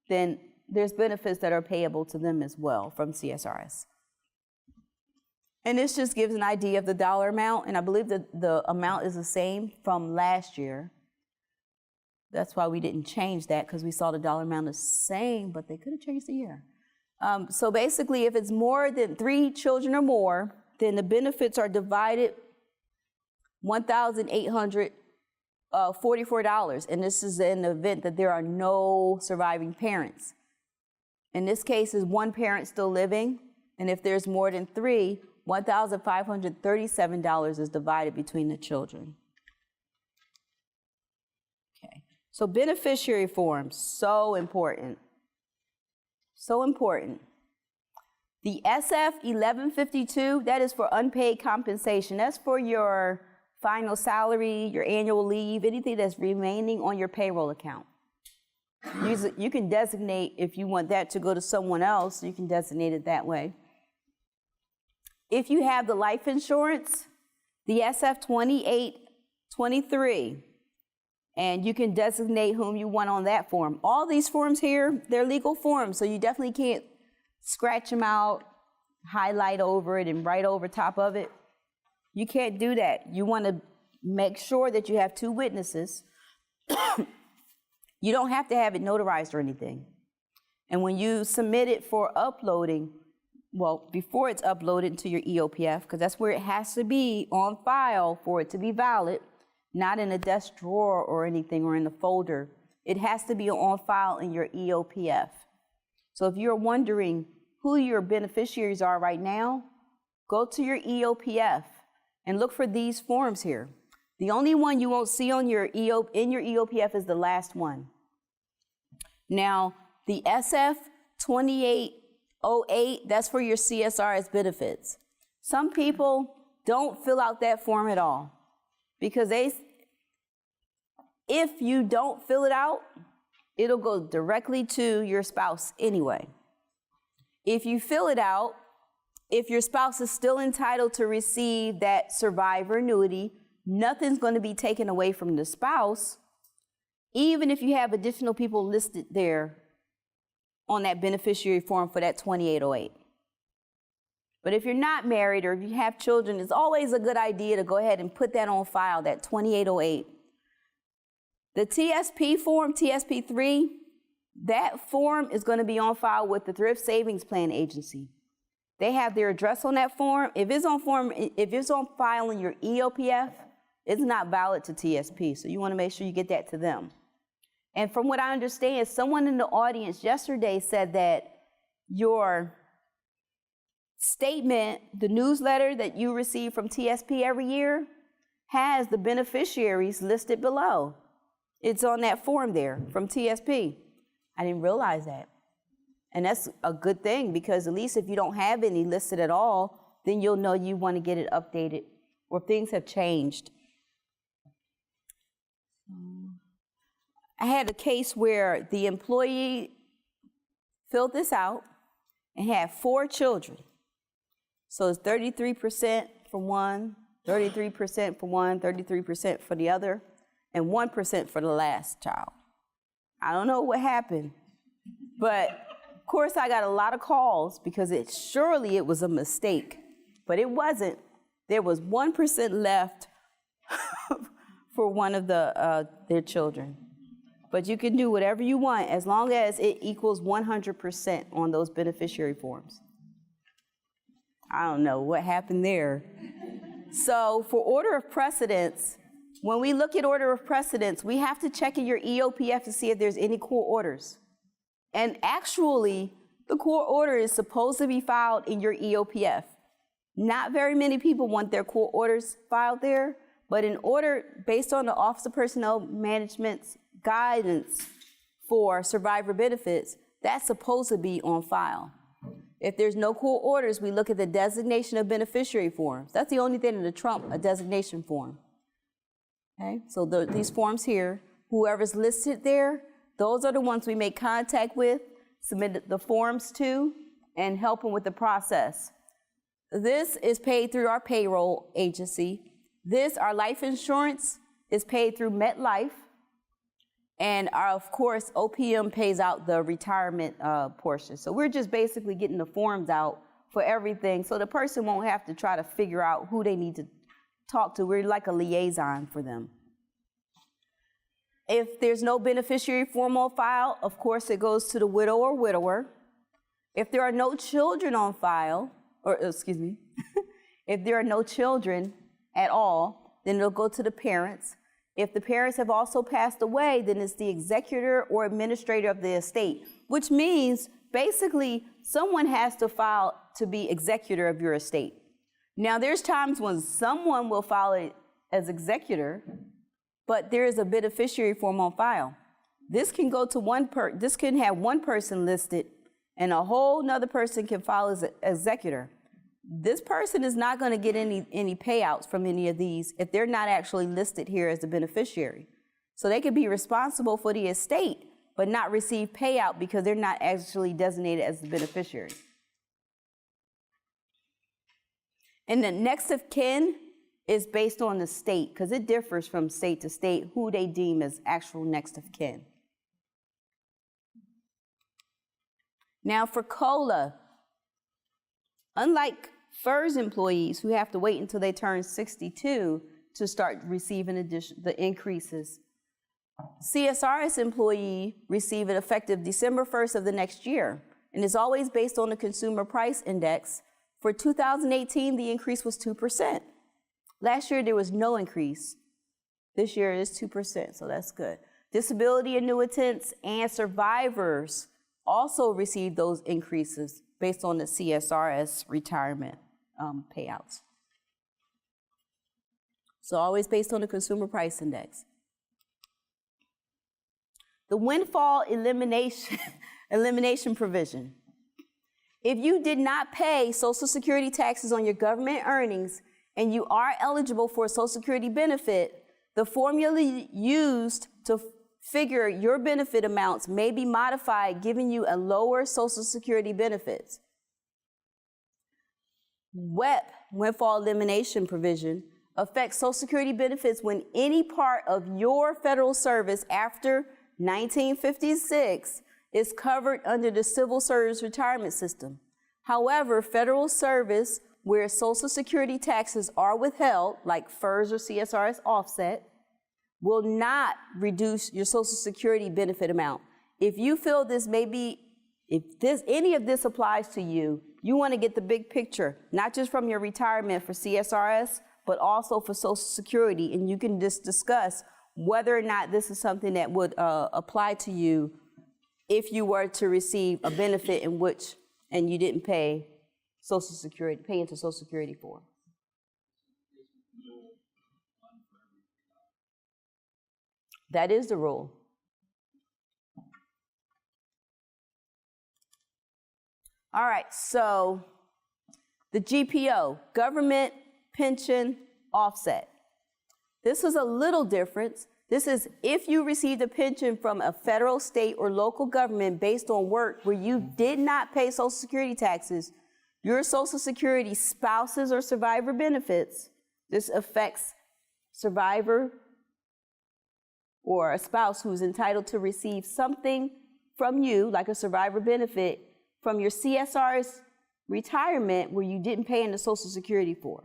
Speaker 1: then there's benefits that are payable to them as well from CSRS. And this just gives an idea of the dollar amount, and I believe that the amount is the same from last year. That's why we didn't change that, because we saw the dollar amount the same, but they could have changed the year. So basically, if it's more than 3 children or more, then the benefits are divided $1,844, and this is in the event that there are no surviving parents. In this case, is one parent still living, and if there's more than 3, $1,537 is divided between the children. Okay, so beneficiary forms, so important. So important. The SF 1152, that is for unpaid compensation. That's for your final salary, your annual leave, anything that's remaining on your payroll account. You can designate, if you want that to go to someone else, you can designate it that way. If you have the life insurance, the SF 2823, and you can designate whom you want on that form. All these forms here, they're legal forms, so you definitely can't scratch them out, highlight over it, and write over top of it. You can't do that. You want to make sure that you have 2 witnesses. You don't have to have it notarized or anything. And when you submit it for uploading, well, before it's uploaded to your EOPF, because that's where it has to be on file for it to be valid, not in a desk drawer or anything or in a folder. It has to be on file in your EOPF. So if you're wondering who your beneficiaries are right now, go to your EOPF and look for these forms here. The only one you won't see on in your EOPF is the last one. Now, the SF 2808, that's for your CSRS benefits. Some people don't fill out that form at all, because if you don't fill it out, it'll go directly to your spouse anyway. If you fill it out, if your spouse is still entitled to receive that survivor annuity, nothing's going to be taken away from the spouse, even if you have additional people listed there on that beneficiary form for that 2808. But if you're not married or if you have children, it's always a good idea to go ahead and put that on file, that 2808. The TSP form, TSP3, that form is going to be on file with the Thrift Savings Plan Agency. They have their address on that form. If it's on file in your EOPF, it's not valid to TSP, so you want to make sure you get that to them. And from what I understand, someone in the audience yesterday said that your statement, the newsletter that you receive from TSP every year, has the beneficiaries listed below. It's on that form there from TSP. I didn't realize that. And that's a good thing, because at least if you don't have any listed at all, then you'll know you want to get it updated or things have changed. I had a case where the employee filled this out and had 4 children. So it's 33% for one, 33% for one, 33% for the other, and 1% for the last child. I don't know what happened, but of course I got a lot of calls because surely it was a mistake, but it wasn't. There was 1% left for one of their children. But you can do whatever you want as long as it equals 100% on those beneficiary forms. I don't know what happened there. So for order of precedence, when we look at order of precedence, we have to check in your EOPF to see if there's any court orders. And actually, the court order is supposed to be filed in your EOPF. Not very many people want their court orders filed there, but in order, based on the Office of Personnel Management's guidance for survivor benefits, that's supposed to be on file. If there's no court orders, we look at the designation of beneficiary forms. That's the only thing that'll trump a designation form. Okay, so these forms here, whoever's listed there, those are the ones we make contact with, submit the forms to, and help them with the process. This is paid through our payroll agency. Our life insurance, is paid through MetLife. And of course, OPM pays out the retirement portion. So we're just basically getting the forms out for everything so the person won't have to try to figure out who they need to talk to. We're like a liaison for them. If there's no beneficiary form on file, of course, it goes to the widow or widower. If there are no children on file, if there are no children at all, then it'll go to the parents. If the parents have also passed away, then it's the executor or administrator of the estate, which means basically someone has to file to be executor of your estate. Now, there's times when someone will file it as executor, but there is a beneficiary form on file. This can go to this can have one person listed and a whole nother person can file as an executor. This person is not going to get any payouts from any of these if they're not actually listed here as the beneficiary. So they could be responsible for the estate, but not receive payout because they're not actually designated as the beneficiary. And the next of kin is based on the state, because it differs from state to state who they deem as actual next of kin. Now for COLA, unlike FERS employees who have to wait until they turn 62 to start receiving the increases, CSRS employee receive it effective December 1st of the next year, and is always based on the Consumer Price Index. For 2018, the increase was 2%. Last year, there was no increase. This year it is 2%, so that's good. Disability annuitants and survivors also receive those increases based on the CSRS retirement payouts. So always based on the Consumer Price Index. The windfall elimination provision. If you did not pay Social Security taxes on your government earnings and you are eligible for a Social Security benefit, the formula used to figure your benefit amounts may be modified, giving you a lower Social Security benefits. WEP, windfall elimination provision, affects Social Security benefits when any part of your federal service after 1956 is covered under the Civil Service Retirement System. However, federal service where Social Security taxes are withheld, like FERS or CSRS offset, will not reduce your Social Security benefit amount. If you feel any of this applies to you, you want to get the big picture, not just from your retirement for CSRS, but also for Social Security, and you can just discuss whether or not this is something that would apply to you if you were to receive a benefit in which, and you didn't pay Social Security, pay into Social Security for. That is the rule. All right, so the GPO, Government Pension Offset. This is a little different. This is if you received a pension from a federal, state, or local government based on work where you did not pay Social Security taxes, your Social Security spouses or survivor benefits, this affects survivor or a spouse who's entitled to receive something from you, like a survivor benefit, from your CSRS retirement where you didn't pay into Social Security for.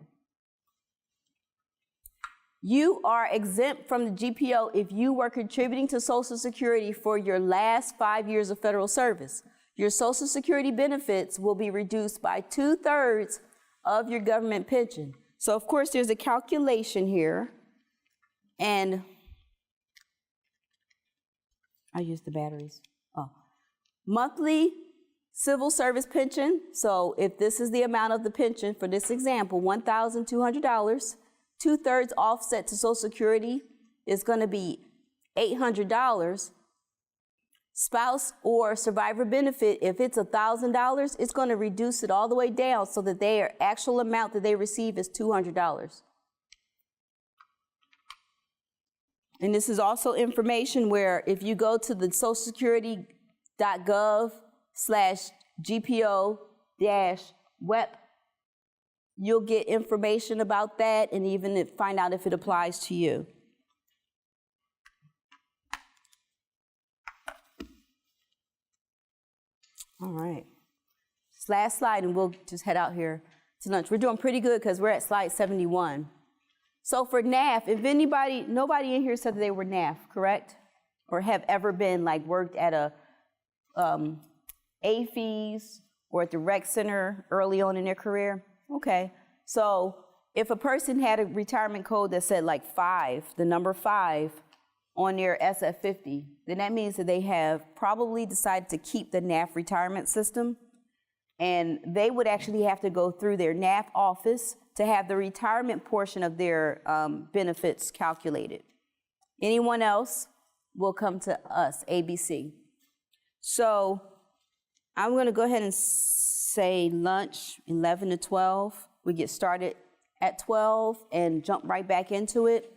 Speaker 1: You are exempt from the GPO if you were contributing to Social Security for your last 5 years of federal service. Your Social Security benefits will be reduced by 2/3 of your government pension. So of course there's a calculation here, and I use the batteries. Monthly civil service pension. So if this is the amount of the pension for this example, $1,200, 2/3 offset to Social Security is going to be $800. Spouse or survivor benefit, if it's $1,000, it's going to reduce it all the way down so that their actual amount that they receive is $200. And this is also information where if you go to the socialsecurity.gov/GPO-WEP, you'll get information about that and even find out if it applies to you. All right. This last slide, and we'll just head out here to lunch. We're doing pretty good because we're at slide 71. So for NAF, if nobody in here said that they were NAF, correct? Or have ever been like worked at a AFES or at the rec center early on in their career? Okay. So if a person had a retirement code that said like 5, the number 5 on their SF50, then that means that they have probably decided to keep the NAF retirement system, and they would actually have to go through their NAF office to have the retirement portion of their benefits calculated. Anyone else will come to us, ABC. So I'm going to go ahead and say lunch, 11 to 12. We get started at 12 and jump right back into it.